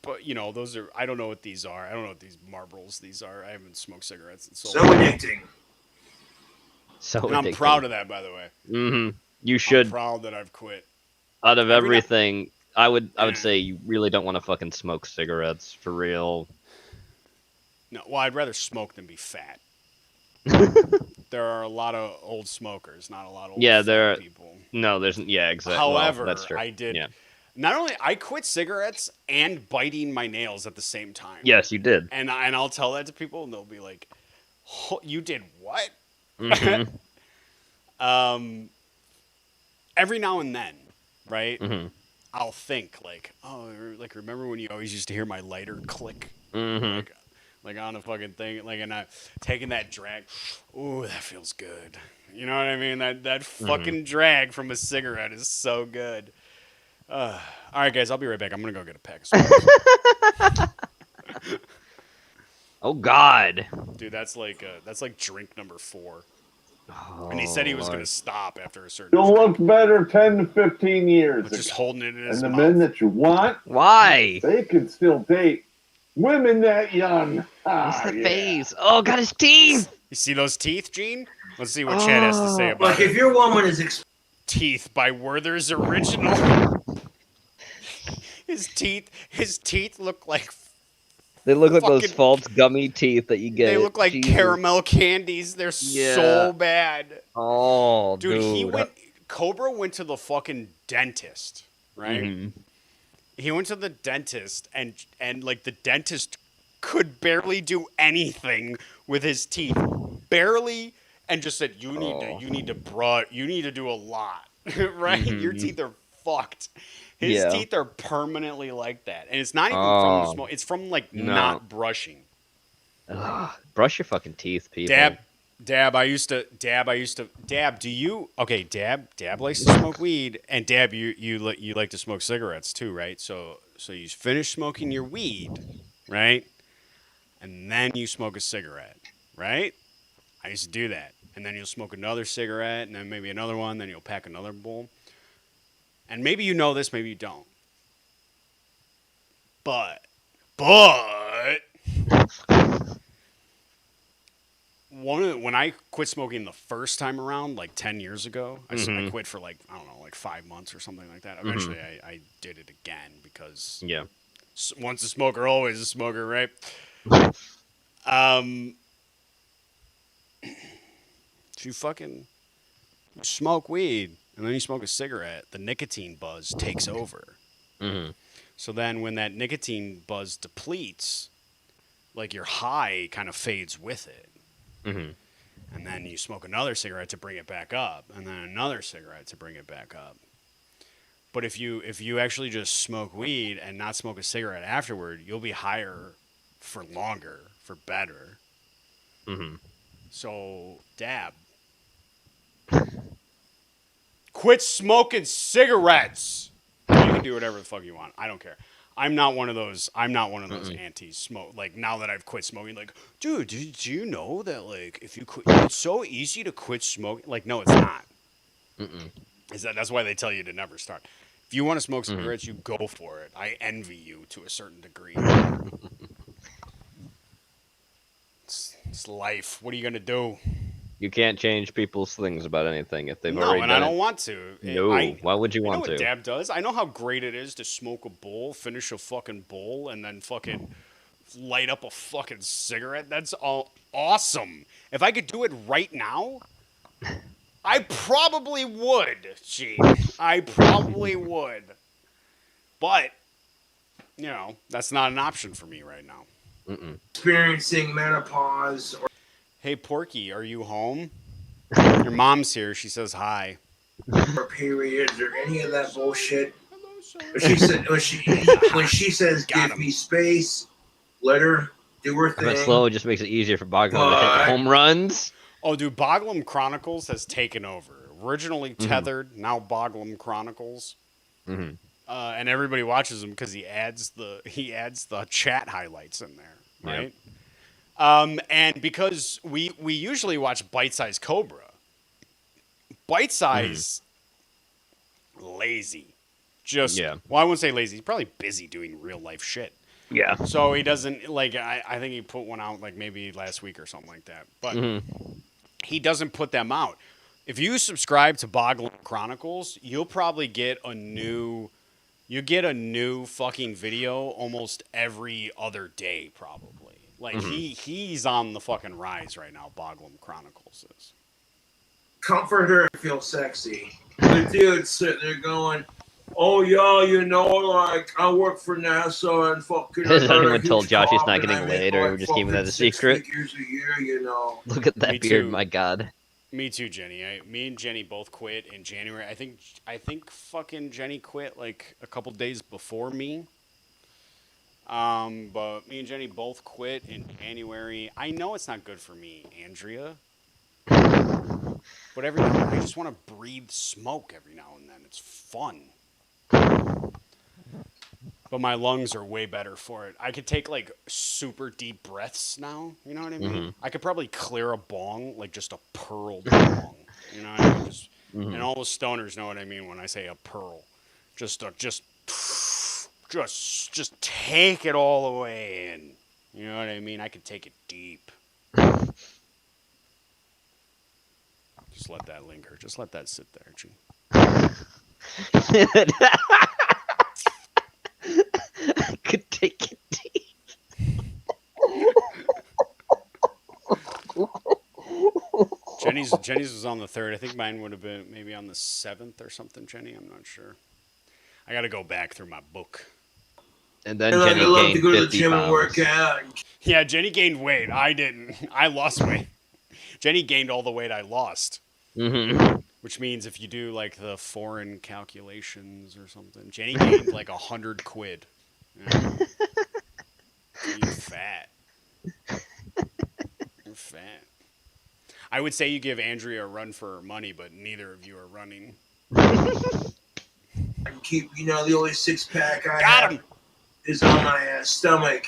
But those are, I don't know what these are. I don't know what these Marlboros these are. I haven't smoked cigarettes in so addicting. So and I'm proud of that, by the way. Mhm. You I'm should. proud that I've quit. Out of every now- everything, I would Yeah. say you really don't want to fucking smoke cigarettes for real. No, well, I'd rather smoke than be fat. There are a lot of old smokers, not a lot of old Yeah, fat there are- people. No, there's exactly. However, well, that's true. I did. Yeah. Not only I quit cigarettes and biting my nails at the same time. Yes, you did. And I'll tell that to people, and they'll be like, "You did what?" Mhm. Every now and then, right? Mhm. I'll think like, "Oh, like remember when you always used to hear my lighter click, Mhm. like on a fucking thing, like, and taking that drag. Ooh, that feels good. You know what I mean? That fucking drag from a cigarette is so good." All right, guys, I'll be right back. I'm gonna go get a pack of cigarettes. Oh God. Dude, that's like drink number 4. And he said he was Lord. gonna stop after a certain. You'll look better 10 to 15 years But just ago. holding it in And his the mouth. men that you want, Why? they can still date women that young. What's Ah, the yeah. face? Oh, got his teeth. You see those teeth, Gene? Let's see what Chad has to say Oh. about Like, it. if your woman is Teeth by Werther's Original. His teeth look like They look like those Fucking- false gummy teeth that you get. They look like Jesus. caramel candies. They're Yeah. so bad. Oh, Dude, Cobra went to the fucking dentist, right? Mhm. He went to the dentist and like the dentist could barely do anything with his teeth. Barely, and just said, you need to do a lot. Right? Your teeth are fucked. His teeth are permanently like that. And it's not even from the smoke. It's from like not brushing. Ugh, brush your fucking teeth, people. Dab, I used to Dab, do you Dab likes to smoke weed, and Dab, you like to smoke cigarettes too, right? So you finish smoking your weed, right? And then you smoke a cigarette, right? I used to do that. And then you'll smoke another cigarette, and then maybe another one, then you'll pack another bowl. And maybe you know this, maybe you don't. But when I quit smoking the first time around, like 10 years ago, I quit for like, I don't know, like 5 months or something like that. Eventually, I did it again because once a smoker, always a smoker, right? If you fucking smoke weed and then you smoke a cigarette, the nicotine buzz takes over. So then when that nicotine buzz depletes, like your high kind of fades with it. And then you smoke another cigarette to bring it back up, and then another cigarette to bring it back up. But if you actually just smoke weed and not smoke a cigarette afterward, you'll be higher for longer, for better. So, Dab, quit smoking cigarettes. You can do whatever the fuck you want. I don't care. I'm not one of those anti-smoke. Like, now that I've quit smoking, like, dude, do you know that, like, if you quit, it's so easy to quit smoking? Like, no, it's not. That's why they tell you to never start. If you want to smoke cigarettes, you go for it. I envy you to a certain degree. It's life. What are you going to do? You can't change people's things about anything if they've already done it. No, and I don't want to. No, why would you want to? You know what Dab does? I know how great it is to smoke a bowl, finish a fucking bowl, and then fucking light up a fucking cigarette. That's all awesome. If I could do it right now, I probably would, Gene. I probably would. But, you know, that's not an option for me right now. Experiencing menopause or Hey, Porky, are you home? Your mom's here. She says hi. periods or any of that bullshit. When she says give me space, let her do her thing. But slow just makes it easier for Boglum to hit home runs. Oh, dude, Boglum Chronicles has taken over. Originally Tethered, now Boglum Chronicles. And everybody watches him because he adds the chat highlights in there, right? Yep. And because we usually watch Bite Size Cobra. Bite Size, lazy. Well, I wouldn't say lazy. He's probably busy doing real life shit. Yeah. So he doesn't, like, I think he put one out, like, maybe last week or something like that. But he doesn't put them out. If you subscribe to Boglum Chronicles, you'll probably get a new fucking video almost every other day, probably. Like, he's on the fucking rise right now, Boglum Chronicles is. Comfort her, feel sexy. The dude's sitting there going, oh, yeah, you know, like, I work for NASA and fucking... Has anyone told Josh he's not getting laid, or we're just keeping that a secret? Figures a year, you know. Look at that beard, my God. Me too, Jenny. Me and Jenny both quit in January. I think fucking Jenny quit, like, a couple days before me. But me and Jenny both quit in January. I know it's not good for me, Andrea. But every now and then, I just want to breathe smoke every now and then. It's fun. But my lungs are way better for it. I could take, like, super deep breaths now. You know what I mean? I could probably clear a bong, like just a pearled bong. You know what I mean? And all the stoners know what I mean when I say a pearl. Just take it all the way in. You know what I mean? I could take it deep. Just let that linger. Just let that sit there, G. I could take it deep. Jenny's was on the 3rd. I think mine would have been maybe on the 7th or something, Jenny. I'm not sure. I got to go back through my book. And then And Jenny I love to gained go to the 50 gym and pounds. work out. Yeah, Jenny gained weight. I didn't. I lost weight. Jenny gained all the weight I lost. Mm-hmm. Which means if you do like the foreign calculations or something, Jenny gained like 100 quid. Yeah. You fat. You're fat. I would say you give Andrea a run for her money, but neither of you are running. I keep, the only six-pack I Got have him. is on my stomach.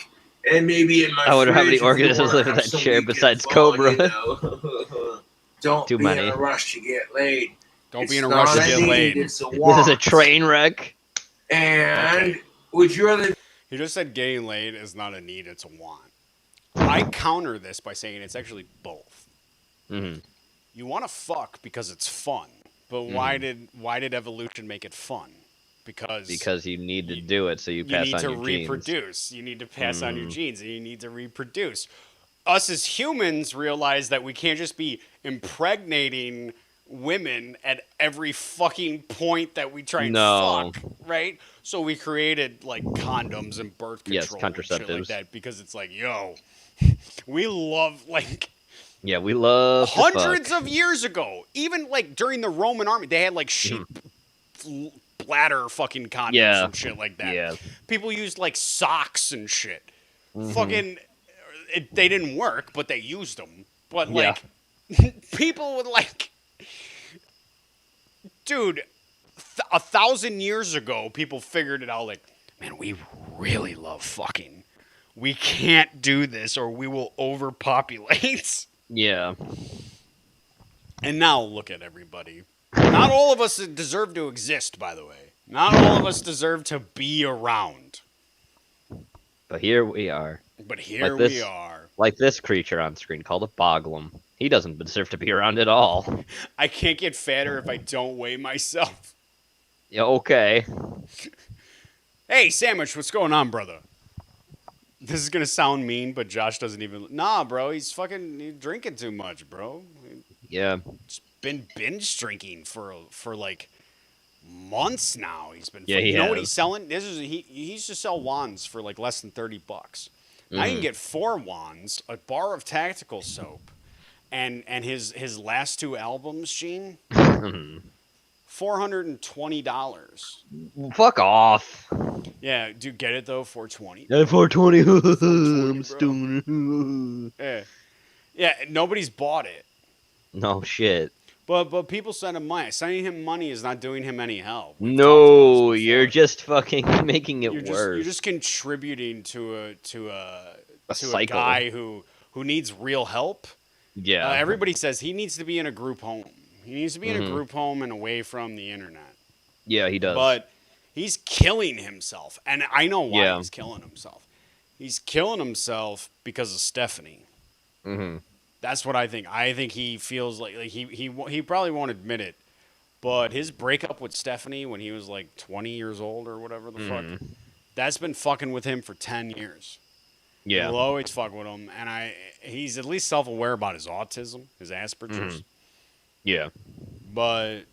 And maybe in my I wonder how many fridge if you organisms wanna live in have that some chair weekend besides fun, Cobra. Don't Too be many. in a rush to get laid. Don't be It's in a rush to not get need, laid. It's a This want. is a train wreck. And Okay. would you rather He just said getting laid is not a need, it's a want. I counter this by saying it's actually both. Mm-hmm. You want to fuck because it's fun, but why did evolution make it fun? Because you need to do it so you pass need on to your genes. reproduce. You need to pass on your genes, and you need to reproduce. Us as humans realize that we can't just be impregnating women at every fucking point that we try and fuck, right? So we created like condoms and birth control and shit like contraceptives. that because it's like, yo, we love like Yeah, we love to hundreds fuck. of years ago, even like during the Roman army, they had like sheep bladder fucking condoms and shit like that. Yeah. People used like socks and shit. Fucking, they didn't work, but they used them. But like, people would like, dude, 1,000 years ago, people figured it out. Like, man, we really love fucking. We can't do this, or we will overpopulate. Yeah. And now look at everybody. Not all of us deserve to exist, by the way. Not all of us deserve to be around. But here we are. But here we are. Like this creature on screen called a Boglum. He doesn't deserve to be around at all. I can't get fatter if I don't weigh myself. Yeah, okay. Hey, Sandwich, what's going on, brother? This is going to sound mean, but Josh doesn't even... Nah, bro, he's drinking too much, bro. Yeah. He's been binge drinking for like months now. He's been... Yeah, you know what has. he's selling? He used to sell wands for like less than $30. Now you can get 4 wands, a bar of tactical soap, and his last 2 albums, Gene, $420. Fuck off. Yeah, dude, get it though? 420. Yeah, 420. I'm bro. stoned. Yeah, nobody's bought it. No shit. But people send him money. Sending him money is not doing him any help. We've No, talked about this you're before. just fucking making it worse. You're just contributing to a cycle. guy who needs real help. Yeah. Everybody says he needs to be in a group home. He needs to be in a group home and away from the internet. Yeah, he does. But he's killing himself, and I know why he's killing himself. He's killing himself because of Stephanie. Mm-hmm. That's what I think. I think he feels like he probably won't admit it, but his breakup with Stephanie when he was like 20 years old or whatever the fuck, that's been fucking with him for 10 years. Yeah. He'll always fuck with him, and he's at least self-aware about his autism, his Asperger's. Yeah. But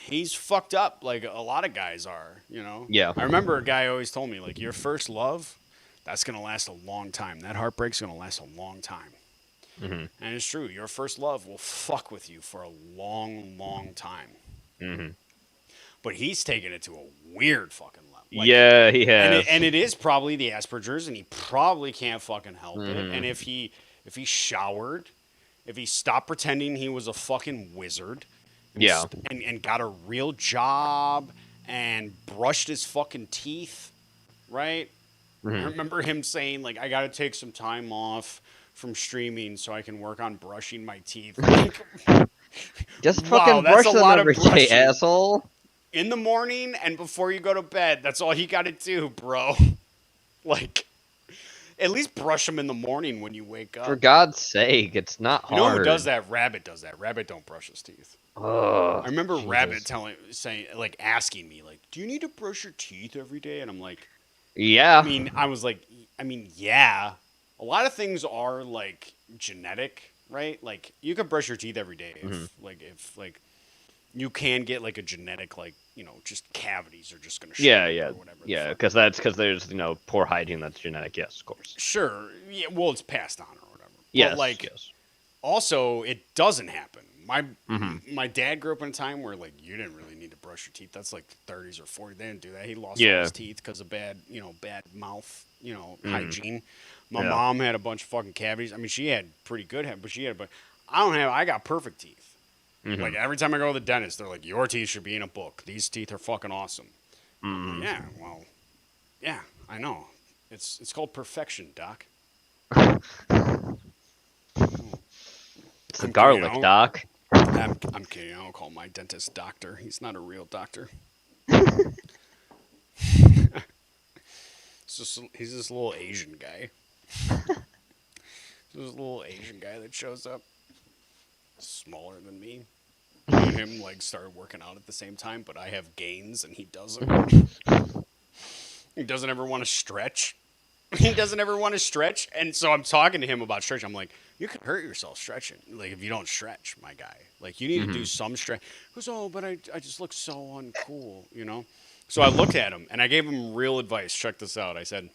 he's fucked up like a lot of guys are, you know? Yeah. I remember a guy always told me, like, your first love, that's going to last a long time. That heartbreak's going to last a long time. And it's true. Your first love will fuck with you for a long, long time. But he's taken it to a weird fucking level. Like, yeah, he has. and it is probably the Asperger's, and he probably can't fucking help it. And if he showered, if he stopped pretending he was a fucking wizard, and got a real job and brushed his fucking teeth, right? I remember him saying, like, I got to take some time off from streaming so I can work on brushing my teeth. Just Wow, fucking that's brush a them lot of every day, brushing. asshole. In the morning and before you go to bed. That's all you got to do, bro. Like, at least brush them in the morning when you wake up. For God's sake, it's not hard. You know who does that? Rabbit does that. Rabbit don't brush his teeth. Ugh, I remember Jesus. Rabbit asking me, like, do you need to brush your teeth every day? And I'm like, Yeah. I was like, yeah. A lot of things are, like, genetic. right? Like you could brush your teeth every day Mhm. if you can get like a genetic like just cavities are just gonna show Yeah, up yeah, or whatever. the yeah. fuck. Because there's poor hygiene that's genetic. Yes, of course. Sure, yeah, well it's passed on or whatever. But Yes, like yes. also it doesn't happen. Mhm. My dad grew up in a time where like you didn't really need to brush your teeth. That's like the 30s or 40s. They didn't do that. He lost all Yeah. his teeth because of bad mouth, Mhm. hygiene. My Yeah. mom had a bunch of fucking cavities. I mean, she had pretty good, but I don't have. I got perfect teeth. Mhm. Like every time I go to the dentist, they're like, "Your teeth should be in a book. These teeth are fucking awesome." I'm like, Mhm. yeah, well, yeah, I know. It's called perfection, doc. It's the I'm kidding. garlic, Doc. I'm kidding. I don't call my dentist doctor. He's not a real doctor. He's this little Asian guy. This little Asian guy that shows up, smaller than me. Me and him like started working out at the same time, but I have gains and he doesn't. He doesn't ever want to stretch. He doesn't ever want to stretch, and so I'm talking to him about stretching. I'm like, you can hurt yourself stretching. Like if you don't stretch, my guy. Like you need to do some stretch. He goes, oh, but I just look so uncool. So I looked at him and I gave him real advice. Check this out. I said,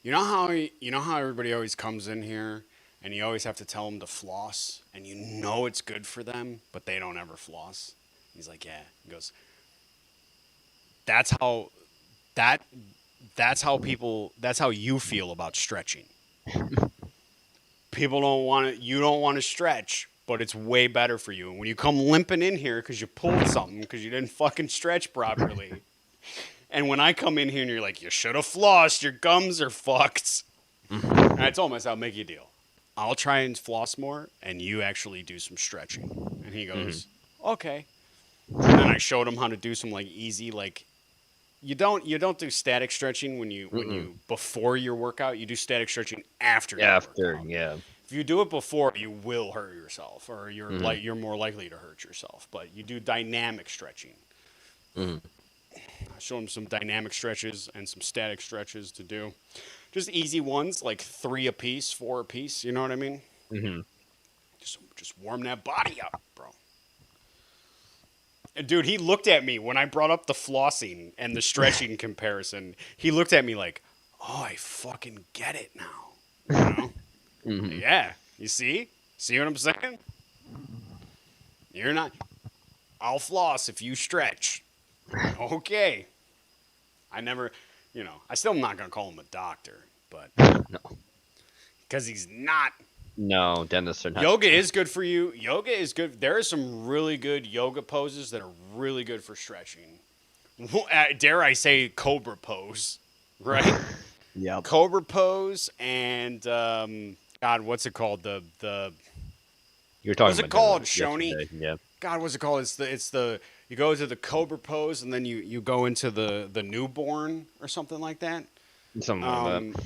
you know how everybody always comes in here and you always have to tell them to floss, and you know it's good for them, but they don't ever floss. He's like, yeah. He goes, that's how that that's how you feel about stretching. People don't want to, you don't want to stretch, but it's way better for you. And when you come limping in here because you pulled something because you didn't fucking stretch properly, and when I come in here and you're like, you should have flossed, your gums are fucked. And I told him, I said, I'll make you a deal. I'll try and floss more, and you actually do some stretching. And he goes, okay. And then I showed him how to do some like easy like. You don't do static stretching when you before your workout. You do static stretching after your workout. Yeah. If you do it before, you will hurt yourself, or you're more likely to hurt yourself. But you do dynamic stretching. Mhm. I showed him some dynamic stretches and some static stretches to do. Just easy ones, like 3 a piece, 4 a piece. You know what I mean? Mhm. Just warm that body up, bro. And dude, he looked at me when I brought up the flossing and the stretching comparison. He looked at me like, "Oh, I fucking get it now." You know? Mhm. Yeah. You see? See what I'm saying? You're not. I'll floss if you stretch. Okay. I never, I still am not gonna call him a doctor, but No. because he's not. No, dentists are not. Yoga is good for you. Yoga is good. There are some really good yoga poses that are really good for stretching. Dare I say cobra pose, right? Yep. Cobra pose and God, what's it called? The You were talking what's it about called, dentists Shoney? yesterday, Yeah. God, what's it called? It's the you go to the cobra pose and then you go into the newborn or something like that. Something like that.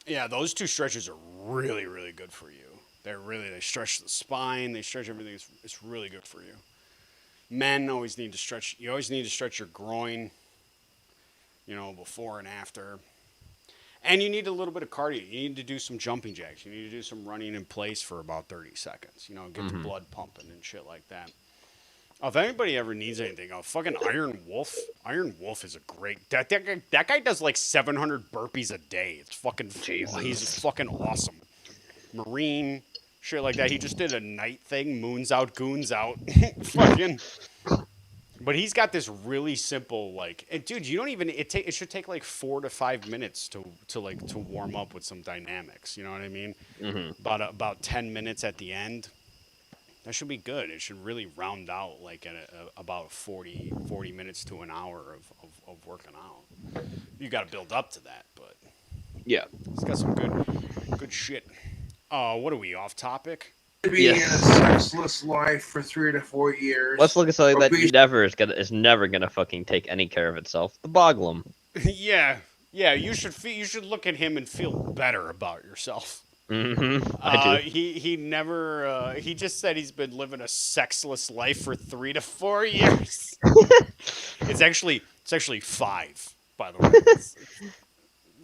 Yeah, those two stretches are really, really good for you. They stretch the spine, they stretch everything. It's really good for you. Men always need to stretch. You always need to stretch your groin, before and after. And you need a little bit of cardio. You need to do some jumping jacks. You need to do some running in place for about 30 seconds. Get the blood pumping and shit like that. Oh, if anybody ever needs anything, fucking Iron Wolf. Iron Wolf is a great. That guy does like 700 burpees a day. It's fucking. Jesus. He's fucking awesome. Marine, shit like that. He just did a night thing. Moons out, goons out. Fucking. But he's got this really simple like. And dude, you don't even. It should take like 4 to 5 minutes to warm up with some dynamics. You know what I mean? Mm-hmm. About 10 minutes at the end. That should be good. It should really round out like at about 40 minutes to an hour of working out. You got to build up to that, but Yeah. it's got some good shit. What are we off topic? Be in a Yes. sexless life for 3 to 4 years. Let's look at something Or that be- is never gonna fucking take any care of itself. The Boglum. Yeah. You should look at him and feel better about yourself. Mm-hmm. I do. He never. He just said he's been living a sexless life for 3 to 4 years. It's actually 5, by the way.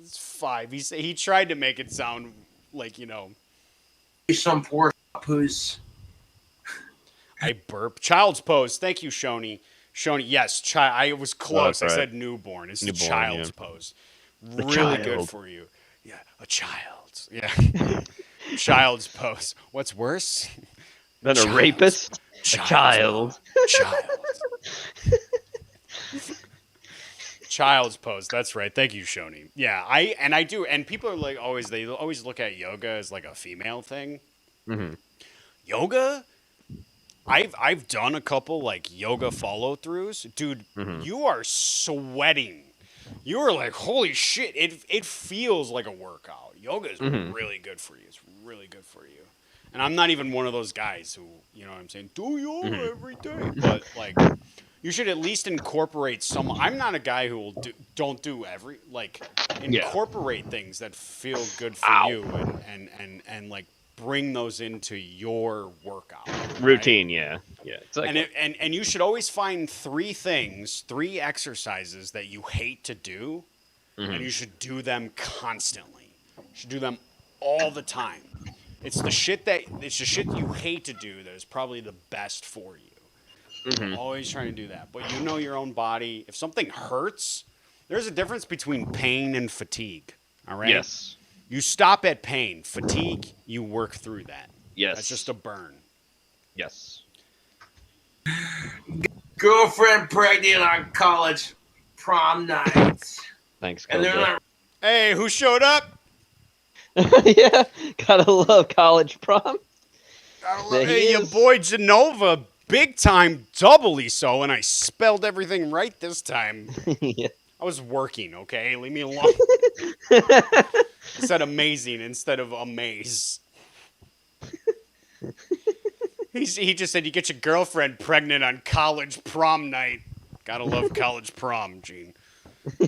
It's 5. He tried to make it sound like some poor Who's I burp. Child's pose. Thank you, Shoni. Shoni, yes, I was close. that's I right. said newborn. It's the Newborn, child's yeah. pose. The Really good child. for you. Yeah, a child. Yeah. Child's pose. What's worse? Then a Child's- rapist? A Child's child. Child. Child's pose. That's right. Thank you, Shoni. Yeah, I do. And people are like they always look at yoga as like a female thing. Mhm. Yoga? I've done a couple like yoga follow throughs. Dude, Mhm. you are sweating. You are like, holy shit, it feels like a workout. Yoga is Mhm. really good for you. It's really good for you. And I'm not even one of those guys who, you know what I'm saying, do yoga every day. But like you should at least incorporate some. I'm not a guy who will don't do every like incorporate things that feel good for Ow. you and like bring those into your workout right? Routine, yeah. It's like, And you should always find three exercises that you hate to do, and you should do them constantly. You should do them all the time. It's the shit you hate to do that is probably the best for you. Always trying to do that. But you know your own body. If something hurts, there's a difference between pain and fatigue. All right? yes. You stop at pain. Fatigue, you work through that. Yes. That's just a burn. Yes. girlfriend pregnant on college prom night, Thanks, and they're Cobra. not Hey, who showed up? Yeah, gotta love college prom. There he Hey, your is. boy Jenova, big time, doubly so, and I spelled everything right this time. Yeah. I was working, okay? Leave me alone. I said amazing instead of amaze. He just said you get your girlfriend pregnant on college prom night. Gotta love college prom, Gene.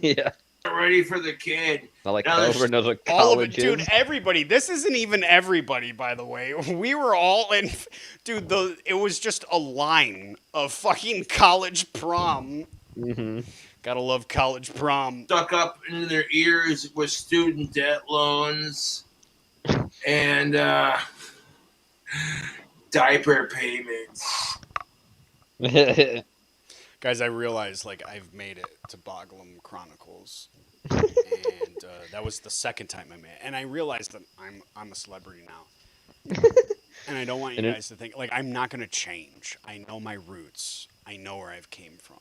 Yeah. ready for the kid. I like Now there's Cobra knows what All of it, college dude. is. Everybody. This isn't even everybody, by the way. We were all in, dude. It was just a line of fucking college prom. Mm-hmm. Gotta love college prom. Stuck up in their ears with student debt loans and diaper payments. Guys, I realized like I've made it to Boglum Chronicles, and that was the second time I made it. And I realized that I'm a celebrity now, and I don't want you guys to think like I'm not gonna change. I know my roots. I know where I've came from.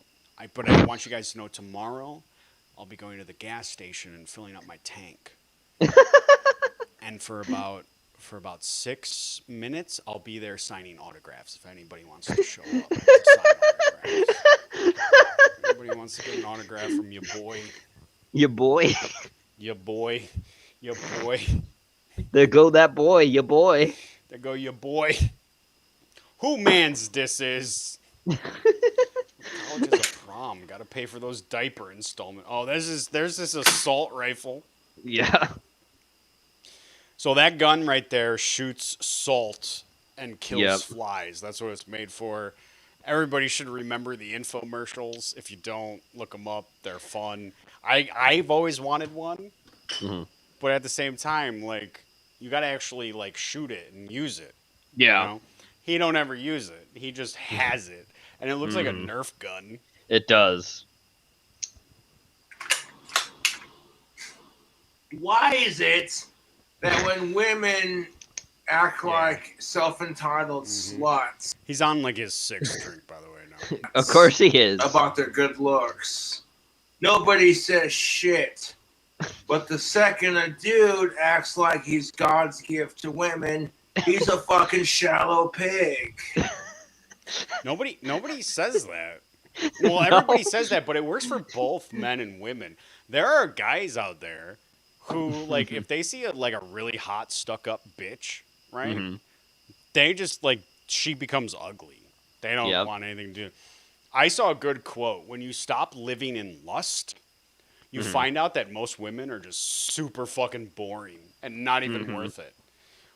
But I want you guys to know tomorrow I'll be going to the gas station and filling up my tank. And for about 6 minutes, I'll be there signing autographs if anybody wants to show up to sign autographs. Anybody wants to get an autograph from your boy? Your boy. Your boy. Your boy. There go that boy, your boy. There go your boy. Who man's this is? College is a prom. Gotta pay for those diaper installment. Oh, there's this assault rifle. Yeah. So that gun right there shoots salt and kills Yep. flies. That's what it's made for. Everybody should remember the infomercials. If you don't, look them up. They're fun. I've always wanted one, Mhm. but at the same time, like you gotta actually like shoot it and use it. Yeah. You know? He don't ever use it. He just has it, and it looks like a Mhm. Nerf gun. It does. Why is it that when women act like self-entitled sluts He's on like his 6th drink, by the way. Now. Of course he is. about their good looks, nobody says shit? But the second a dude acts like he's God's gift to women, he's a fucking shallow pig. Nobody says that. Well, everybody says that, but it works for both men and women. There are guys out there who, like, if they see a really hot, stuck-up bitch, right? Mhm. They just she becomes ugly. They don't Yep. want anything to do. I saw a good quote: "When you stop living in lust, you find out that most women are just super fucking boring and not even worth it."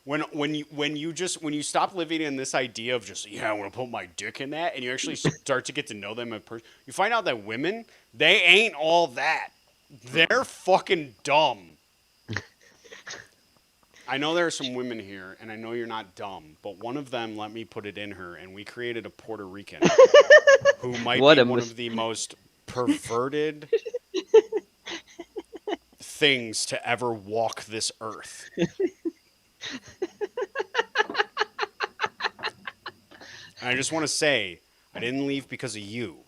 When you stop living in this idea of just I want to put my dick in that, and you actually start to get to know them in person, you find out that women, they ain't all that. They're fucking dumb. I know there are some women here, and I know you're not dumb, but one of them let me put it in her, and we created a Puerto Rican who might What be a one of the most perverted things to ever walk this earth. And I just want to say, I didn't leave because of you.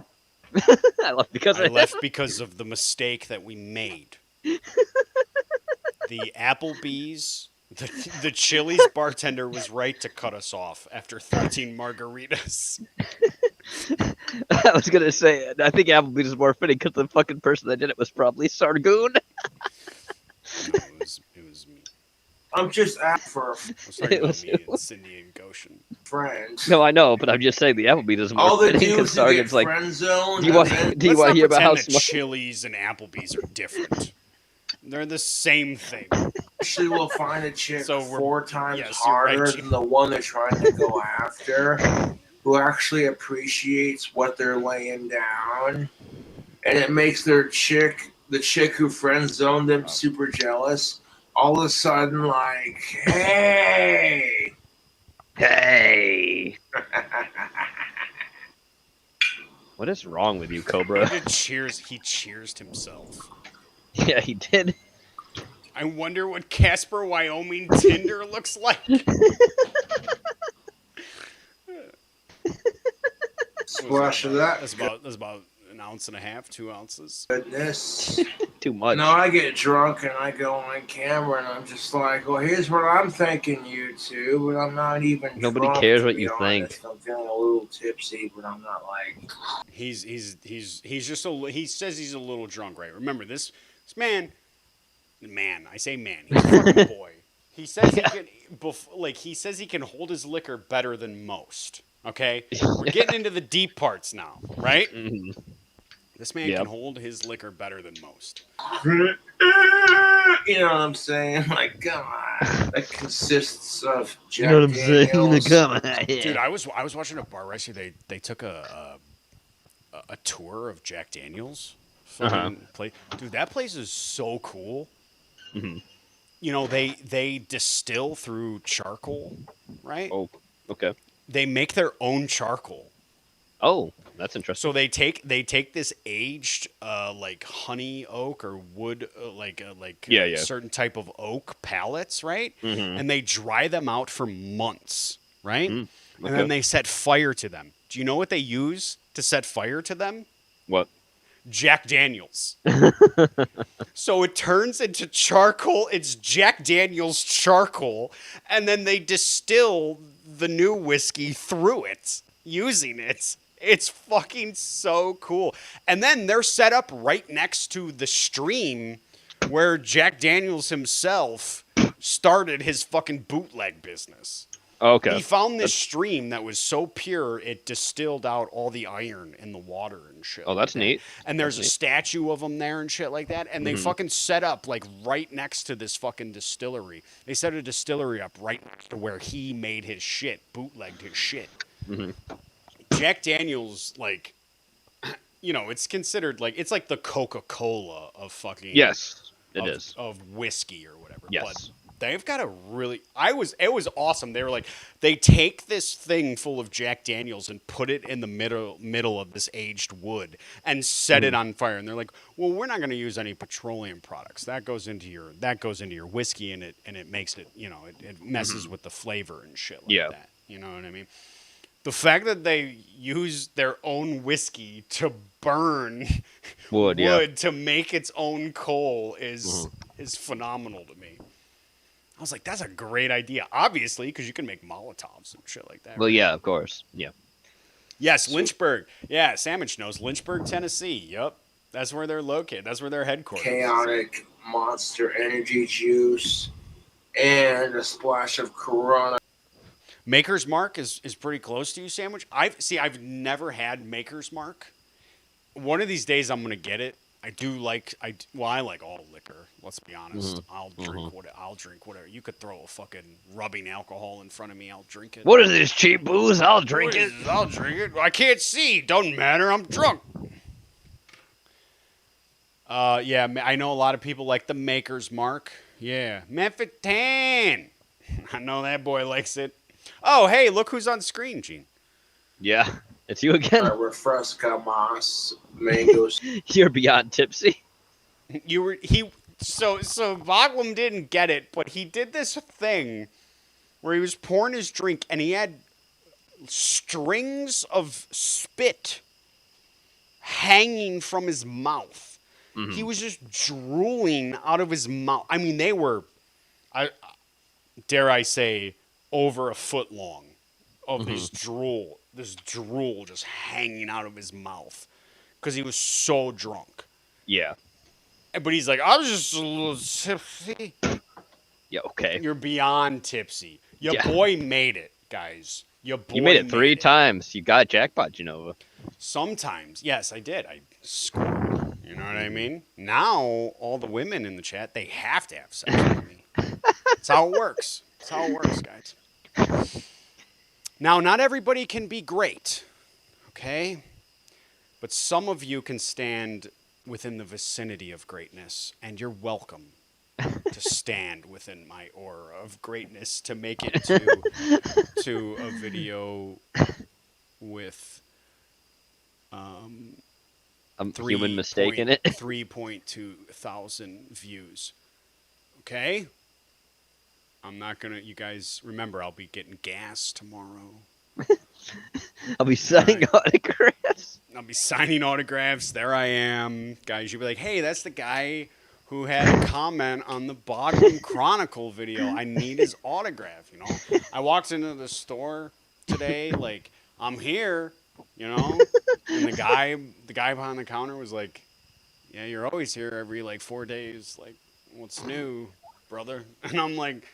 I left because I of left him. because of the mistake that we made. The Applebee's, the Chili's bartender was right to cut us off after 13 margaritas. I was gonna say, I think Applebee's is more fitting because the fucking person that did it was probably Sargoon. No, it was me. I'm just out for a I was talking It about was me you. and Cindy and Goshen. friend. No, I know, but I'm just saying the Applebee's is more All the fitting because dudes who get Sargon's like, friend zoned. do you want Let's to not hear about how pretend that smart? Chili's and Applebee's are different. They're the same thing. Actually will find a chick So we're- 4 times yes, you're right, harder Jim. than the one they're trying to go after, who actually appreciates what they're laying down, and it makes the chick who friend zoned them super jealous. All of a sudden, like, hey. Hey, what is wrong with you, Cobra? He cheersed himself. Yeah, he did. I wonder what Casper, Wyoming Tinder looks like. Splash of that. That's about an ounce and a half, 2 ounces. Goodness. Too much. No, I get drunk and I go on camera and I'm just like, well, here's what I'm thinking, you two, but I'm not even. Nobody drunk, cares to what be you honest. think. I'm feeling a little tipsy, but I'm not like. He's just he says he's a little drunk, right? Remember this man. I say man. He's a fucking boy. He says he can he says he can hold his liquor better than most. Okay, we're getting into the deep parts now, right? Mhm. This man Yep. can hold his liquor better than most. You know what I'm saying? Like, come on. That consists of Jack Daniels. Come on, Dude, I was watching a bar racer. They took a tour of Jack Daniels. Play. Dude, that place is so cool. Mhm. You know, they distill through charcoal, right? Oh, okay. They make their own charcoal. Oh, that's interesting. So they take this aged like honey oak or wood Yeah. certain type of oak pallets, right? Mhm. And they dry them out for months, right? Mm, And then they set fire to them. Do you know what they use to set fire to them? What? Jack Daniels. So it turns into charcoal. It's Jack Daniels charcoal, and then they distill the new whiskey through it, using it. It's fucking so cool. And then they're set up right next to the stream where Jack Daniels himself started his fucking bootleg business. Okay. He found this stream that was so pure it distilled out all the iron in the water and shit. Oh, that's neat. And there's a statue of him there and shit like that. And they fucking set up like right next to this fucking distillery. They set a distillery up right next to where he made his shit, bootlegged his shit. Mhm. Jack Daniels, like, you know, it's considered like it's like the Coca-Cola of fucking Yes, it is. of whiskey or whatever. Yes. But they've got a really it was awesome. They were like they take this thing full of Jack Daniels and put it in the middle of this aged wood and set it on fire. And they're like, "Well, we're not going to use any petroleum products. That goes into your whiskey and it makes it, you know, it messes with the flavor and shit like that. You know what I mean?" The fact that they use their own whiskey to burn Wood, to make its own coal is phenomenal to me. I was like, that's a great idea. Obviously, because you can make Molotovs and shit like that. Well, right? yeah, of course. Yeah. Yes, Lynchburg. Yeah, Sandwich knows. Lynchburg, Tennessee. Yep. That's where they're located. That's where their headquarters is. Chaotic Monster Energy Juice and a splash of Corona. Maker's Mark is pretty close to you, Sandwich. I've never had Maker's Mark. One of these days I'm gonna get it. I like all liquor. Let's be honest. I'll drink whatever. You could throw a fucking rubbing alcohol in front of me. I'll drink it. What is this cheap booze? I'll drink it. I'll drink it. I can't see. Doesn't matter. I'm drunk. Yeah, I know a lot of people like the Maker's Mark. Yeah, Mephitan. I know that boy likes it. Oh, hey, look who's on screen, Gene. Yeah, it's you again. Refresca mas, mangoes. You're beyond tipsy. So Boglum didn't get it, but he did this thing where he was pouring his drink and he had strings of spit hanging from his mouth. Mhm. He was just drooling out of his mouth. I mean, they were, dare I say, over a foot long of this drool just hanging out of his mouth because he was so drunk. Yeah. But he's like, I was just a little tipsy. Yeah. Okay. You're beyond tipsy. Your Yeah. boy made it, guys. Your boy You made it 3 times. You got jackpot, Jenova. Sometimes, yes, I did. I scored. You know what I mean? Now, all the women in the chat, they have to have sex with me. That's how it works. That's how it works, guys. Now, not everybody can be great, okay? But some of you can stand within the vicinity of greatness, and you're welcome to stand within my aura of greatness to make it to a video with I'm human mistaken it. 3.2 thousand views. Okay? I'm not gonna. You guys remember, I'll be getting gas tomorrow. I'll be signing autographs. I'll be signing autographs. There I am, guys. You'll be like, "Hey, that's the guy who had a comment on the Bogman Chronicle video. I need his autograph." You know, I walked into the store today, like, I'm here, you know, and the guy behind the counter was like, "Yeah, you're always here every like 4 days. Like, what's new, brother?" And I'm like,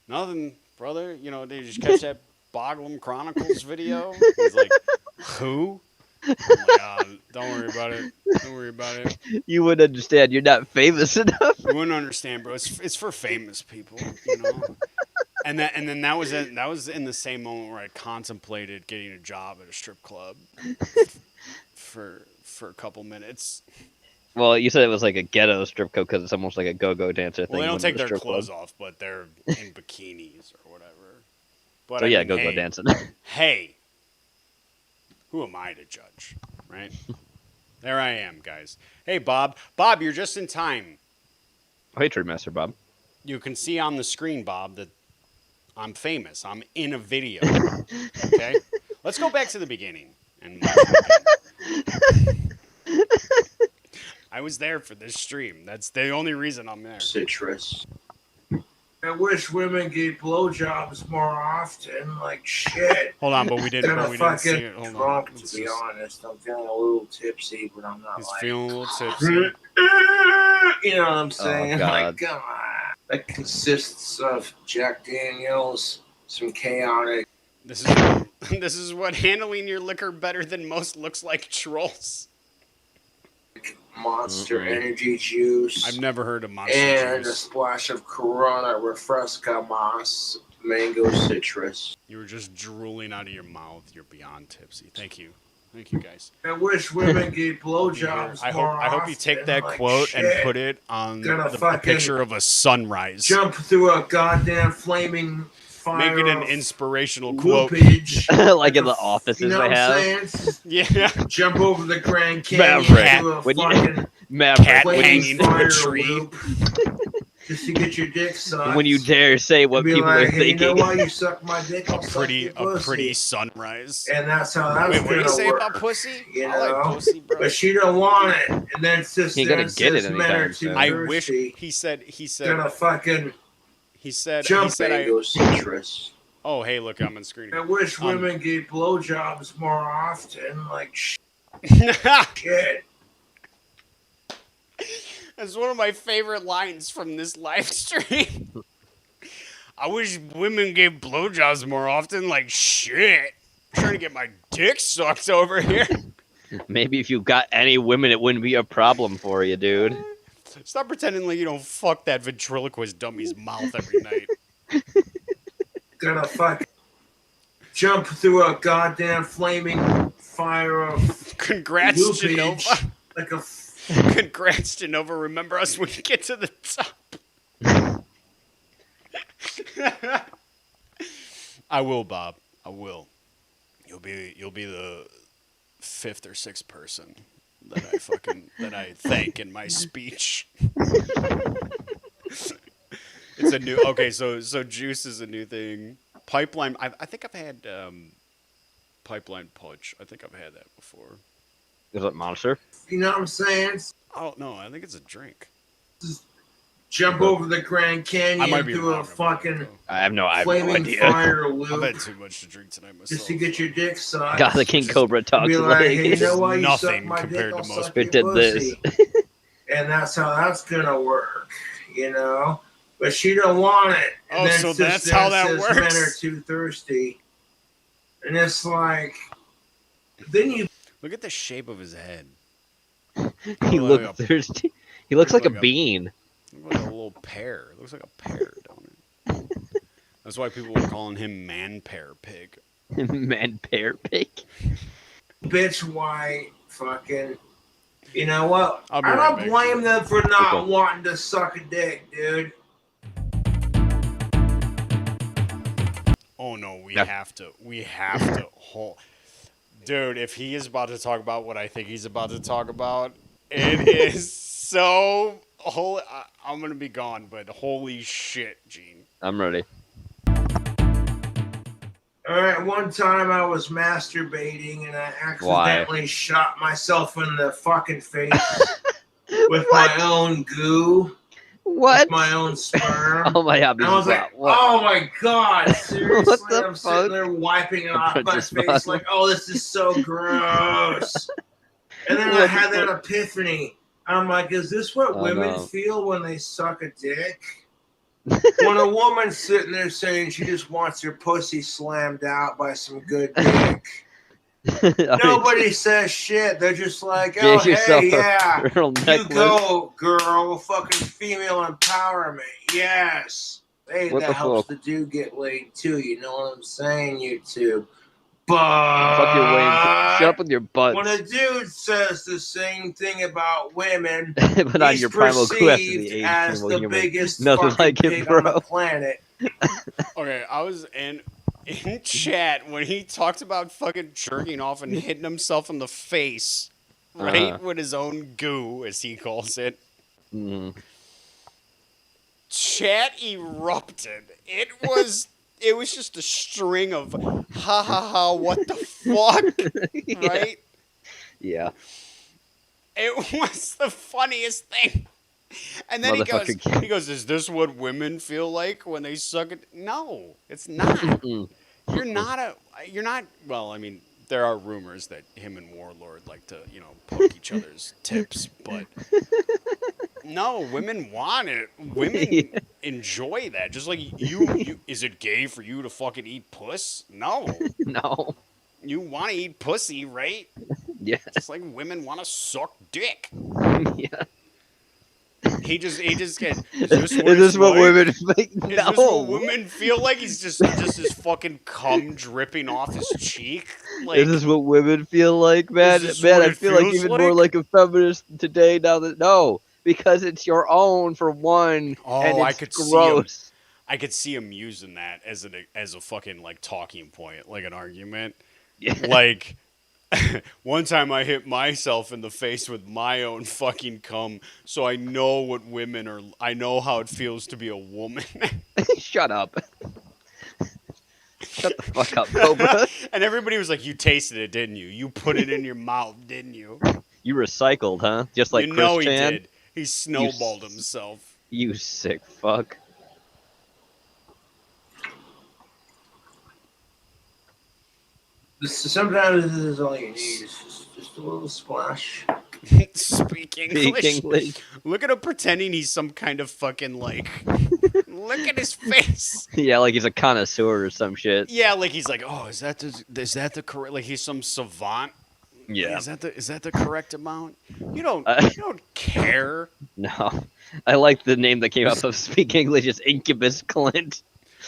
"Nothing, brother. You know, did you just catch that Boglum Chronicles video?" He's like, "Who?" I'm like, don't worry about it. Don't worry about it. You wouldn't understand. You're not famous enough. You wouldn't understand, bro. It's for famous people, you know. And then that was in the same moment where I contemplated getting a job at a strip club for a couple minutes. Well, you said it was like a ghetto strip club because it's almost like a go-go dancer thing. Well, they don't when take it's a their strip clothes club. off, but they're in bikinis or whatever. But So I yeah, mean, go-go hey, dancing. Hey, who am I to judge, right? There I am, guys. Hey, Bob. Bob, you're just in time. Oh, hey, Trade Master Bob. You can see on the screen, Bob, that I'm famous. I'm in a video. Okay? Let's go back to the beginning. And I was there for this stream. That's the only reason I'm there. Citrus. I wish women gave blowjobs more often. Like shit. Hold on, but we didn't see fucking it. Hold on. drunk, Let's to be just- honest. I'm feeling a little tipsy, but I'm not He's like. feeling a little tipsy. You know what I'm saying? God. Like, come on. That consists of Jack Daniels, some chaotic. This is what handling your liquor better than most looks like, trolls. Monster Mm-mm. energy juice. I've never heard of Monster and a Juice. splash of Corona Refresca Mas Mango Citrus. You were just drooling out of your mouth. You're beyond tipsy. Thank you. Thank you, guys. I wish women gave blowjobs I more hope you take often, that like quote and shit. put it on Gonna the fucking picture of a sunrise. Jump through a goddamn flaming fire. Make it an of inspirational quote. whoopage. Like in the a- offices you know they what have. I'm saying? It's just Yeah. jump over the Grand Canyon Maverick. to a When you- fucking Maverick, Cat when hanging you, from a fire tree. loop just to get your dick sucked. when you dare say what Be people like, are hey, you know thinking. why you suck my dick? I'll suck your A pretty pussy. sunrise. And that's how that's Wait, what do gonna you say work. about pussy? You I like know? pussy, bro. But she don't want it, and then it's just You ain't gonna then get it says men are anytime too soon. I wish thirsty. he said Gonna fucking he said jump mango citrus. Oh, hey, look, I'm on screen. I wish women gave blowjobs more often. Like shit. That's one of my favorite lines from this live stream. I wish women gave blowjobs more often. Like shit. I'm trying to get my dick sucked over here. Maybe if you got any women, it wouldn't be a problem for you, dude. Stop pretending like you don't fuck that ventriloquist dummy's mouth every night. Gonna fucking jump through a goddamn flaming fire of Congrats, loopage Jenova. like a Congrats, Jenova. Remember us when you get to the top. I will, Bob. I will. You'll be the fifth or sixth person that I thank in my speech. It's a new. Okay, so juice is a new thing. Pipeline. I think I've had pipeline punch. I think I've had that before. Is it Monster? You know what I'm saying? Oh no, I think it's a drink. Jump over the Grand Canyon I might be through wrong a fucking I have no flaming idea. fire I've loop had too much to drink tonight myself. just to get your dick sucked. God, the King Cobra talks Be like, hey, you like know what? You suck Nothing my dick, compared to I'll most suck who your did this. pussy. And that's how that's gonna work, you know. But she don't want it. And Oh, then so it's that's just- how then it that says Men are works? too thirsty, and it's like, then you Look at the shape of his head. He Look looks like thirsty. He looks like a like a- bean. Look like a little pear. It looks like a pear, don't it? That's why people were calling him Man Pear Pig. Man, pear pig. bitch white fucking. You know what? I'll be I right don't back. blame them for not Okay. wanting to suck a dick, dude. Oh no, we Yeah. have to. We have to. Dude, if he is about to talk about what I think he's about to talk about, it is so. I'm gonna be gone, but holy shit, Gene. I'm ready. All right, one time I was masturbating and I accidentally shot myself in the fucking face with my own goo, What? with my own sperm. Oh my god, And I was like, oh my god, seriously? the I'm fuck? sitting there wiping it off my Apprentice face Bob. like, oh, this is so gross. And then I What had the that epiphany. I'm like, is this what Oh, women no. feel when they suck a dick? When a woman's sitting there saying she just wants her pussy slammed out by some good dick. Nobody says shit. They're just like, oh, Get yourself hey, yeah. a pearl You necklace. go, girl. Fucking female empowerment. Yes. Hey, What the that helps fuck? the dude get laid too. You know what I'm saying, you two? Fuck your lame. But Shut up with your butts. when a dude says the same thing about women, But on he's your primal quest to perceived the as animal the human. biggest Nothing fucking like it, pig on the bro. planet. Okay, I was in chat when he talked about fucking jerking off and hitting himself in the face, right, Uh-huh. with his own goo, as he calls it. Mm. Chat erupted. It was just a string of ha ha ha, what the fuck, right? Yeah. It was the funniest thing. And then Motherfucker. he goes, is this what women feel like when they suck it? No, it's not. Mm. You're not, well, I mean, there are rumors that him and Warlord like to, poke each other's tips, but no, women want it. Women Yeah. enjoy that. Just like you, is it gay for you to fucking eat puss? No. No. You want to eat pussy, right? Yeah. Just like women want to suck dick. Yeah. He just gets. Is this what women think? Is No. this what women feel like? He's just his fucking cum dripping off his cheek. Like, Is this what women feel like, man? this Man, what I it feel like feels even like? more like a feminist today now that no, because it's your own for one, Oh, and I it's could see him. gross. I could see him using that as a fucking like talking point, like an argument. Yeah. Like, one time I hit myself in the face with my own fucking cum, so I know what women are. I know how it feels to be a woman. Shut up. Shut the fuck up, Cobra. And everybody was like, "You tasted it, didn't you? You put it in your mouth, didn't you?" You recycled, huh? Just like you Chris know he Chan? did. He snowballed himself. You sick fuck. Sometimes this is all you need. It's just a little splash. Speak English. Speak English. Look at him pretending he's some kind of fucking like. Look at his face. Yeah, like he's a connoisseur or some shit. Yeah, like he's like, oh, is that the correct? Like he's some savant. Yeah. Is that the correct amount? You don't care. No. I like the name that came up of Speak English is Incubus Clint.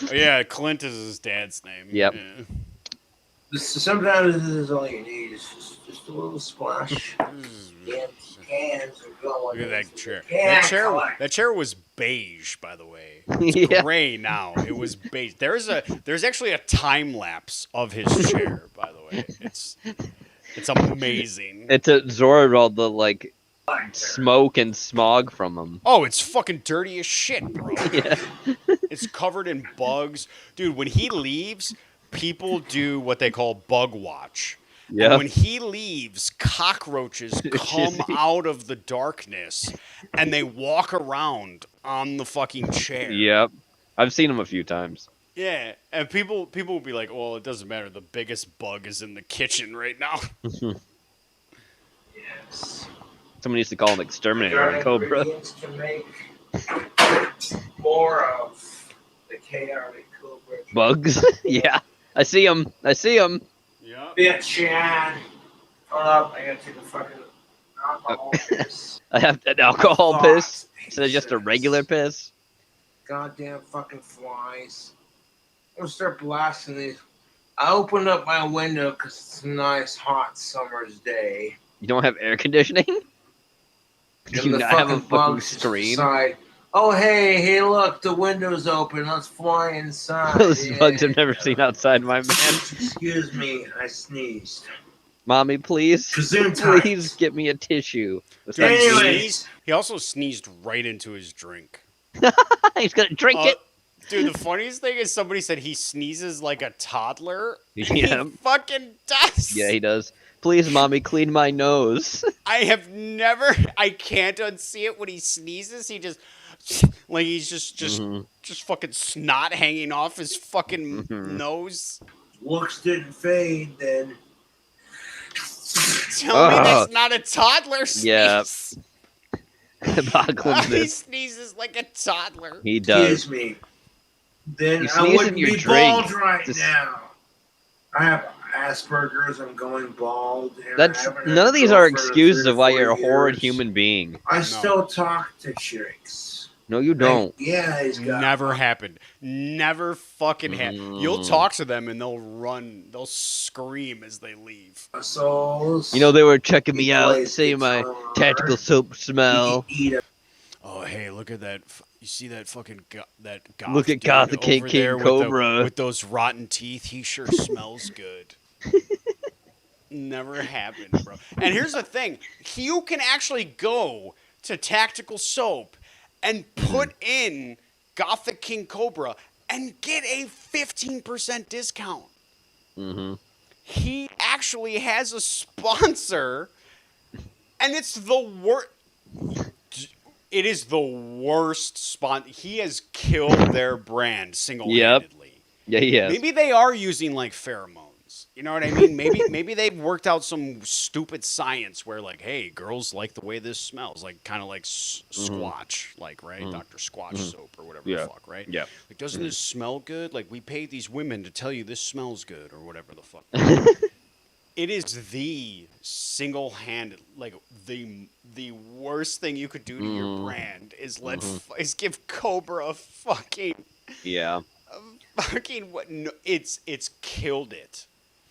Oh, yeah, Clint is his dad's name. Yep. Yeah. Sometimes this is all you need. It's just a little splash. Cans are going. Look at that chair. Can That chair was beige, by the way. It's Yeah. gray now. It was beige. There's actually a time lapse of his chair, by the way. It's amazing. It's absorbed all the like smoke and smog from him. Oh, it's fucking dirty as shit, bro. Yeah. It's covered in bugs. Dude, when he leaves, people do what they call bug watch. Yeah. And when he leaves, cockroaches come out of the darkness and they walk around on the fucking chair. Yep. I've seen him a few times. Yeah, and people will be like, well, it doesn't matter. The biggest bug is in the kitchen right now. Yes. Someone used to call him Exterminator There are on Cobra. ingredients to make more of the chaotic Cobra. Bugs? Yeah. I see him. Yeah. Bitch, yeah. Hold up, I gotta take a fucking alcohol piss. I have an alcohol Fuck, piss instead of just a pieces. regular piss. Goddamn fucking flies. I'm gonna start blasting these. I opened up my window because it's a nice hot summer's day. You don't have air conditioning? Do you And the not have a fucking fucking bugs just screen? decide, oh, hey, look, the window's open. Let's fly inside. Those bugs I've Yeah. never seen outside, my man. Excuse me, I sneezed. Mommy, please, Gesundheit. please get me a tissue. It's Dude, not he Anyways. sneezed. He also sneezed right into his drink. He's gonna drink it. Dude, the funniest thing is somebody said he sneezes like a toddler. Yeah. He fucking does. Yeah, he does. Please, mommy, clean my nose. I can't unsee it when he sneezes. He just, like he's just fucking snot hanging off his fucking nose. Looks didn't fade then. Tell me that's not a toddler sneeze. Yeah. Boglin's He this. sneezes like a toddler. He does. Excuse me. Then You I sneeze wouldn't in your be drink. bald right Just- now. I have Asperger's. I'm going bald. And I That's haven't had none a of these are girlfriend in excuses 3 of or why 4 you're a horrid years. human being. I still talk to chicks. No, you don't. Yeah, he's got. Never happened. Never fucking happened. You'll talk to them and they'll run. They'll scream as they leave. Souls. You know, they were checking me out, Boys saying get my hard. tactical soap smell. Eat a Oh, hey, look at that. You see that fucking that goth Look at dude Gothic King over there Cobra. with those rotten teeth. He sure smells good. Never happened, bro. And here's the thing. You can actually go to Tactical Soap and put in Gothic King Cobra and get a 15% discount. Mm-hmm. He actually has a sponsor, and it's the worst. It is the worst sponsor. He has killed their brand single-handedly. Yeah, he has. Maybe they are using like pheromones. You know what I mean? Maybe they've worked out some stupid science where like, hey, girls like the way this smells, like kind of like Squatch, like right, Dr. Squatch soap or whatever the fuck, right? Yeah. Like, doesn't this smell good? Like, we paid these women to tell you this smells good or whatever the fuck. It is the single-handed, like the worst thing you could do to your brand is is give Cobra a fucking Yeah. what? No, it's killed it.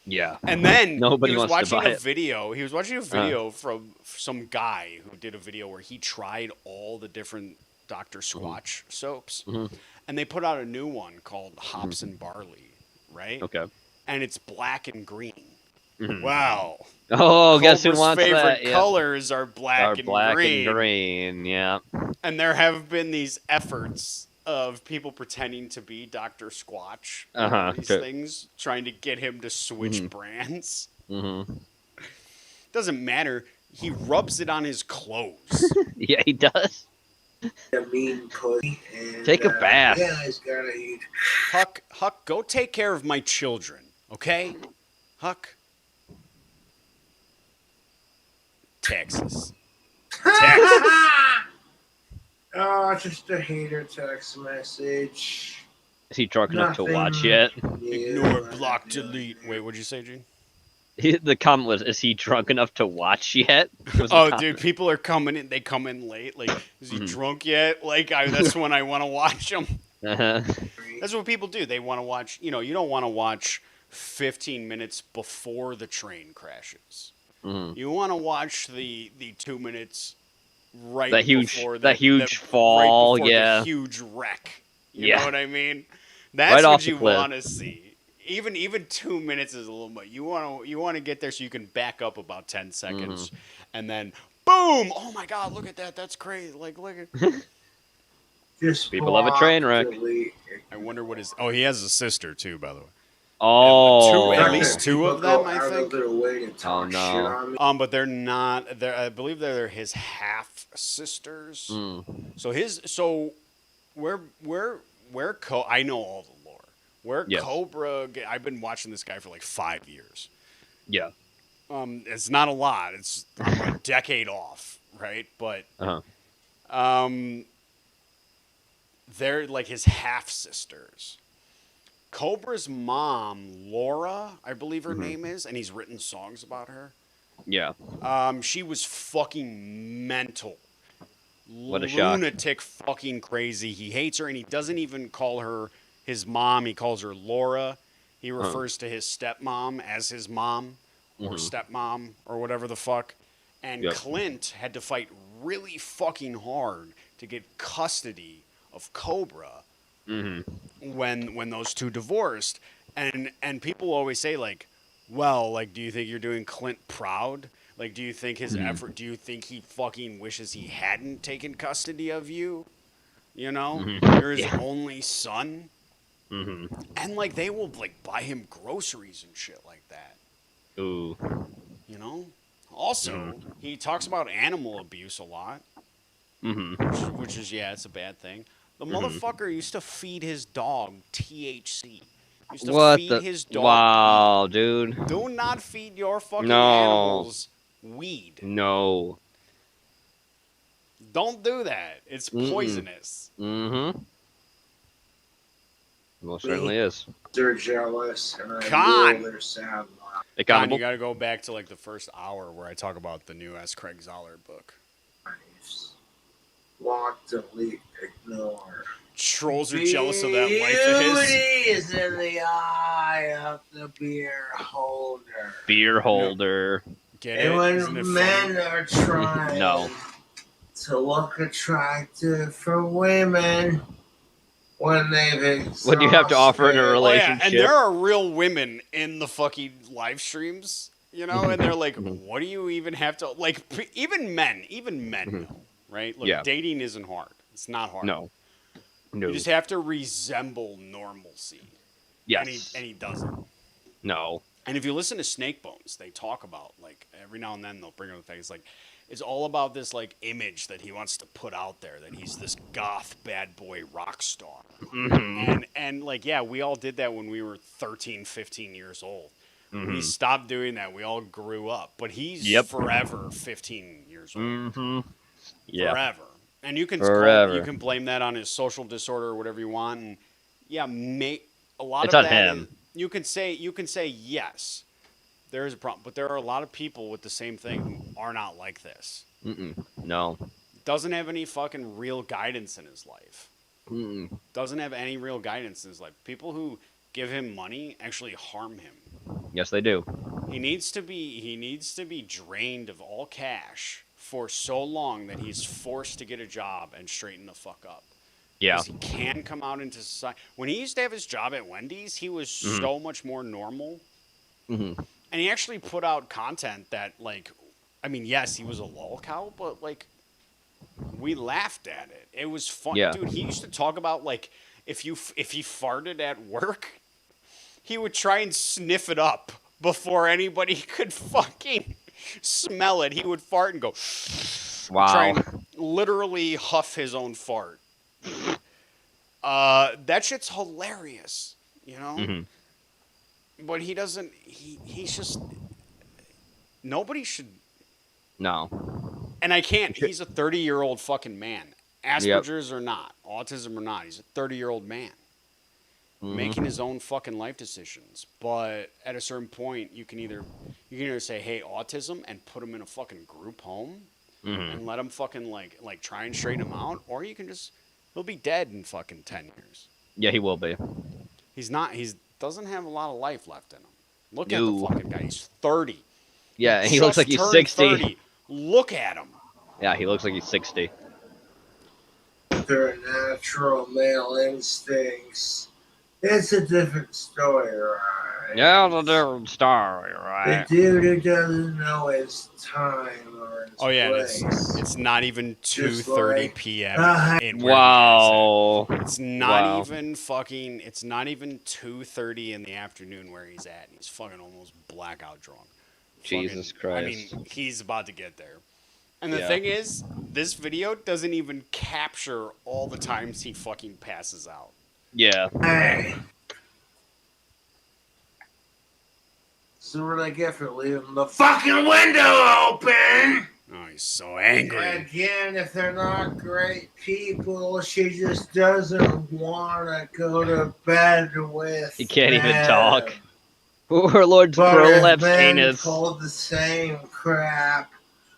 Yeah. And then Nobody he was wants to watching buy a it. video. He was watching a video from some guy who did a video where he tried all the different Dr. Squatch soaps, and they put out a new one called Hops and Barley, right? Okay. And it's black and green. Wow. Oh, guess who Cobra's wants favorite that? Yeah. colors are black, Are and, black green. and green. Yeah. And there have been these efforts of people pretending to be Dr. Squatch. These Okay. things, trying to get him to switch brands. Mm-hmm. Doesn't matter. He rubs it on his clothes. Yeah, he does. mean pussy. And, Take a bath. Yeah, he's got a huge. Huck, go take care of my children, okay? Huck. Texas. Oh, just a hater text message. Is he drunk enough to Nothing. watch yet? Ignore, block, delete. Wait, what'd you say, Gene? The comment was, "Is he drunk enough to watch yet?" Was the Oh, comment. dude, people are coming in. They come in late. Like, is he drunk yet? Like, that's when I want to watch him. Uh-huh. That's what people do. They want to watch. You know, you don't want to watch 15 minutes before the train crashes. Mhm. You want to watch the 2 minutes right That huge, before that huge fall, right before yeah. the huge wreck. You Yeah. know what I mean? That's Right what off the you cliff. want to see. Even 2 minutes is a little much. You want to get there so you can back up about 10 seconds, and then boom! Oh my God! Look at that! That's crazy! Like look at. Just People love a train wreck. I wonder what his. Oh, he has a sister too, by the way. Oh, At least two of them, I think. Oh, no. But they're not. I believe they're his half sisters. So where I know all the lore. Where Yes. Cobra? I've been watching this guy for like 5 years. Yeah. It's not a lot. I'm a decade off, right? But they're like his half sisters. Cobra's mom, Laura, I believe her name is, and he's written songs about her. Yeah. She was fucking mental. What a shock. Lunatic, fucking crazy. He hates her, and he doesn't even call her his mom. He calls her Laura. He refers to his stepmom as his mom, or stepmom, or whatever the fuck. And Clint had to fight really fucking hard to get custody of Cobra when those two divorced. And people always say, like, well, like, do you think you're doing Clint proud? Like, do you think his effort, do you think he fucking wishes he hadn't taken custody of you? You know? You're his only son? And, like, they will, like, buy him groceries and shit like that. Ooh. You know? Also, he talks about animal abuse a lot. Which is, yeah, it's a bad thing. The motherfucker used to feed his dog THC. Used to feed his dog Wow, weed. dude. Do not feed your fucking animals weed. No. Don't do that. It's poisonous. Most certainly is. They're jealous, and I Con! know they're sad. Con, you got to go back to like the first hour where I talk about the new S. Craig Zoller book. Block, delete, ignore. Trolls are jealous of that wife of his. Beauty is in the eye of the beer holder. Beer holder. Get it? And Isn't it when men funny? are trying to look attractive for women, when they've exhausted... What do you have to offer in a relationship? And there are real women in the fucking live streams, you know, and they're like, what do you even have to, like, even men know, right? Look, dating isn't hard. It's not hard. No. You just have to resemble normalcy. Yes. And he doesn't. No. And if you listen to Snake Bones, they talk about, like, every now and then they'll bring up things like, it's all about this, like, image that he wants to put out there, that he's this goth bad boy rock star. And like, yeah, we all did that when we were 13, 15 years old. We stopped doing that. We all grew up. But he's forever 15 years old. Yeah. Forever. And you can you can blame that on his social disorder or whatever you want. And yeah, a lot it's of on that him. You can say yes, there is a problem, but there are a lot of people with the same thing who are not like this. No. Doesn't have any fucking real guidance in his life. Doesn't have any real guidance in his life. People who give him money actually harm him. Yes, they do. He needs to be drained of all cash for so long that he's forced to get a job and straighten the fuck up. Yeah. Because he can come out into society. When he used to have his job at Wendy's, he was so much more normal. And he actually put out content that, like, I mean, yes, he was a lol cow, but, like, we laughed at it. It was fun. Yeah. Dude, he used to talk about, like, if he farted at work, he would try and sniff it up before anybody could fucking smell it. He would fart and go, wow. Try and literally huff his own fart. That shit's hilarious, you know? But he doesn't, he's just, nobody should. No. And I can't, he's a 30-year-old fucking man. Asperger's or not, autism or not, he's a 30-year-old man. Making his own fucking life decisions. But at a certain point, you can either say, hey, autism, and put him in a fucking group home and let him fucking like try and straighten him out, or you can just, he'll be dead in fucking 10 years. Yeah, he will be. He doesn't have a lot of life left in him. Look at the fucking guy. He's 30. Yeah, and he looks like he's 60. 30. Look at him. Yeah, he looks like he's 60. Their natural male instincts. It's a different story, right? Yeah, it's a different story, The right? dude who doesn't know his time or his Oh yeah, and place. it's not even 2:30 like, p.m. in where Wow. he is at. It's not Wow. even fucking. It's not even 2:30 in the afternoon where he's at. He's fucking almost blackout drunk. Jesus Fucking, I Christ. mean, he's about to get there. And the Yeah. thing is, this video doesn't even capture all the times he fucking passes out. Yeah. Hey. So what I get for leaving the fucking window open? Oh, he's so angry. Again, if they're not great people, she just doesn't want to go to bed with He can't even them. talk. Poor Lord But if Prolapse men Anus. pull the same crap,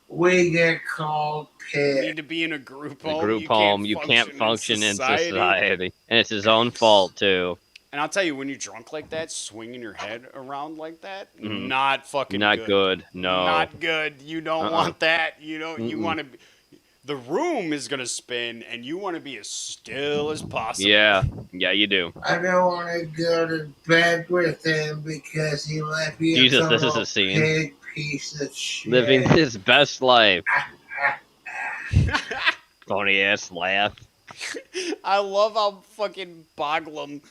we get called You pit. need to be in a group The home. group home, you can't function in society. And it's his own fault, too. And I'll tell you, when you're drunk like that, swinging your head around like that, Mhm. not fucking Not good. good. No. Not good. You don't want that. You don't. You Mm-mm. want to. The room is gonna spin, and you want to be as still as possible. Yeah. Yeah, you do. I don't want to go to bed with him because he might be Jesus, a this is total a scene. pig piece of shit. Living his best life. Funny ass laugh. I love how fucking Boglum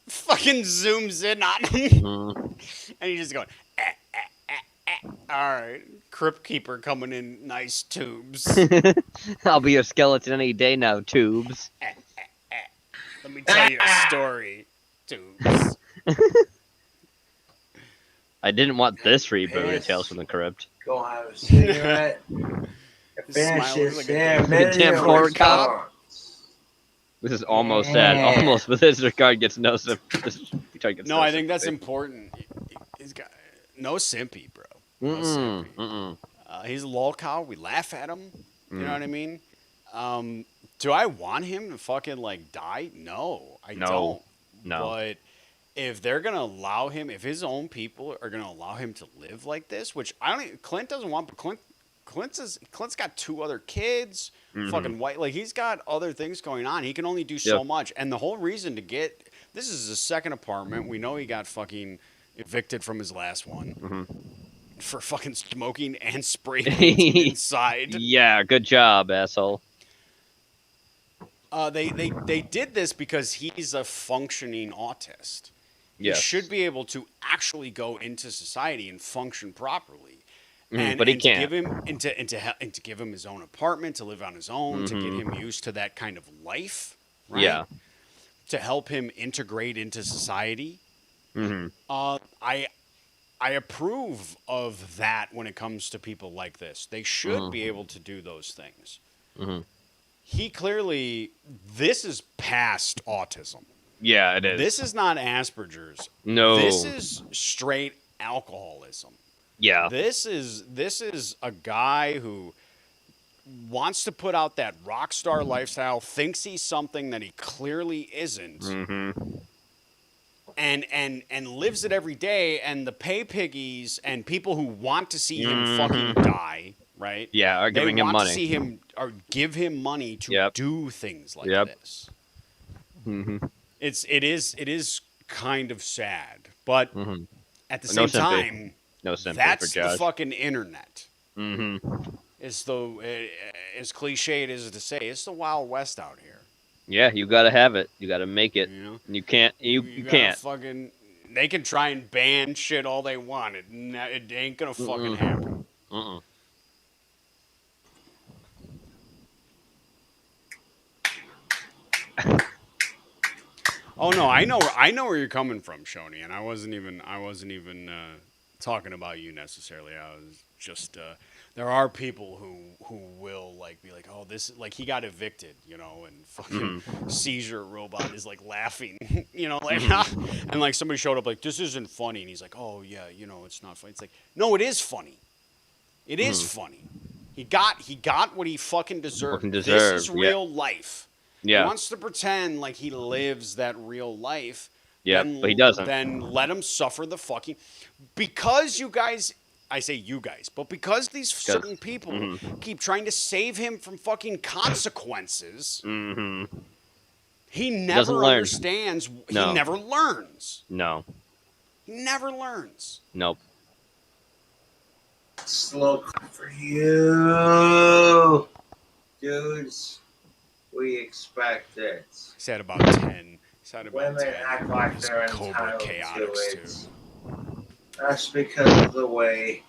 fucking zooms in on him, Mhm. and he's just going. All right, Crypt Keeper coming in nice tubes. I'll be a skeleton any day now, tubes. Let me tell you a story, tubes. I didn't want this reboot of Tales from the Crypt. Go have a cigarette. Smile Finish this like a damn damn video horror cop. response. This is almost sad. Yeah. Almost, but this regard gets no No, I think that's important. He's got no simpy, bro. No Mm-mm. simpy. Mm-mm. He's a lolcow. We laugh at him. You Mm. know what I mean? Do I want him to fucking like die? No, I No. don't. No. But if they're gonna allow him, if his own people are gonna allow him to live like this, which I don't, Clint doesn't want. But Clint's got 2 other kids. Mhm. Fucking white, like he's got other things going on. He can only do so Yep. much. And the whole reason to get this is his second apartment. We know he got fucking evicted from his last one Mhm. for fucking smoking and spray painting inside. Yeah, good job, asshole. They did this because he's a functioning autist. Yes. He should be able to actually go into society and function properly. Mhm, but he and to can't. give him and to give him his own apartment to live on his own, to get him used to that kind of life, right? Yeah. To help him integrate into society. Mm-hmm. I approve of that when it comes to people like this. They should be able to do those things. Mm-hmm. He clearly, this is past autism. Yeah, it is. This is not Asperger's. No. This is straight alcoholism. Yeah. This is a guy who wants to put out that rock star lifestyle, thinks he's something that he clearly isn't, Mm-hmm. and lives it every day. And the pay piggies and people who want to see him Mhm. fucking die, right? Yeah, are giving they him want money. to see him or give him money to Yep. do things like Yep. this. Mm-hmm. It is kind of sad, but Mm-hmm. at the No same sympathy. time, No sympathy that's for the Josh. fucking internet. Mm-hmm. It's the as cliched as to say, it's the Wild West out here. Yeah, you gotta have it. You gotta make it. You know, You can't. You gotta can't. fucking. They can try and ban shit all they want. It ain't gonna fucking Mm-mm. happen. Mm-mm. Oh no, I know where you're coming from, Shoni, and I wasn't even talking about you necessarily. I was just there are people who will like be like, oh, this like he got evicted, you know, and fucking seizure robot is like laughing, you know, like and like somebody showed up like this isn't funny, and he's like, oh yeah, you know, it's not funny. It's like no, it is funny. It is funny. He got what he fucking deserved. Fucking This deserved, is yeah. real life. Yeah. He wants to pretend like he lives that real life. Yeah, then, but he doesn't. Then let him suffer the fucking. Because you guys I say you guys, but because these certain people keep trying to save him from fucking consequences, he doesn't never learn. understands. No. He never learns. No. He never learns. Nope. Slow for you, dudes. We expect it. He said about 10. He said about Women 10. act like His they're Cobra entitled to Chaotix, it. too. That's because of the way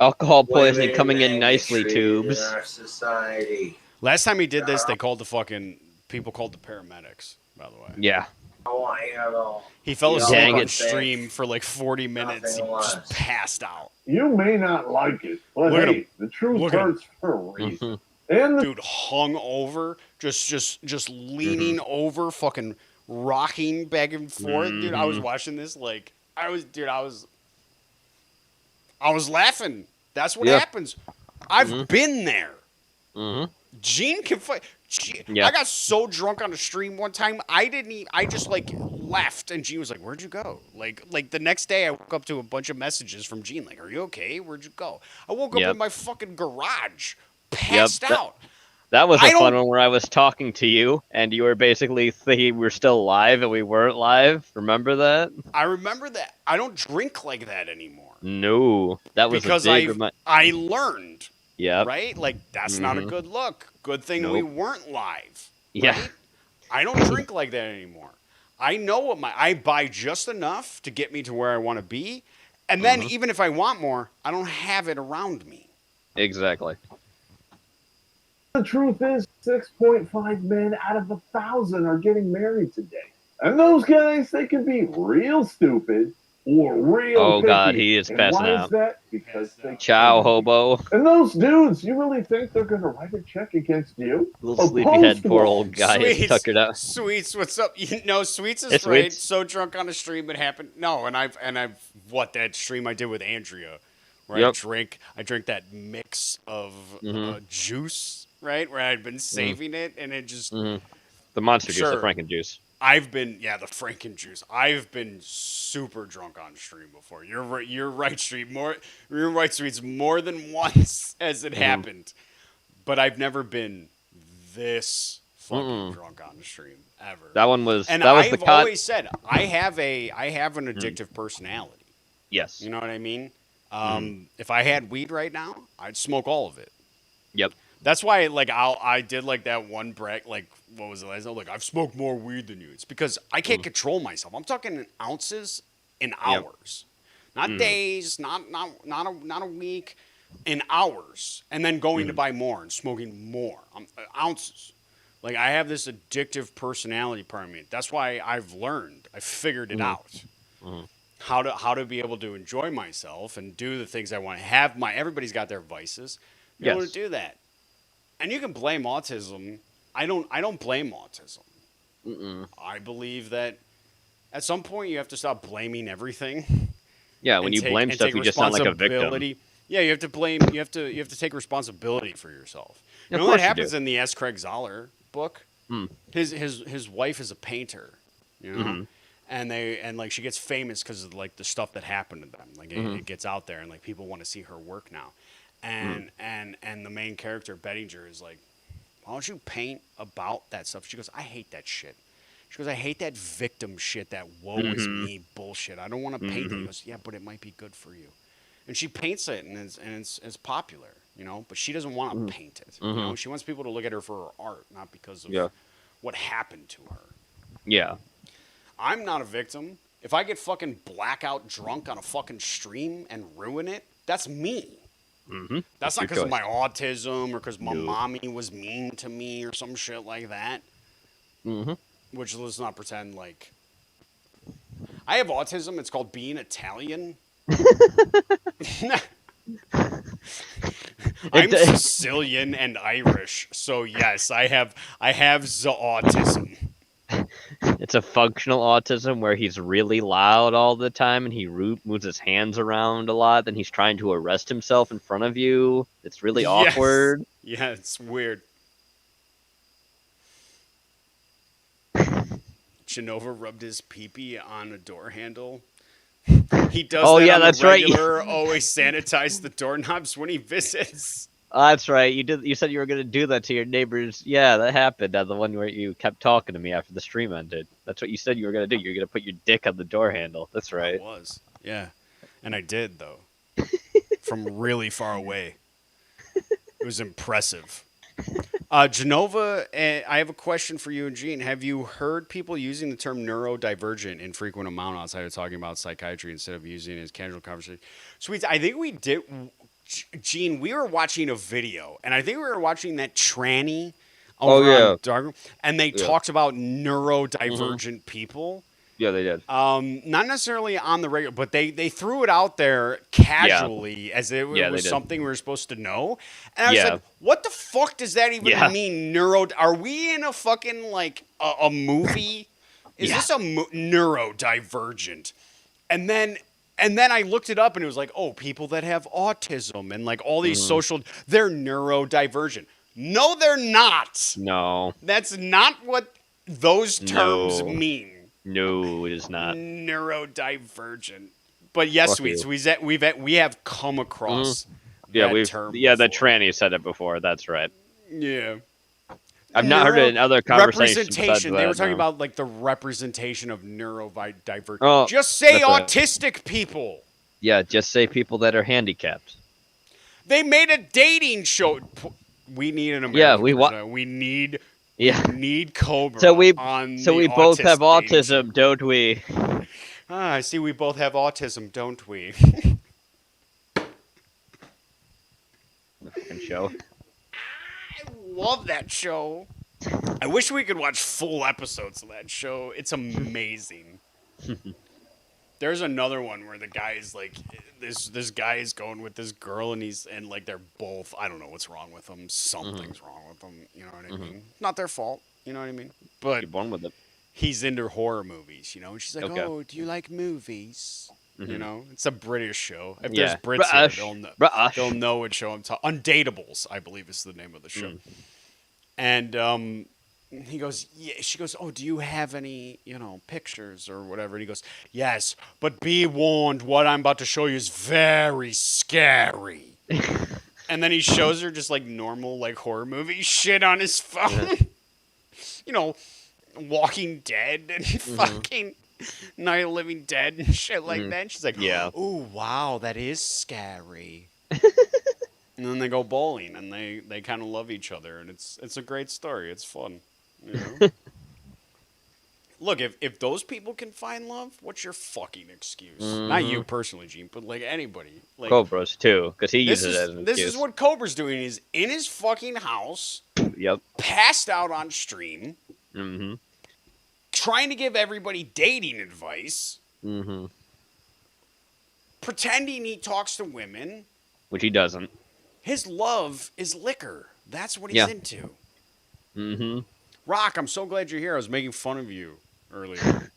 Alcohol poisoning women coming in get nicely, treated tubes. in our society. Last time he did this, they called the fucking people called the paramedics. By the way, Yeah. I want you to know. he fell You asleep Dang on it. stream for like 40 minutes. Nothing He less. just passed out. You may not like it, but Look at hey, him. the truth Look at him. hurts for a reason. Mhm. And the Dude, hung over, just leaning over, fucking rocking back and forth. Dude, I was watching this like I was laughing. That's what Yeah. happens. I've been there. Mhm. Gene can fight. Yeah. I got so drunk on the stream one time. I didn't. I just like left, and Gene was like, "Where'd you go?" Like the next day, I woke up to a bunch of messages from Gene, like, "Are you okay? Where'd you go?" I woke up Yep. in my fucking garage, passed Yep. out. That was I a fun don't- one where I was talking to you, and you were basically thinking we were still live, and we weren't live. Remember that? I remember that. I don't drink like that anymore No, that was because a big I learned. Yep. Right? Like that's not a good look. Good thing we Nope. weren't live. Yeah. Right? I don't drink like that anymore. I know what I buy just enough to get me to where I want to be, and then even if I want more, I don't have it around me. Exactly. truth is, 6.5 men out of 1,000 are getting married today. And those guys, they can be real stupid or real Oh, picky. God, he is and passing why out. is that? Because they Ciao, hobo. And those dudes, you really think they're going to write a check against you? Little Or sleepyhead, post poor one? old guy is Sweets, tuckered out. Sweets, what's up? You know, Sweets is Hey, right. Sweets. So drunk on a stream it happened. No, and I've what that stream I did with Andrea, where Yep. I drank that mix of juice, right? Where I'd been Mm-hmm. saving it, and it just The monster juice, the Sure. Franken juice. I've been the Franken juice. I've been super drunk on stream before. You're right. You're right, Street. You're right, Sweets. More than once as it happened, but I've never been this fucking drunk on the stream ever. That one was. And that was I've the cut. always said I have an addictive personality. Yes. You know what I mean? If I had weed right now, I'd smoke all of it. Yep. That's why, like, I did like that one break. Like, what was it? I was like, I've smoked more weed than you. It's because I can't control myself. I'm talking in ounces, in hours, not days, not a week, in hours, and then going to buy more and smoking more ounces. Like, I have this addictive personality part of me. That's why I've learned. I figured it out. How to be able to enjoy myself and do the things I want. Everybody's got their vices. Be able to do that. And you can blame autism. I don't blame autism. I believe that at some point you have to stop blaming everything. Yeah, when you blame stuff, you just sound like a victim. Yeah, you have to blame. You have to take responsibility for yourself. You know course what you happens do. in the S. Craig Zoller book? His wife is a painter. You know. And like she gets famous because of like the stuff that happened to them. Like it gets out there, and like people want to see her work now. And the main character Bettinger is like, why don't you paint about that stuff? She goes, I hate that shit. She goes, I hate that victim shit, that woe is me bullshit. I don't want to paint it. He goes, yeah, but it might be good for you. And she paints it, and it's popular, you know. But she doesn't want to paint it. You know, she wants people to look at her for her art, not because of what happened to her. Yeah. I'm not a victim. If I get fucking blackout drunk on a fucking stream and ruin it, that's me. That's not because of my autism or because my mommy was mean to me or some shit like that. Which, let's not pretend like... I have autism. It's called being Italian. I'm Sicilian and Irish, so yes, I have the autism. It's a functional autism where he's really loud all the time and he moves his hands around a lot. Then he's trying to arrest himself in front of you. It's really awkward. Yeah, it's weird. Jenova rubbed his pee-pee on a door handle. He does Oh, that yeah, on that's the right. regular, always sanitize the doorknobs when he visits. Oh, that's right. You said you were gonna do that to your neighbors. Yeah, that happened. The one where you kept talking to me after the stream ended. That's what you said you were gonna do. You're gonna put your dick on the door handle. That's I right. was. Yeah. And I did, though. From really far away. It was impressive. Jenova, I have a question for you and Gene. Have you heard people using the term neurodivergent in frequent amount outside of talking about psychiatry instead of using it as casual conversation? Sweets, I think we did. Gene, we were watching a video, and I think we were watching that tranny Oh, over yeah. on Dark, and they Yeah. talked about neurodivergent people. Yeah, they did. Not necessarily on the regular, but they threw it out there casually as it Yeah, was they did. something we were supposed to know. And I was Yeah. like, what the fuck does that even Yeah. mean? Are we in a fucking like a movie? Is Yeah. this a neurodivergent? And then I looked it up and it was like, oh, people that have autism and like all these social, they're neurodivergent. No, they're not. No, That's not what those terms No. mean. no, it is not. Neurodivergent. But yes, Fuck Sweets, you. we have come across Yeah, that term. the before. tranny said it before. That's right. Yeah. I've not heard it in other conversations. besides Representation. They were that, talking no. about like the representation of neurodivergent. Oh, Just say that's right. autistic people. Yeah, just say people that are handicapped. They made a dating show. We need an American. Yeah, we version. We need Yeah. Cobra. So we on So the we both have autistic dating autism, don't we? show. I see. We both have autism, don't we? The fucking show. I love that show. I wish we could watch full episodes of that show. It's amazing. There's another one where the guy is like, this guy is going with this girl, and like they're both, I don't know what's wrong with them. Something's wrong with them. You know what I mean? Not their fault. You know what I mean? But You're born with it. he's into horror movies. You know, and she's like, Okay. oh, do you like movies? You know, it's a British show. If Yeah. there's Brits British. here, they'll know. British. They'll know what show I'm talking. Undateables, I believe, is the name of the show. And he goes, yeah. She goes, oh, do you have any, pictures or whatever? And he goes, yes, but be warned, what I'm about to show you is very scary. And then he shows her just like normal, like horror movie shit on his phone. Walking Dead and fucking Night of the Living Dead and shit like that. And she's like, Yeah. oh, wow, that is scary. And then they go bowling, and they kind of love each other, and it's a great story. It's fun. Look, if those people can find love, what's your fucking excuse? Not you personally, Gene, but like anybody. Like Cobras too, because he this uses it as an is excuse. what Cobra's doing. Is in his fucking house, Yep. passed out on stream, Mm-hmm. trying to give everybody dating advice, Mm-hmm. pretending he talks to women. Which he doesn't. His love is liquor. That's what he's Yeah. into. Mm-hmm. Rock, I'm so glad you're here. I was making fun of you earlier.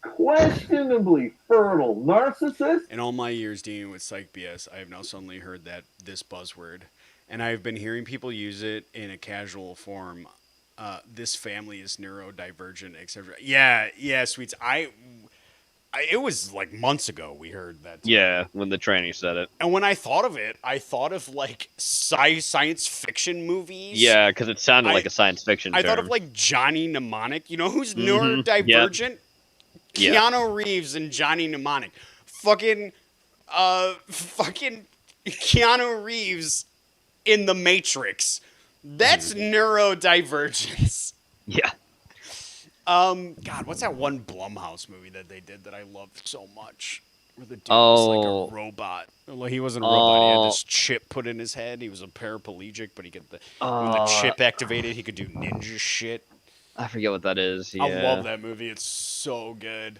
Questionably fertile narcissist. In all my years dealing with psych BS, I have now suddenly heard this buzzword, and I've been hearing people use it in a casual form. This family is neurodivergent, etc. Yeah, Sweets. It was like months ago we heard that. Yeah, when the tranny said it. And when I thought of it, I thought of like science fiction movies. Yeah, because it sounded I- like a science fiction I term. thought of like Johnny Mnemonic. You know who's Mhm, neurodivergent? Yeah. Keanu Reeves and Johnny Mnemonic. Fucking Keanu Reeves in The Matrix. That's neurodivergence. Yeah. God, what's that one Blumhouse movie that they did that I loved so much? Where the dude was like Oh. a robot. Well, he wasn't a robot. He had this chip put in his head. He was a paraplegic, but when the chip activated, he could do ninja shit. I forget what that is. Yeah. I love that movie. It's so good.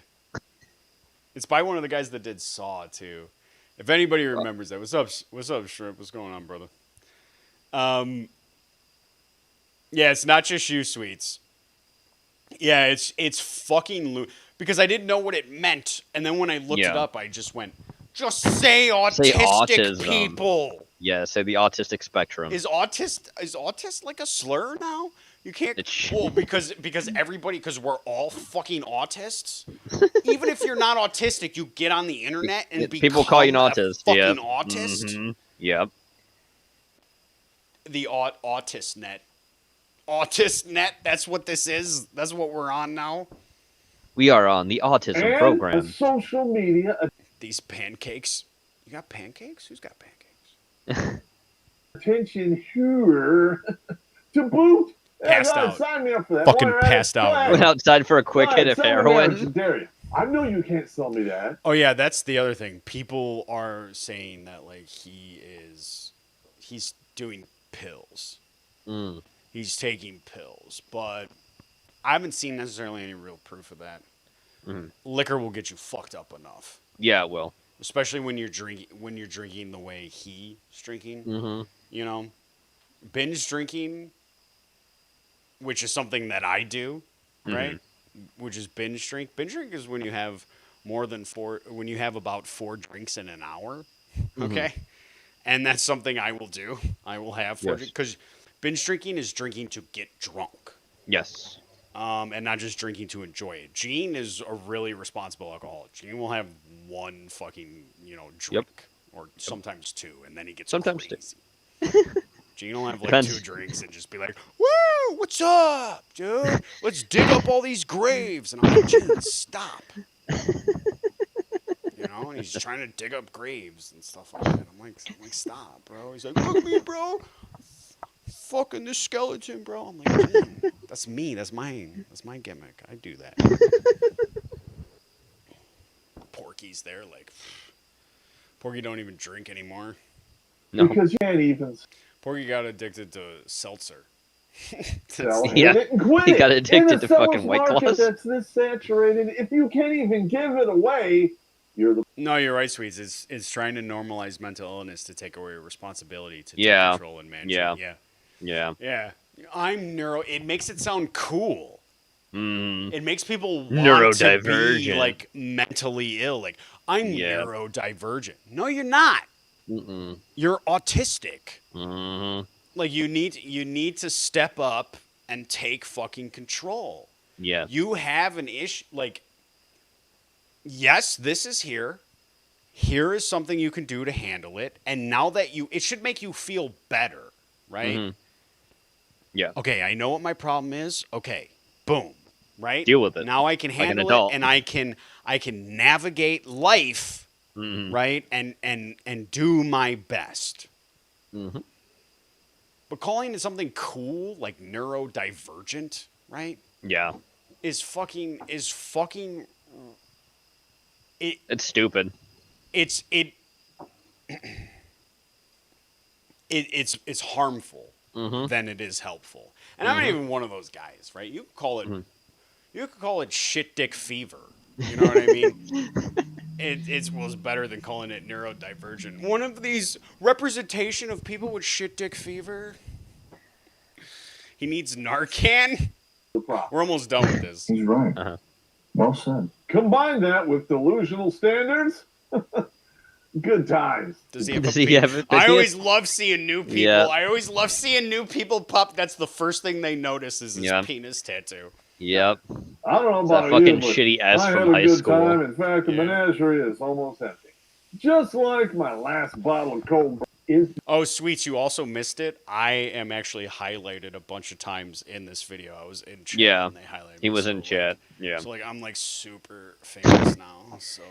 It's by one of the guys that did Saw too. If anybody remembers that, what's up, Shrimp? What's going on, brother? Yeah, it's not just you, Sweets. Yeah, it's fucking because I didn't know what it meant, and then when I looked it up, I just went, just say autistic autism. people. Yeah, say the autistic spectrum. Is autist like a slur now? You can't. It's- Well, because we're all fucking autists. Even if you're not autistic, you get on the internet and People call you an become a autist. Fucking Yep. autist. Mhm. Yep. The autist net. Autist net. That's what this is. That's what we're on now. We are on the autism And program. social media These pancakes. You got pancakes? Who's got pancakes? attention here to boot. Passed Go ahead, out. sign me up for that. Fucking Go ahead, passed go out. ahead. Went outside for a quick Go hit ahead, of sell me marriage, heroin. dare you. I know you can't sell me that. Oh yeah, that's the other thing. People are saying that like he's doing pills. Mm. He's taking pills, but I haven't seen necessarily any real proof of that. Mhm. Liquor will get you fucked up enough, Yeah, well. especially when you're drinking the way he's drinking. Mm-hmm. You know, binge drinking, which is something that I do, right? Which is binge drink. Binge drink is when you have when you have about 4 drinks in an hour. Okay. And that's something I will do. I will have 4 drinks. Because binge drinking is drinking to get drunk. Yes. And not just drinking to enjoy it. Gene is a really responsible alcoholic. Gene will have 1 fucking, drink. Or sometimes 2, and then he gets Sometimes crazy. Gene will have like Depends. 2 drinks and just be like, "Woo, what's up, dude? Let's dig up all these graves." And I'm like, "Gene, stop." And he's trying to dig up graves and stuff like that. I'm like, "Stop, bro." He's like, "Look at me, bro. Fucking this skeleton, bro." I'm like, "Gene, that's me. That's my gimmick. I do that." Porky's there, like, Porky don't even drink anymore. No. Because you can't even Porky got addicted to seltzer. sell Yeah, it and quit he it. got addicted In a to fucking seller's White market Claws. that's this saturated, if you can't even give it away, you're the No, you're right, Sweets. It's trying to normalize mental illness to take away responsibility to take Yeah. control and manage Yeah. it. Yeah. Yeah. Yeah. I'm neuro. It makes it sound cool. Mm. It makes people want to be Neurodivergent. like mentally ill. Like, I'm Yeah. neurodivergent. No, you're not. Mm-mm. You're autistic. Mm-hmm. Like, you need to step up and take fucking control. Yeah. You have an issue. Like, yes, this is here. Here is something you can do to handle it. And now that it should make you feel better, right? Mhm. Yeah. Okay, I know what my problem is. Okay, boom, right? Deal with it. Now I can an handle adult. it, and I can navigate life, Mhm. right? And do my best. Mhm. But calling it something cool like neurodivergent, right? Yeah. Is fucking It's stupid. it's harmful Mhm. than it is helpful. And I'm not even one of those guys, right? You could call it shit dick fever. You know what I mean? It was better than calling it neurodivergent. One of these representation of people with shit dick fever. He needs Narcan. problem. We're almost done with this. He's right. Uh-huh. Well said. Combine that with delusional standards. Good times. Does he have Does a he have it? Does I he always love seeing new people. Yeah. I always love seeing new people pop. That's the first thing they notice is his Yeah. penis tattoo. Yep. I don't know It's that about fucking you, but shitty S I from had a high good school. time. In fact, the Yeah. menagerie is almost empty. Just like my last bottle of cold is. Oh, Sweets, you also missed it. I am actually highlighted a bunch of times in this video. I was in chat Yeah. and they highlighted He me, was so, in like- chat. Yeah. So, I'm, super famous now. So,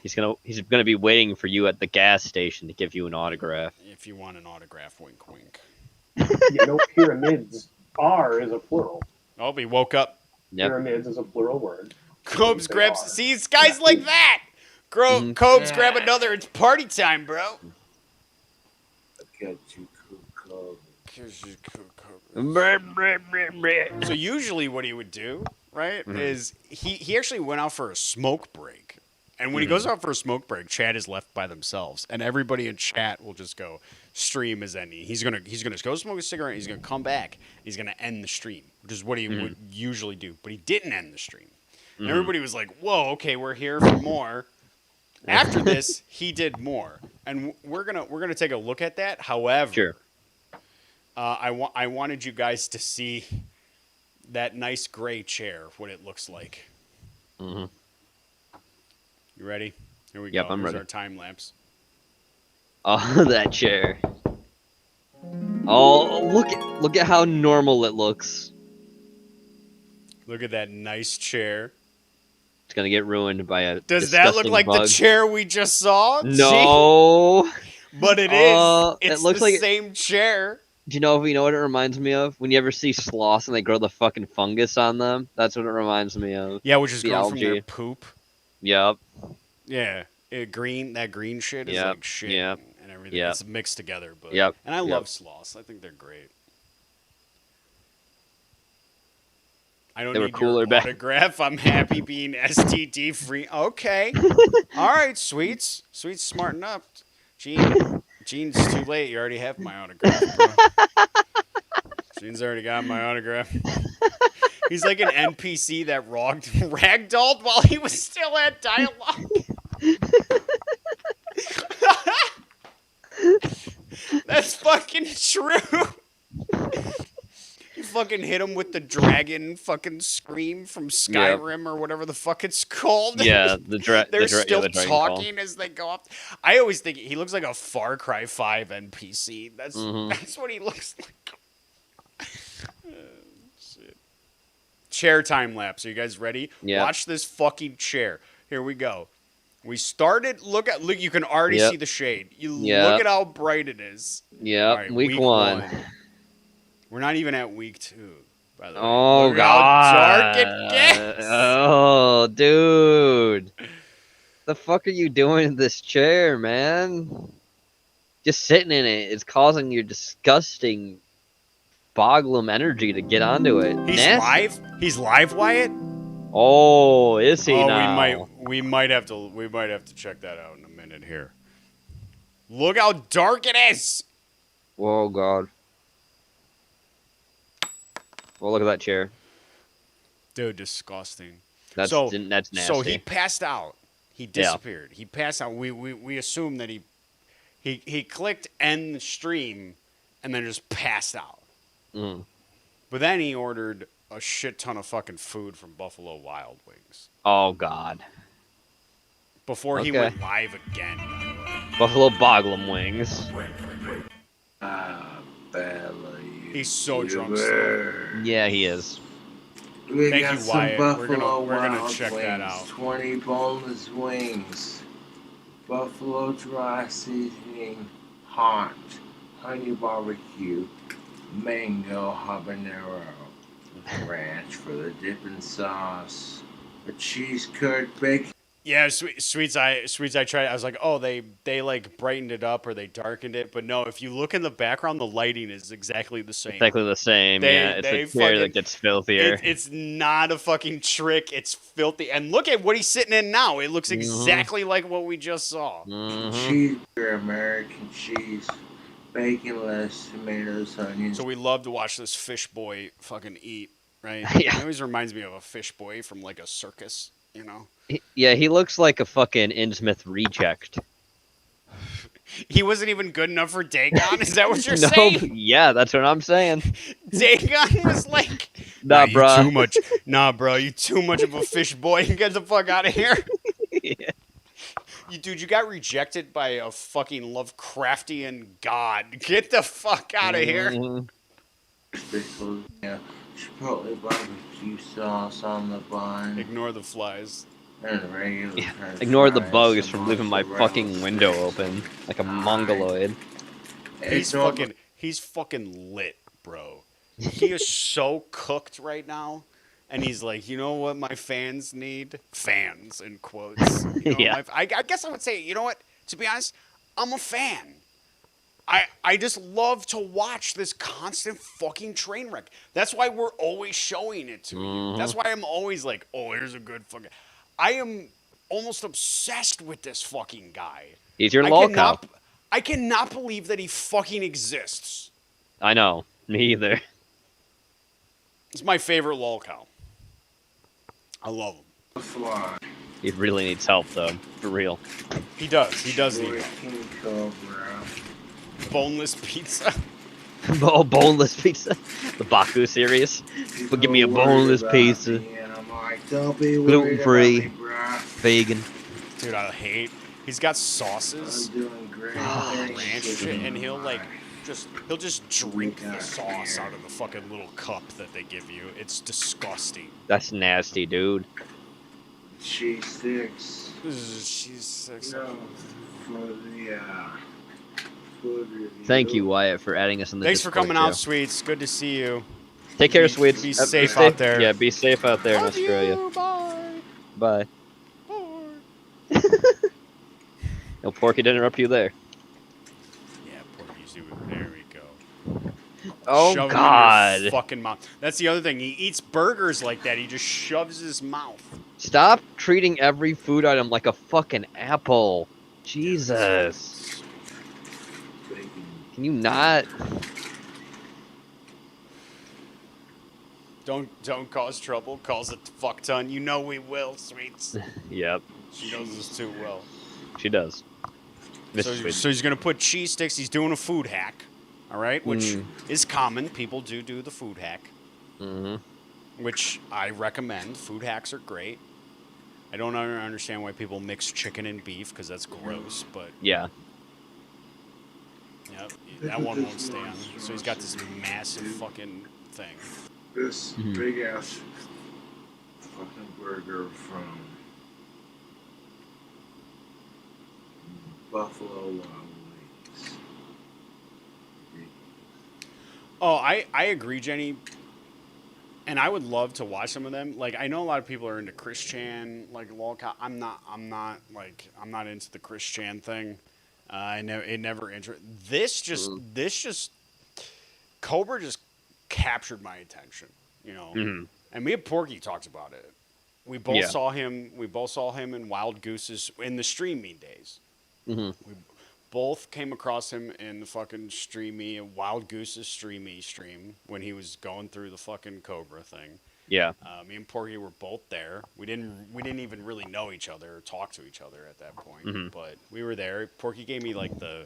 He's gonna be waiting for you at the gas station to give you an autograph. if you want an autograph, wink, wink. Pyramids is a plural. Oh, he woke up. Yep. Pyramids is a plural word. Cobes They grabs. are. See, it's guys like that. Mhm. Cobes, grab another. It's party time, bro. Get you cool. So usually what he would do, right, is he actually went out for a smoke break. And when he goes out for a smoke break, chat is left by themselves. And everybody in chat will just go, stream is ending. He's gonna go smoke a cigarette, he's gonna come back, he's gonna end the stream, which is what he would usually do. But he didn't end the stream. And everybody was like, whoa, okay, we're here for more. After this, he did more. And we're gonna take a look at that. However, Sure. I wanted you guys to see that nice gray chair, what it looks like. Mm-hmm. You ready? Here we Yep, go. I'm Here's ready. our time lapse. Oh, that chair. Oh, look at how normal it looks. Look at that nice chair. It's gonna get ruined by a Does that look disgusting like bug. the chair we just saw? See? No. But it is. It It's looks the like same chair. Do you know what it reminds me of? When you ever see sloths and they grow the fucking fungus on them? That's what it reminds me of. Yeah, which is The growing from their algae. poop. Yep. Yeah. That green shit is Yep, like shit yep, and everything. yep. It's mixed together. But Yep, And I yep. love sloths. I think they're great. I don't They were need cooler your back- autograph. I'm happy being STD free. Okay. All right, Sweets. Sweets smarten up. Gene's too late. You already have my autograph, bro. Gene's already got my autograph. He's like an NPC that ragdolled while he was still at dialogue. That's fucking true. You fucking hit him with the dragon fucking scream from Skyrim or whatever the fuck it's called. Yeah, They're still the dragon talking as they go up. I always think he looks like a Far Cry 5 NPC. That's what he looks like. Shit. Chair time lapse. Are you guys ready? Yeah. Watch this fucking chair. Here we go. We started. Look. You can already Yep. see the shade. Yep. Look at how bright it is. Yep. All right, week one. We're not even at week 2. By the way. Oh Look god. how dark it gets. Oh, dude. The fuck are you doing in this chair, man? Just sitting in it is causing your disgusting Boglum energy to get onto it. He's Nasty. live. He's live, Wyatt. Oh, is he now? we might have to check that out in a minute here. Look how dark it is. Oh god. Well, look at that chair. Dude, disgusting. That's nasty. So he passed out. He disappeared. He passed out. We assume that he clicked end stream and then just passed out. Mm. But then he ordered a shit ton of fucking food from Buffalo Wild Wings Oh god. before he Okay. went live again. Buffalo Boglum wings. Bella, He's so drunk. Yeah, he is. We Thank got you, some Wyatt. Buffalo We're gonna Wild check wings, that out. 20 boneless wings, buffalo dry seasoning, hot, honey barbecue, mango habanero, ranch for the dipping sauce, a cheese curd bacon. Yeah, sweets. I tried. I was like, oh, they like brightened it up or they darkened it, but no. If you look in the background, the lighting is exactly the same. Exactly the same. Yeah, it's they the chair fucking- that gets filthier. It's not a fucking trick. It's filthy. And look at what he's sitting in now. It looks exactly like what we just saw. Cheeseburger, American cheese, bacon, lettuce, tomatoes, onions. So we love to watch this fish boy fucking eat, right? Yeah. It always reminds me of a fish boy from like a circus, you know? Yeah, he looks like a fucking Innsmouth reject. He wasn't even good enough for Dagon? Is that what you're No, saying? yeah, that's what I'm saying. Dagon was like, Nah, you bruh. too much. Nah, bro, you too much of a fish boy. Get the fuck out of here. Yeah. Dude, you got rejected by a fucking Lovecraftian god. Get the fuck out of here. Mhm. Pickles, yeah, chipotle barbecue sauce on the bun, Ignore the flies. and regular Yeah, french Ignore the fries, bugs some from leaving my mozzarella. fucking window open like a mongoloid. Ignore He's fucking lit, bro. He is so cooked right now. And he's like, you know what my fans need? Fans, in quotes. You know, Yeah. I guess I would say, you know what? To be honest, I'm a fan. I just love to watch this constant fucking train wreck. That's why we're always showing it to you. That's why I'm always like, oh, here's a good fucking... I am almost obsessed with this fucking guy. He's your lolcow. I cannot believe that he fucking exists. I know. Me either. It's my favorite lolcow. I love him. fly, He really needs help, though. For real. He does. He does need King Cobra, boneless pizza. Oh, boneless pizza. The Baku series. People Give me a are worried boneless about pizza. me, and I'm like, don't be worried Gluten-free. about me, bruh. Vegan. Dude, I hate. He's got I'm sauces, doing great. ranch shit, and he'll just drink the sauce out of the fucking little cup that they give you. It's disgusting. That's nasty, dude. Cheese sticks. She's six. No, for the food review. Thank you, Wyatt, for adding us in the Thanks for Discord coming out, too. Sweets. Good to see you. Take care, Be- sweets. be safe out there. Yeah, be safe out there in Love Australia. you. Bye. Bye. Bye. No, Porky didn't interrupt you there. Yeah, Porky's doing. There we go. Oh, Shove 'em in God. your fucking mouth. That's the other thing. He eats burgers like that. He just shoves his mouth. Stop treating every food item like a fucking apple. Jesus. Can you not? Don't cause trouble. Cause a fuck ton. You know we will, Sweets. Yep, She knows this too well. she does. Miss So, Sweet. so he's gonna put cheese sticks. He's doing a food hack. All right, which is common. People do the food hack, which I recommend. Food hacks are great. I don't understand why people mix chicken and beef because that's gross. But Yeah. yep, that one won't stand. So he's got this massive fucking thing. This big ass fucking burger from Buffalo Wild Wings. Oh, I agree, Jenny. And I would love to watch some of them. Like I know a lot of people are into Chris Chan, like lolcow. I'm not into the Chris Chan thing. It never This just Cobra just captured my attention, you know. And me and Porky talked about it. We both saw him. We both saw him in Wild Goose's in the streaming days. We both came across him in the fucking Wild Goose's stream when he was going through the fucking Cobra thing. Yeah. Me and Porky were both there. We didn't even really know each other or talk to each other at that point. But we were there. Porky gave me like the,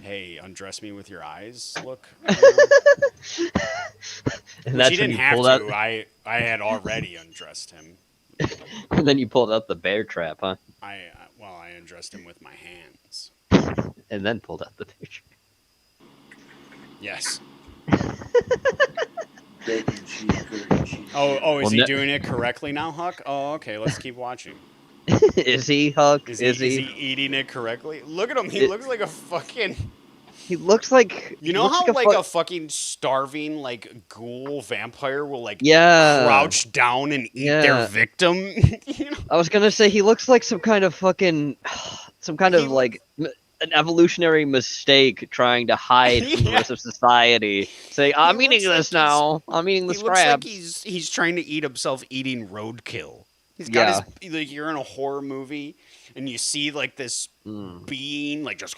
"Hey, undress me with your eyes" look. And Which that's he when didn't you have pulled to. out. I had already undressed him. And then you pulled out the bear trap, huh? I undressed him with my hands. And then pulled out the picture. Yes. Bacon, cheese, curd, cheese. Oh, is Well, he doing it correctly now, Huck? Oh, okay. Let's keep watching. Is he, Huck? Is he eating it correctly? Look at him. He looks like a fucking. He looks like. You know how like a fucking starving like ghoul vampire will like crouch down and eat their victim? You know? I was gonna say he looks like some kind of fucking, like an evolutionary mistake trying to hide from the rest of society. Say, I'm eating this now. I'm eating the scraps. He looks like he's trying to eat himself eating roadkill. He's got his like you're in a horror movie and you see like this being like just,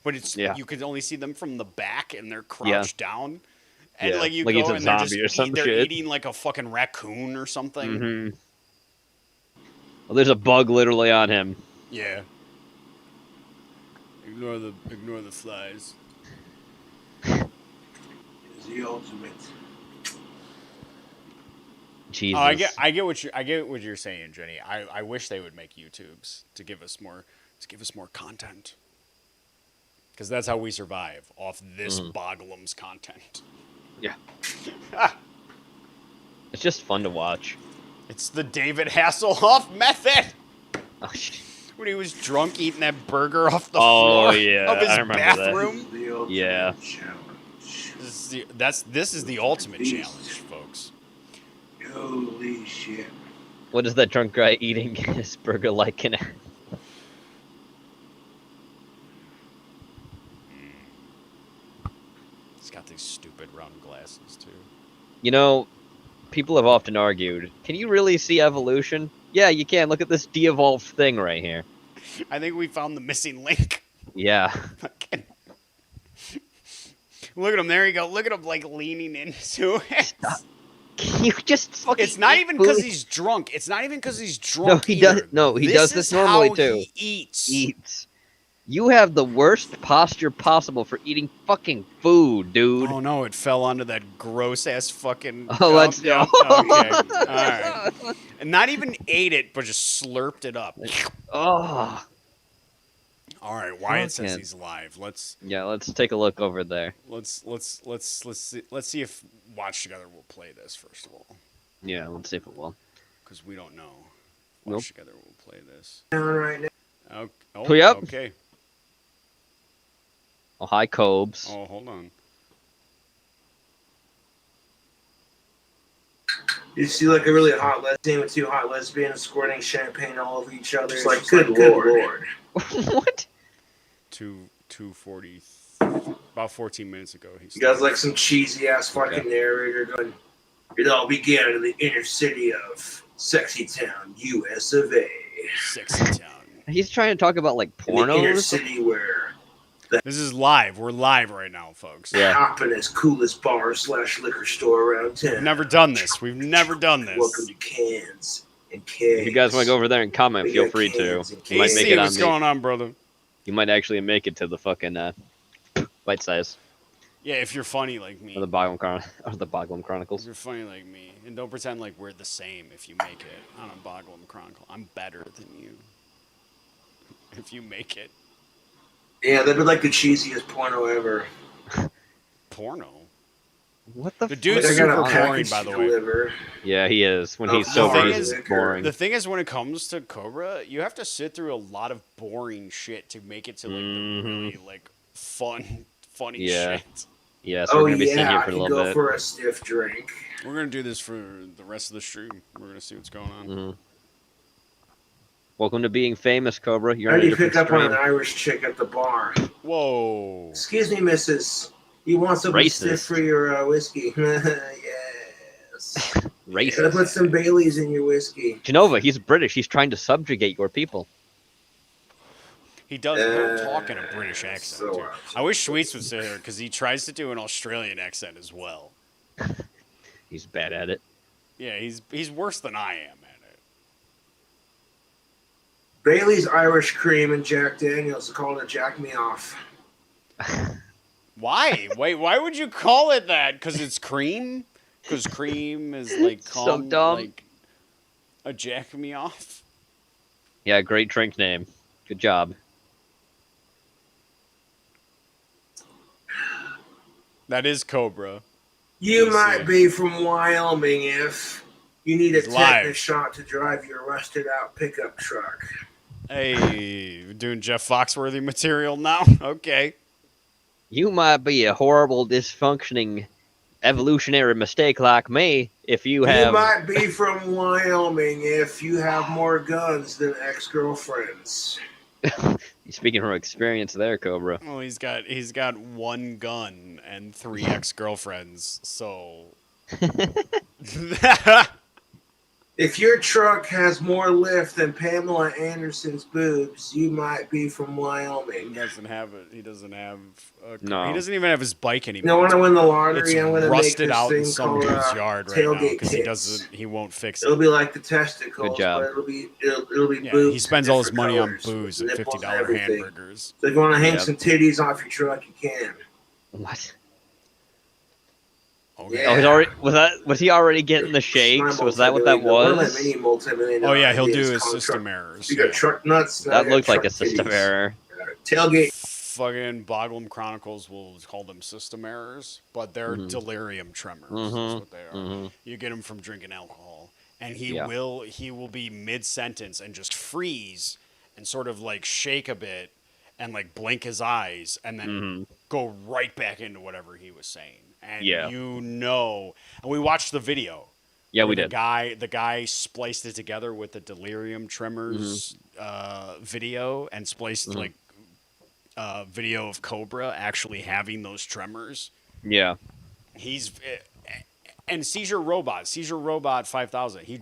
but it's you can only see them from the back and they're crouched down. And like you go and they're eating like a fucking raccoon or something. Well, there's a bug literally on him. Yeah. Ignore the flies. Is the ultimate. Jesus. I get what you're saying, Jenny. I wish they would make YouTubes to give us more content. Because that's how we survive off this Bogglum's content. Yeah. It's just fun to watch. It's the David Hasselhoff method. Oh shit. When he was drunk eating that burger off the floor of his bathroom. Yeah. This is the ultimate challenge, folks. Holy shit. What is that drunk guy eating his burger like in it? He's got these stupid round glasses too. You know, people have often argued, can you really see evolution? Yeah, you can. Look at this de-evolved thing right here. I think we found the missing link. Yeah. Look at him. There you go. Look at him like leaning into it. Can you just fucking It's not even because he's drunk. It's not even because he's drunk. No, he does. No, he does this normally too. He eats. Eats. You have the worst posture possible for eating fucking food, dude. Oh no, it fell onto that gross ass fucking Oh, cup. let's Yep, go. okay. Alright. And not even ate it, but just slurped it up. Oh, Alright, Wyatt says Fucking- he's live. Let's yeah. Let's take a look over there. see if Watch Together will play this first of all. Yeah, let's see if it will. Because we don't know. Nope. Watch Together will play this. Right now. Oh, Yep. okay. Oh, hi, Cobes. Oh, hold on. You see like a really hot lesbian with two hot lesbians squirting champagne all over each other. It's like, good lord. What? 2:40, about 14 minutes ago. You guys like some cheesy ass fucking narrator going, it all began in the inner city of Sexy Town, US of A. Sexy Town. He's trying to talk about like In the inner pornos. city where This is live. We're live right now, folks. Yeah. hoppin'est, coolest bar / liquor store around town. We've never done this. We've never done this. Welcome to Cans and Kegs. If you guys want to go over there and comment, We feel got free to. cans and You might kegs. make See it on what's the. going on, brother. You might actually make it to the fucking bite size Yeah, if you're funny like me. or the Boglum If Chronicles. you're funny like me. And don't pretend like we're the same if you make it on a Boglum Chronicle. I'm better than you. If you make it. Yeah, that'd be like the cheesiest porno ever. Porno? What the? The fuck dude's is I got super a on? boring, package by to the way. deliver. Yeah, he is. When he's Oh, sober, the thing he's is- boring. The thing is, when it comes to Cobra, you have to sit through a lot of boring shit to make it to like the really like funny Yeah. shit. Yeah, so Oh we're gonna be sitting yeah, here I for a can little go bit. for a stiff drink. We're gonna do this for the rest of the stream. We're gonna see what's going on. Mhm. Welcome to being famous, Cobra. You're How on do a you different pick up on an stream. Irish chick at the bar? Whoa. Excuse me, missus. You want something Racist. stiff for your whiskey? Yes. Gotta Racist. put some Baileys in your whiskey. Jenova, he's British. He's trying to subjugate your people. He does. He'll talk in a British accent so too. I wish Sweets would sit here because he tries to do an Australian accent as well. He's bad at it. Yeah, he's worse than I am at it. Bailey's Irish Cream and Jack Daniels are called a Jack Me Off. Why? Wait, why would you call it that? Because it's cream? Because cream is like So dumb. like a jack me off. Yeah, great drink name. Good job. That is Cobra. You Let's might see. be from Wyoming if you need a He's live. tetanus shot to drive your rusted out pickup truck. Hey, we're doing Jeff Foxworthy material now? Okay. You might be a horrible, dysfunctioning, evolutionary mistake like me if you You have. might be from Wyoming if you have more guns than ex-girlfriends. Speaking from experience, there, Cobra. Well, he's got one gun and 3 ex-girlfriends, so If your truck has more lift than Pamela Anderson's boobs, you might be from he Wyoming. doesn't have it. He doesn't have No. he doesn't even have his bike You know, anymore. when I win the It's lottery, I'm going to make rusted this out in thing some called dude's yard right now tailgate because tits. he won't fix It'll it. be like the testicles, Good job. but it'll be Yeah, boobs. he spends in all his different money on colors, booze with and nipples $50 everything. hamburgers. So if you want to hang Yep. some titties off your truck, you can. What? Okay. Yeah. Oh, he's already was he already getting the shakes? Was that what that One of my was? many multi-million Oh yeah, dollar he'll do ideas his called system truck- errors. You got Yeah. truck nuts. now That you got looked like a truck system titties. error. Tailgate. Fucking Boglum Chronicles will call them system errors, but they're Mhm. delirium tremors. Is Mhm. what they are. Mhm. You get him from drinking alcohol, and he Yeah. will be mid sentence and just freeze and sort of like shake a bit and like blink his eyes and then Mhm. go right back into whatever he was saying. And Yeah. and we watched the video. Yeah, where we the did. The guy spliced it together with the delirium tremors video and spliced Mhm. like video of Cobra actually having those tremors. Yeah. He's and Seizure Robot 5000. He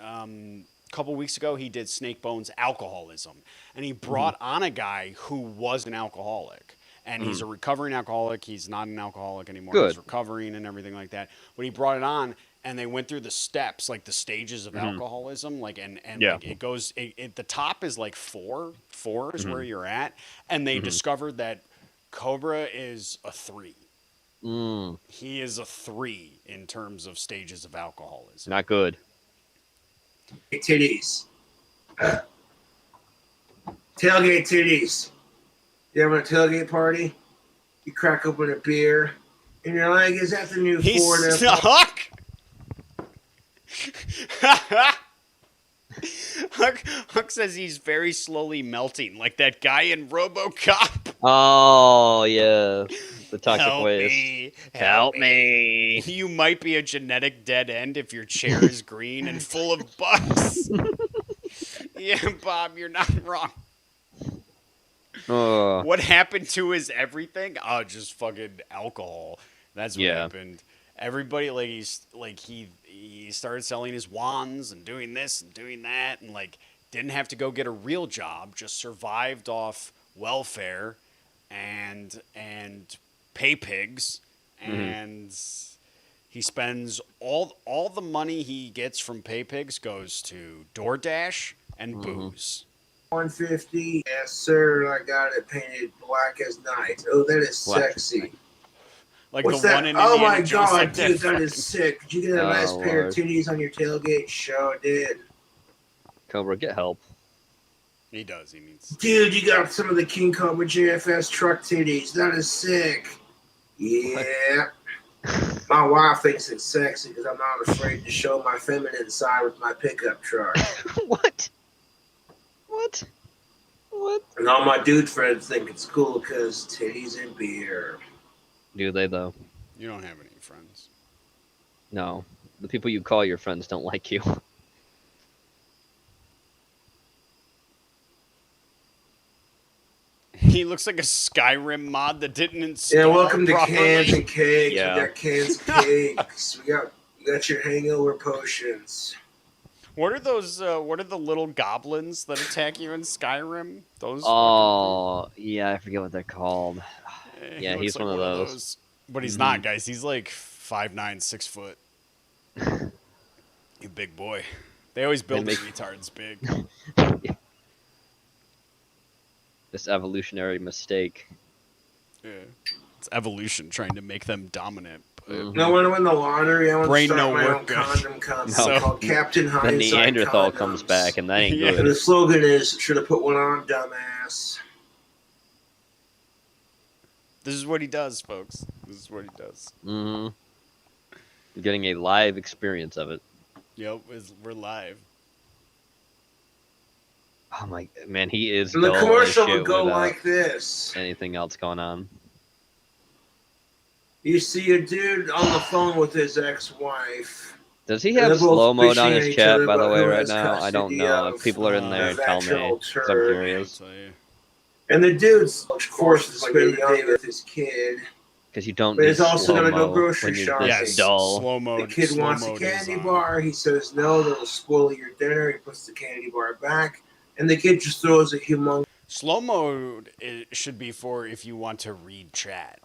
a couple weeks ago he did Snake Bones alcoholism, and he brought on a guy who was an alcoholic. And he's a recovering alcoholic. He's not an alcoholic anymore. Good. He's recovering and everything like that. But he brought it on, and they went through the steps, like the stages of alcoholism, like and Yeah. like it goes. The top is like four is where you're at, and they discovered that Cobra is a 3. Mm, He is a 3 in terms of stages of alcoholism. not good. Titties. Tailgate titties. You having a tailgate party? You crack open a beer, and you're like, "Is that the new He's Ford F-150?" Huck. Huck says he's very slowly melting, like that guy in RoboCop. Oh yeah, the toxic Help waste. me. Help me. You might be a genetic dead end if your chair is green and full of bugs. Yeah, Bob, you're not wrong. What happened to his everything? Oh, just fucking alcohol. That's what happened. Everybody he started selling his wands and doing this and doing that, and like didn't have to go get a real job, just survived off welfare and pay pigs, and he spends all the money he gets from pay pigs goes to DoorDash and booze. 150. Yes, sir. I got it painted black as night. Oh, that is sexy. Like what's the that? one in Oh Indiana my Jones, god, like dude, that is sick. Did you get a nice pair of titties on your tailgate? Sure did. Cobra, get help. He does. He needs. Dude, you got some of the King Cobra JFS truck titties. That is sick. Yeah. My wife thinks it's sexy because I'm not afraid to show my feminine side with my pickup truck. What? And all my dude friends think it's cool because titties and beer. Do they though? You don't have any friends. No, the people you call your friends don't like you. He looks like a Skyrim mod that didn't install. Yeah, welcome to properly. Cans and Cakes. Yeah. We got cans of cakes. We got your hangover potions. What are those? What are the little goblins that attack you in Skyrim? Those. Oh, yeah, I forget what they're called. He Yeah, looks he's like one of those. But he's not, guys. He's like 5'9", 6 foot. You big boy. They always build the retards big. This evolutionary mistake. Yeah. It's evolution trying to make them dominant. But No one to win the lottery. I want Brain to start no my work own good. condom company No. called Captain The Hindsight Neanderthal Condoms. comes back, and that ain't Yeah. And good. the slogan is, should have put one on, dumbass. this is what he does, folks. This is what he does. Mm-hmm. You're getting a live experience of it. Yep, we're live. Oh my man, he is. And the dull as commercial shit would go without like this. anything else going on. You see a dude on the phone with his ex-wife. Does he And have they're both slow mode bitching on at his each chat, other by the about way, who right has now? I don't custody know. of If people are in there, the tell me. vaginal 'Cause I'm turd. curious. I'll tell you. And the dude's forced to spend the day with his kid. Because you don't But do he's also slow gonna go mode grocery when you're shopping. this Yes, dull. slow mode. The kid slow wants a mode is candy on. bar. He says no, that'll spoil your dinner. He puts the candy bar back. And the kid just throws a humongous Slow mode should be for if you want to read chat.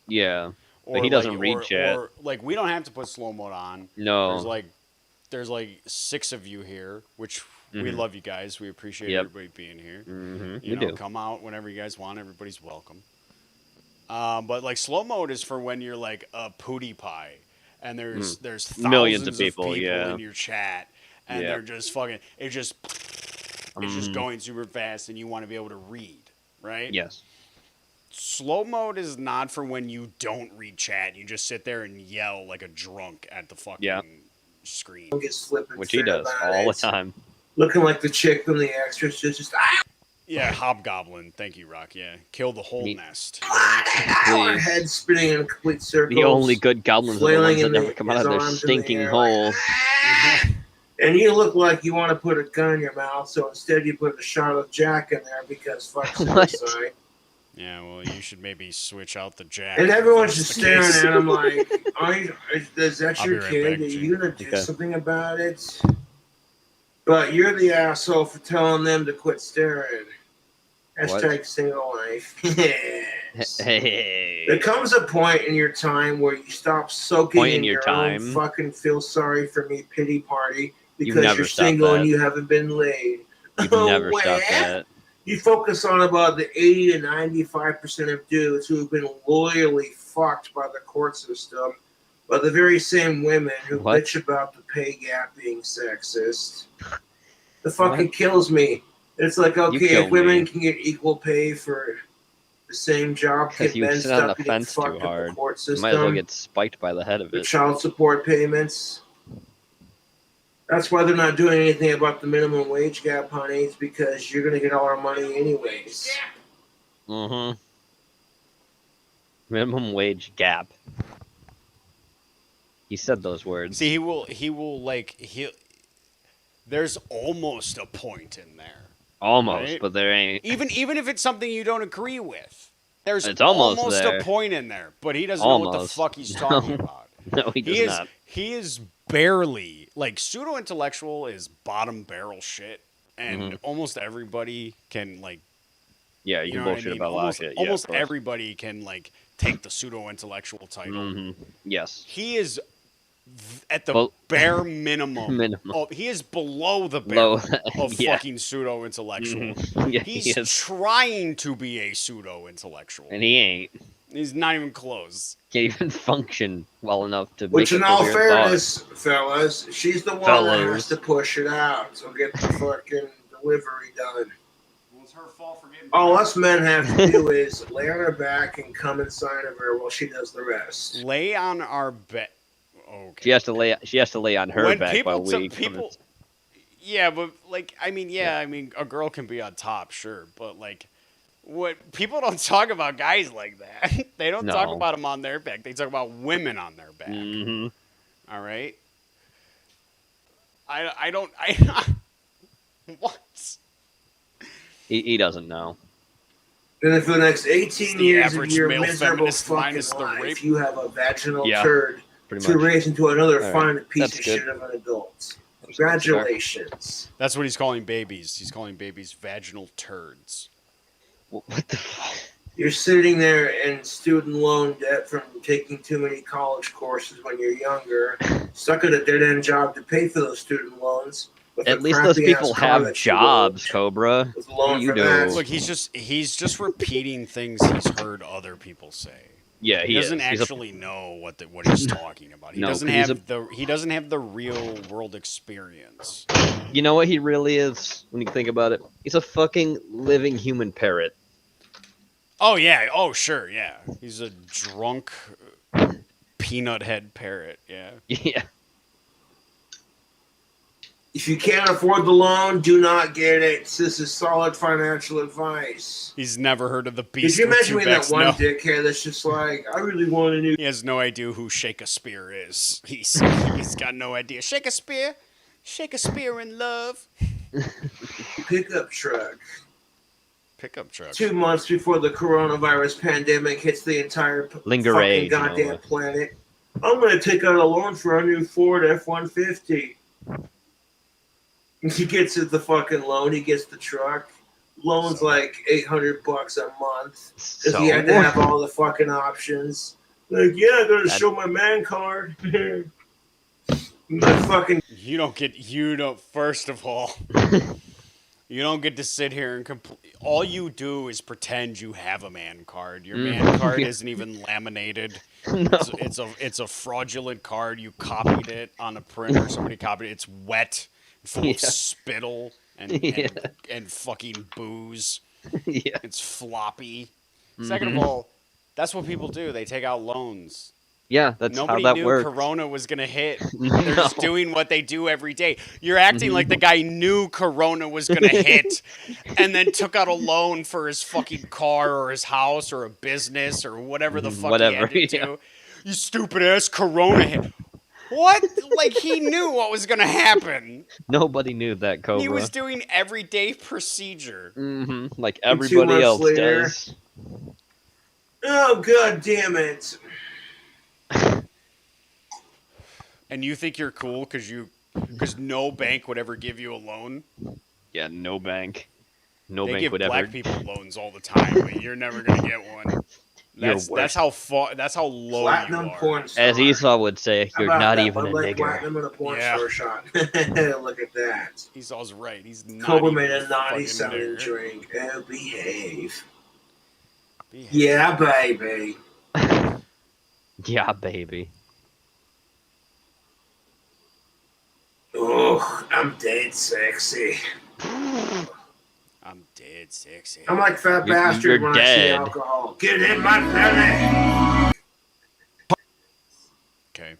Yeah. Or But he doesn't read chat. Or like we don't have to put slow mode on. No. There's like 6 of you here, which we love you guys. We appreciate Yep. everybody being here. Mm-hmm. You know, come out whenever you guys want. Everybody's welcome. But like slow mode is for when you're like a pootie pie, and there's thousands Millions of people, in your chat, and Yeah. they're just fucking. It's just going super fast, and you want to be able to read, right? Yes. Slow mode is not for when you don't read chat. You just sit there and yell like a drunk at the fucking screen. flipping Which he fit does about all the it. time. Looking like the chick from The Exorcist, just Yeah, hobgoblin. Thank you, Rock. Yeah, kill the whole Me- nest. her head spinning in a complete circle. The only good goblins are the flailing ones that in never come out of their his arms in the stinking air, hole. like, and you look like you want to put a gun in your mouth, so instead you put a Charlotte Jack in there because fuck What? suicide. Yeah, well, you should maybe switch out the jack. And if everyone's that's just the staring case. at him like, is that I'll your be right kid? back, Are Gene. you going to do Okay. something about it? But you're the asshole for telling them to quit staring. What? Hashtag single life. Hey. There comes a point in your time where you stop soaking Point in in your your own time? fucking feel sorry for me pity party You've because never you're stopped single and that. you haven't been laid. You've Oh, never stopped well, that. you focus on about the 80 to 95% of dudes who have been loyally fucked by the court system, by the very same women who What? bitch about the pay gap being sexist. It fucking What? kills me. It's like, okay, kill if women me. can get equal pay for the same job, Because can you men sit on the stop getting fence too fucked in the hard. court You might as well system get spiked by the head of with it. child support payments? That's why they're not doing anything about the minimum wage gap, honey. It's because you're gonna get all our money anyways. Mm-hmm. Minimum wage gap. He said those words. See, there's almost a point in there. Almost, right? but there ain't. Even if it's something you don't agree with, there's It's almost there. a point in there. But he doesn't know what the Almost. fuck he's No. talking about. No, he does not. He is barely like pseudo intellectual is bottom barrel shit, and almost everybody can like. Yeah, you can know what I bullshit mean? about a lot of shit. Yeah, Almost of course. everybody can like take the pseudo intellectual title. Yes. He is at the bare minimum. Oh, he is below the bare of fucking pseudo intellectual. Yeah, He's trying to be a pseudo intellectual, and he ain't. He's not even close. Can't even function well enough to Which, make in a all coherent fairness, fellas, she's the one that has to push it out. So get the fucking delivery done. Well, it's her fault for getting. All us men have to do is lay on her back and come inside of her while she does the rest. Lay on our bed. Okay. She has to lay on her When back people while we people. Yeah, but like I mean, a girl can be on top, sure, but like. What people don't talk about guys like that. They don't talk about them on their back. They talk about women on their back. All right. I don't. What? He doesn't know. And then for the next 18 years of your miserable fucking the life, rape. you have a vaginal turd pretty to raise into another fine piece That's of good. shit of an adult. Congratulations. That's what he's calling babies. He's calling babies vaginal turds. What the fuck? You're sitting there in student loan debt from taking too many college courses when you're younger, stuck at a dead-end job to pay for those student loans. At least those people have jobs, Cobra. What do you do? Look, he's just repeating things he's heard other people say. Yeah, he doesn't actually know what he's talking about. He doesn't have the real world experience. You know what he really is when you think about it? He's a fucking living human parrot. Oh yeah. Oh sure. Yeah. He's a drunk peanut head parrot. Yeah. Yeah. If you can't afford the loan, do not get it. This is solid financial advice. He's never heard of the beast. Did you mention me that one no. dickhead that's just like, I really want to know? He has no idea who Shakespeare is. He's got no idea. Shakespeare in love. Pickup truck. 2 months before the coronavirus pandemic hits the entire fucking goddamn planet, I'm going to take out a loan for a new Ford F-150. He gets the fucking loan. He gets the truck. Loan's like $800 a month because he had to have all the fucking options. Like, yeah, I got to show my man card. My fucking. First of all. You don't get to sit here and all you do is pretend you have a man card. Your man card isn't even laminated. No. It's a fraudulent card. You copied it on a printer. Somebody copied it. It's wet, full of spittle and fucking booze. Yeah. It's floppy. Second of all, that's what people do. They take out loans. Yeah, that's Nobody how that knew works. Corona was going to hit. They're just doing what they do every day. You're acting like the guy knew Corona was going to hit and then took out a loan for his fucking car or his house or a business or whatever the fuck he had to do. You stupid ass, Corona hit. What? Like, he knew what was going to happen. Nobody knew that, Cobra. He was doing everyday procedure. Like everybody else does. Oh, God damn it. And you think you're cool because no bank would ever give you a loan? Yeah, no bank. no They bank give would black ever. people loans all the time, but you're never gonna get one. You're That's worse. how far. That's how low Platinum you are. porn star. As Esau would say, How you're about not that? even Bud a Light nigger. Platinum in a porn Yeah. star shot. Look at that. Esau's right. He's not Cobra even made a a naughty fucking sounding nigger. drink. Oh, behave. Behave. Yeah, baby. Yeah, baby. Oh, I'm dead sexy. I'm dead sexy. I'm like fat You're bastard when I see dead. alcohol. Get in my belly. Okay.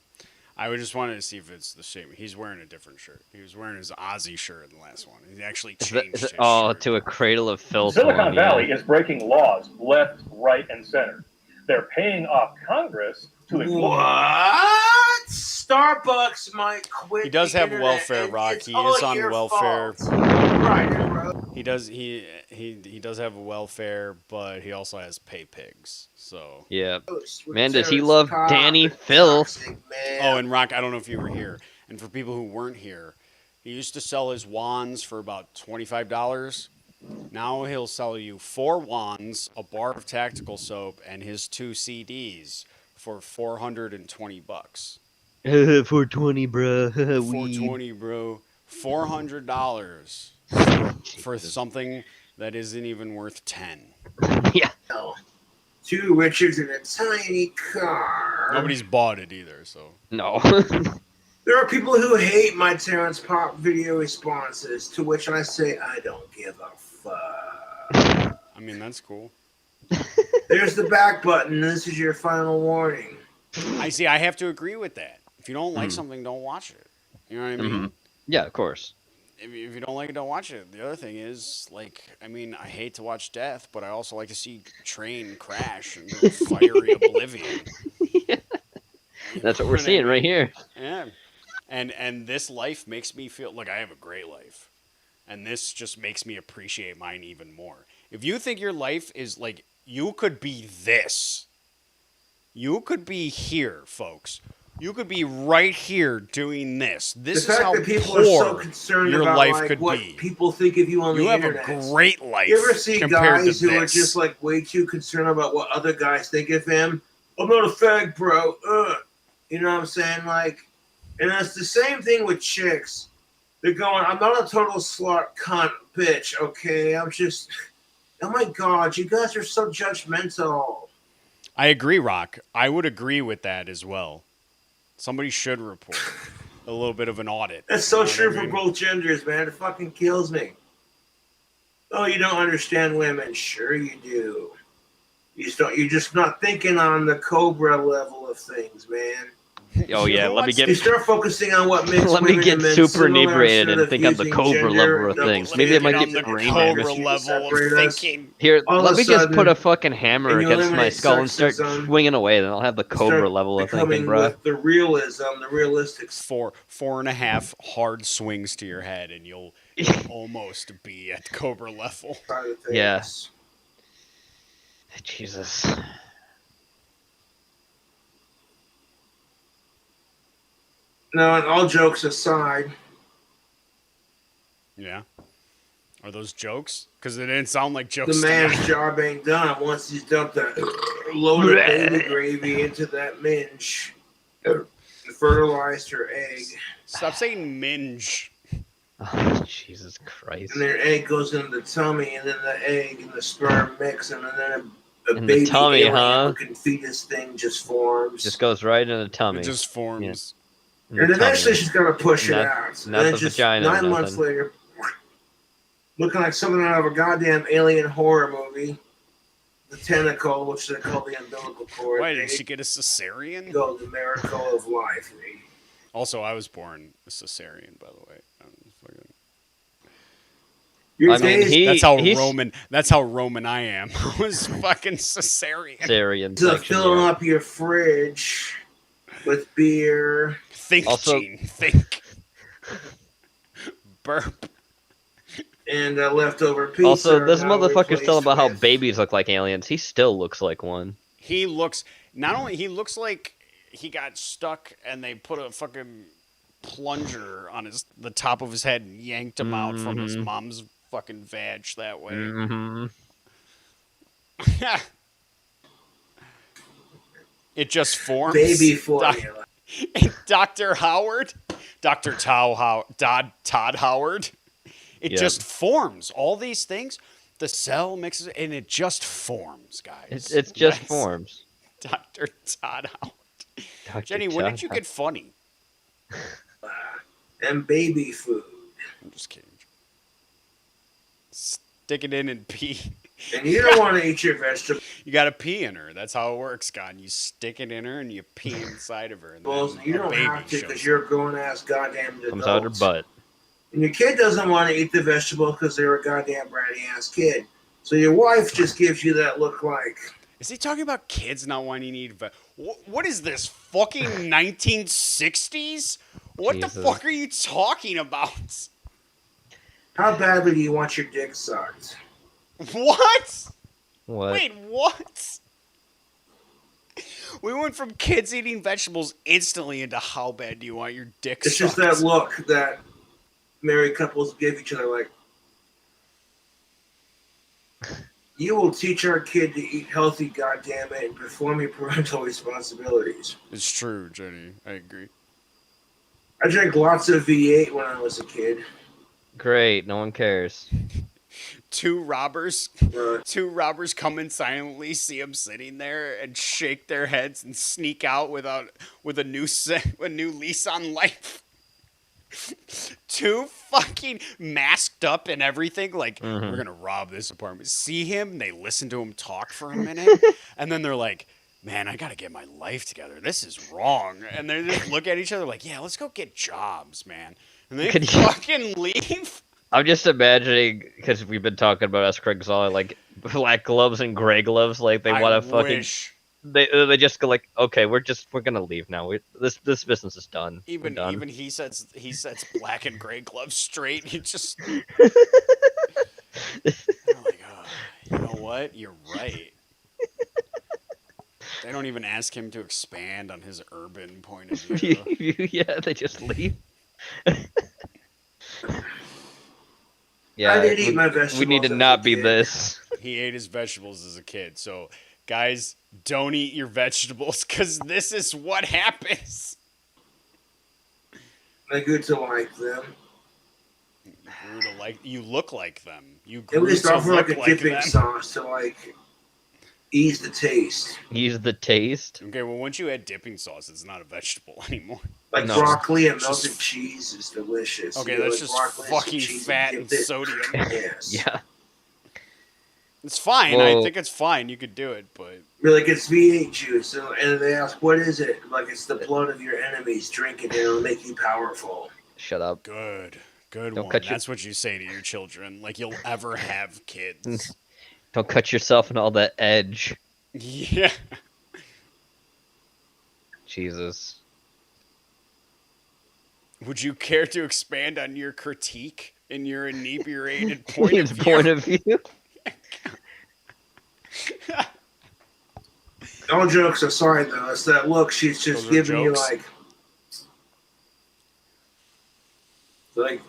I would just wanted to see if it's the same. He's wearing a different shirt. He was wearing his Aussie shirt in the last one. He actually changed his shirt. To a cradle of filth. Silicon one, Valley yeah. is breaking laws left, right, and center. They're paying off Congress to ignore. What? Starbucks might quit. He does the have internet, welfare, and Rock. it's He all is on your welfare. fault. Right, bro. He does have welfare, but he also has pay pigs. So Yeah. With Man, does he Terrence love Cobb, Danny the Filth? toxic man. oh, and Rock, I don't know if you were here. And for people who weren't here, he used to sell his wands for about $25. Now he'll sell you 4 wands, a bar of tactical soap, and his 2 CDs for $420. 420, bro. $420, bro. $400 for something that isn't even worth 10. Yeah. 2 Richards in a tiny car. Nobody's bought it either, so. No. There are people who hate my Terrence Pop video responses, to which I say, I don't give a fuck. I mean, that's cool. There's the back button. This is your final warning. I see. I have to agree with that. If you don't like something, don't watch it. You know what I mean? Yeah, of course. If you don't like it, don't watch it. The other thing is, like, I mean, I hate to watch death, but I also like to see train crash and fiery oblivion. That's what we're seeing right here. Yeah. And this life makes me feel like I have a great life. And this just makes me appreciate mine even more. If you think your life is like, you could be this. You could be here, folks. You could be right here doing this. This The is fact how that people are so poor concerned your about life like, could what be. people think of you on You the have internet. a great life. You ever see compared guys to who are this. just like way too concerned about what other guys think of him? I'm not a fag, bro. You know what I'm saying? Like, and it's the same thing with chicks. They're going, I'm not a total slut cunt bitch, okay? I'm just, oh my God, you guys are so judgmental. I agree, Rock. I would agree with that as well. Somebody should report a little bit of an audit. That's so You know true what I for mean? both genders, man. It fucking kills me. Oh, you don't understand women. Sure you do. You're just not thinking on the Cobra level of things, man. Oh yeah, let me You get start focusing on what makes let me women get and men super similar inebriated instead and of think on the using Cobra gender level of double things. Maybe I might standards get on the and brain Cobra damage. to level of separate us. thinking. Here, All let of me a just sudden, put a fucking hammer and you against my eliminate skull and start sexism, swinging away. Then I'll have the Cobra Start level of becoming thinking, bro. with the realism, the realistic 4.5 hard swings to your head, and you'll almost be at Cobra level. side of things. Yeah. Jesus. No, and all jokes aside, Yeah. Are those jokes? Because it didn't sound like the jokes. to man's me. job ain't done once he's dumped that load of baby gravy into that minge and fertilized her egg. Stop saying minge. Oh, Jesus Christ. And their egg goes into the tummy, and then the egg and the sperm mix, and then a In the baby tummy, huh? alien-looking fetus thing just forms. Just goes right in the tummy. It just forms. In the And eventually tummy. she's got to push it Not- out. And not then the just vagina, 9 months nothing. later, looking like something out of a goddamn alien horror movie. The tentacle, which they call the umbilical cord. Why did they she get a cesarean? go the miracle of life. Also, I was born a cesarean, by the way. Your I mean, days That's how he's- Roman. That's how Roman I am. I was fucking cesarean. Syrian to section, filling yeah. up your fridge with beer. Think, Also- Gene. Think. Burp. And leftover pizza. Also, this now motherfucker's telling about how replaced with- babies look like aliens. He still looks like one. He looks. Not only he looks like he got stuck and they put a fucking plunger on the top of his head and yanked him out from his mom's fucking vag that way. Mm-hmm. It just forms. Baby formula. Dr. Howard, Dr. Todd Howard. It Yep. just forms. All these things, the cell mixes, and it just forms, guys. It's just That's forms. Dr. Todd Howard. Dr. Jenny, when did Todd you get funny? And baby food. I'm just kidding. Stick it in and pee. And you don't want to eat your vegetables. You gotta pee in her. That's how it works, God. You stick it in her and you pee inside of her. And then You a don't baby have to shows because up. you're a grown-ass goddamn adult. comes out her butt. And your kid doesn't want to eat the vegetables because they're a goddamn bratty-ass kid. So your wife just gives you that look like... Is he talking about kids not wanting to eat? What is this? Fucking 1960s? What Jesus. the fuck are you talking about? How badly do you want your dick sucked? What? What? Wait, what? We went from kids eating vegetables instantly into how bad do you want your dick It's sucked? just that look that married couples give each other like, you will teach our kid to eat healthy, goddammit, and perform your parental responsibilities. It's true, Jenny. I agree. I drank lots of V8 when I was a kid. Great. No one cares. Two robbers Uh, come in silently, see him sitting there, and shake their heads and sneak out with a new lease on life. Two fucking masked up and everything, like we're gonna rob this apartment. See him, they listen to him talk for a minute, and then they're like, "Man, I gotta get my life together. This is wrong." And they just look at each other like, "Yeah, let's go get jobs, man." And they Could you- fucking leave. I'm just imagining, because we've been talking about us, Craig Zolla, like black gloves and gray gloves, like they want to fucking. wish. They just go like, okay, we're gonna leave now. This business is done. We're Even done. he sets black and gray gloves straight. He just I'm like, oh, you know what? You're right. They don't even ask him to expand on his urban point of view. Yeah, they just leave. I Yeah, did eat my vegetables we need to as a not be kid. this. He ate his vegetables as a kid. So, guys, don't eat your vegetables because this is what happens. I grew to like them. You look like them. You At grew least to offer like look a like dipping them. sauce to like ease the taste. Use the taste. Okay, well, once you add dipping sauce, it's not a vegetable anymore. Like No. broccoli and Just- melted cheese is delicious. Okay, You know, that's like just broccoli and some fucking cheese fat dip and it. sodium. Yes. Yeah. It's fine. I Well- think it's fine. You could do it, but You're like, it's V8 juice. And they ask, what is it? Like, it's the blood of your enemies. Drink it and it'll make you powerful. Shut up. good Don't one. cut your- That's what you say to your children. Like you'll ever have kids. Don't cut yourself in all that edge. Yeah. Jesus. Would you care to expand on your critique in your inebriated point His of view? point of view. All jokes aside, though, it's that look she's just Those are giving you, jokes? like,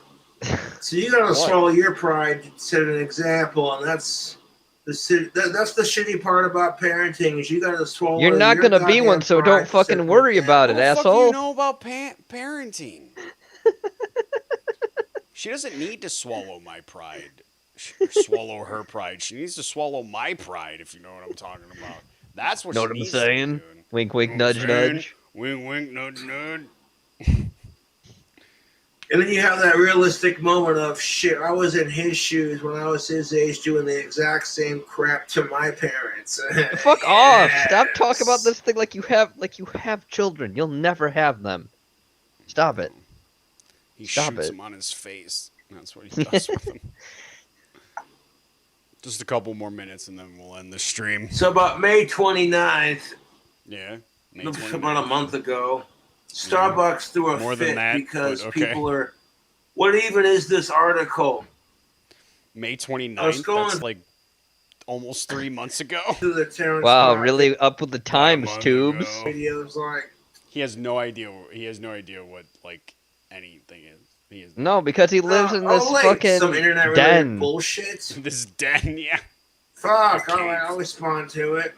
so you gotta What? swallow your pride to set an example, and that's that's the shitty part about parenting is you gotta swallow. You're not your gonna be goddamn one, so pride don't to set fucking an worry about example. it, What the fuck asshole. you know about parenting? She doesn't need to swallow my pride. Swallow her pride. She needs to swallow my pride, if you know what I'm talking about. That's what Know she what I'm needs saying? to be doing. Wink, wink, Know what nudge, I'm saying? nudge. Wink, wink, nudge, nudge. And then you have that realistic moment of shit. I was in his shoes when I was his age, doing the exact same crap to my parents. Fuck off! Stop Yes. talking about this thing like you have children. You'll never have them. Stop it. He Stop shoots it. him on his face. That's what he does with him. Just a couple more minutes and then we'll end the stream. So about May 29th, Yeah. May about 29th. a month ago, Starbucks threw a More than fit that, because but okay. people are. What even is this article? May I was 29th. going- That's like almost 3 months ago. To the Terrence Wow, Malick really up with the times, month tubes. ago. videos like He has no idea. He has no idea what like anything is. He is No, because he lives in this some fucking internet-related den. bullshit. this den, yeah. Fuck, Cave. alright, I'll respond to it.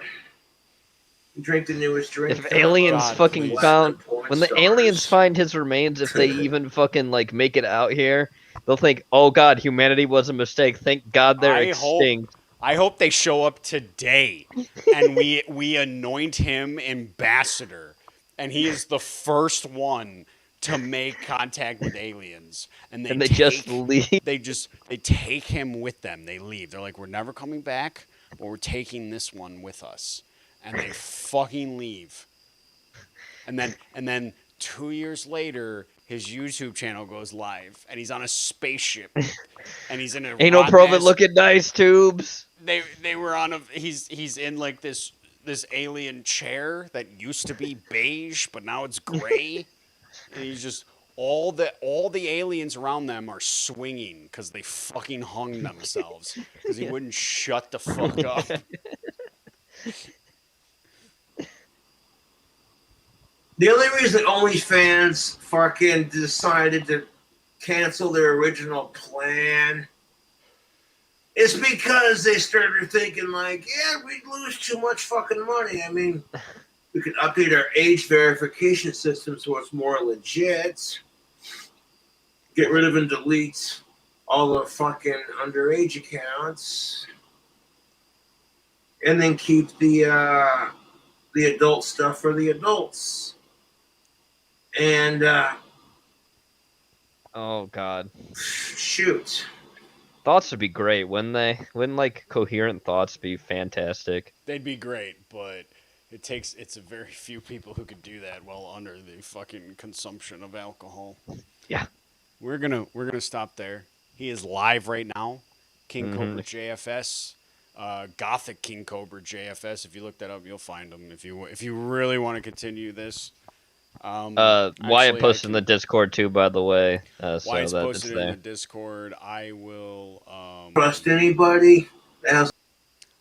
Drink the newest drink. If aliens God, fucking please. found, Porn when the stars. aliens find his remains, if they even fucking like make it out here, they'll think, "Oh God, humanity was a mistake. Thank God they're extinct." I hope they show up today, and we anoint him ambassador, and he is the first one to make contact with aliens, and And they just leave. They take him with them. They leave. They're like, we're never coming back, but we're taking this one with us, and they fucking leave. And then 2 years later, his YouTube channel goes live, and he's on a spaceship, and he's in a Ain't no rotten profit ass- looking nice tubes. They were on a he's in like this alien chair that used to be beige, but now it's gray, and he's just all the aliens around them are swinging because they fucking hung themselves because he wouldn't shut the fuck up. The only reason OnlyFans fucking decided to cancel their original plan is because they started thinking like, yeah, we'd lose too much fucking money. I mean, we could update our age verification system so it's more legit. Get rid of and delete all the fucking underage accounts. And then keep the adult stuff for the adults. And Oh God, shoot. thoughts would be great, wouldn't they? Wouldn't like coherent thoughts be fantastic? They'd be great, but it's a very few people who could do that while under the fucking consumption of alcohol. Yeah. We're gonna stop there. He is live right now. King Cobra JFS. Gothic King Cobra JFS. If you look that up, you'll find him. If you really want to continue this, Wyatt actually, posted in the Discord too, by the way. So Wyatt's that posted it's it in there. the Discord. I will. Trust anybody.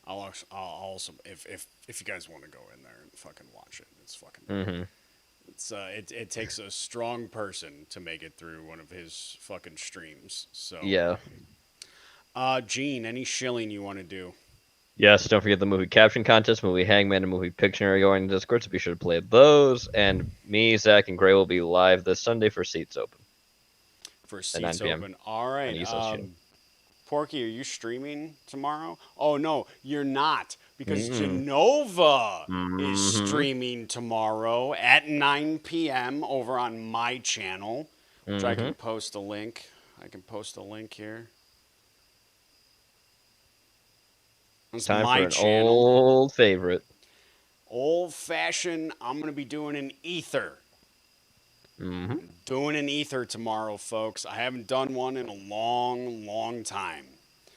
I'll also if you guys want to go in there and fucking watch it, it's fucking. Mm-hmm. It takes a strong person to make it through one of his fucking streams. So Yeah. Gene, any shilling you want to do? Yes, don't forget the movie caption contest, movie Hangman, and movie Pictionary going in Discord, so be sure to play those. And me, Zach, and Gray will be live this Sunday for Seats Open. For At 9 seats p.m. open. All right. on East Sheen. Porky, are you streaming tomorrow? Oh no, you're not, because Jenova is streaming tomorrow at 9 p.m. over on my channel, which I can post a link. I can post a link here. It's Time my for an channel. old favorite. Old fashioned. I'm gonna be doing an ether. Doing an ether tomorrow, folks. I haven't done one in a long, long time.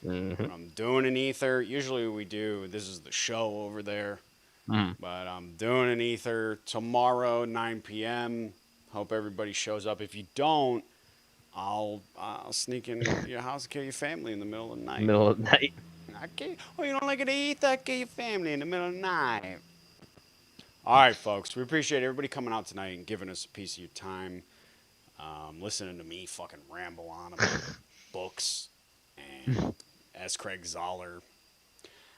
I'm doing an ether. Usually we do. This is the show over there. But I'm doing an ether tomorrow, 9 p.m. Hope everybody shows up. If you don't, I'll sneak in your house and kill your family in the middle of the night. Middle of the night. Oh, you don't like an ether? Kill your family in the middle of the night. All right, folks. We appreciate everybody coming out tonight and giving us a piece of your time. Listening to me fucking ramble on about books and S. Craig Zoller.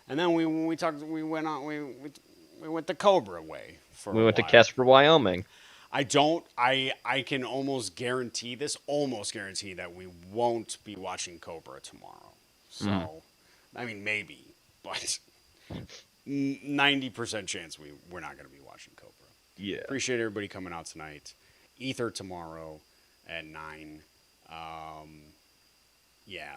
And then we went the Cobra way for We a went to while. Casper, Wyoming. I can almost guarantee that we won't be watching Cobra tomorrow. So, I mean, maybe, but 90% chance we're not going to be watching Cobra. Yeah. Appreciate everybody coming out tonight. Ether tomorrow at 9. Yeah,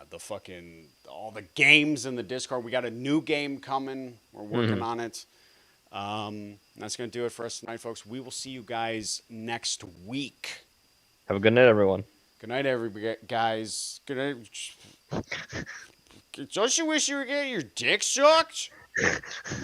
all the games in the Discord. We got a new game coming. We're working on it. That's going to do it for us tonight, folks. We will see you guys next week. Have a good night, everyone. Good night, everybody, guys. Good night. Don't you wish you were getting your dick sucked?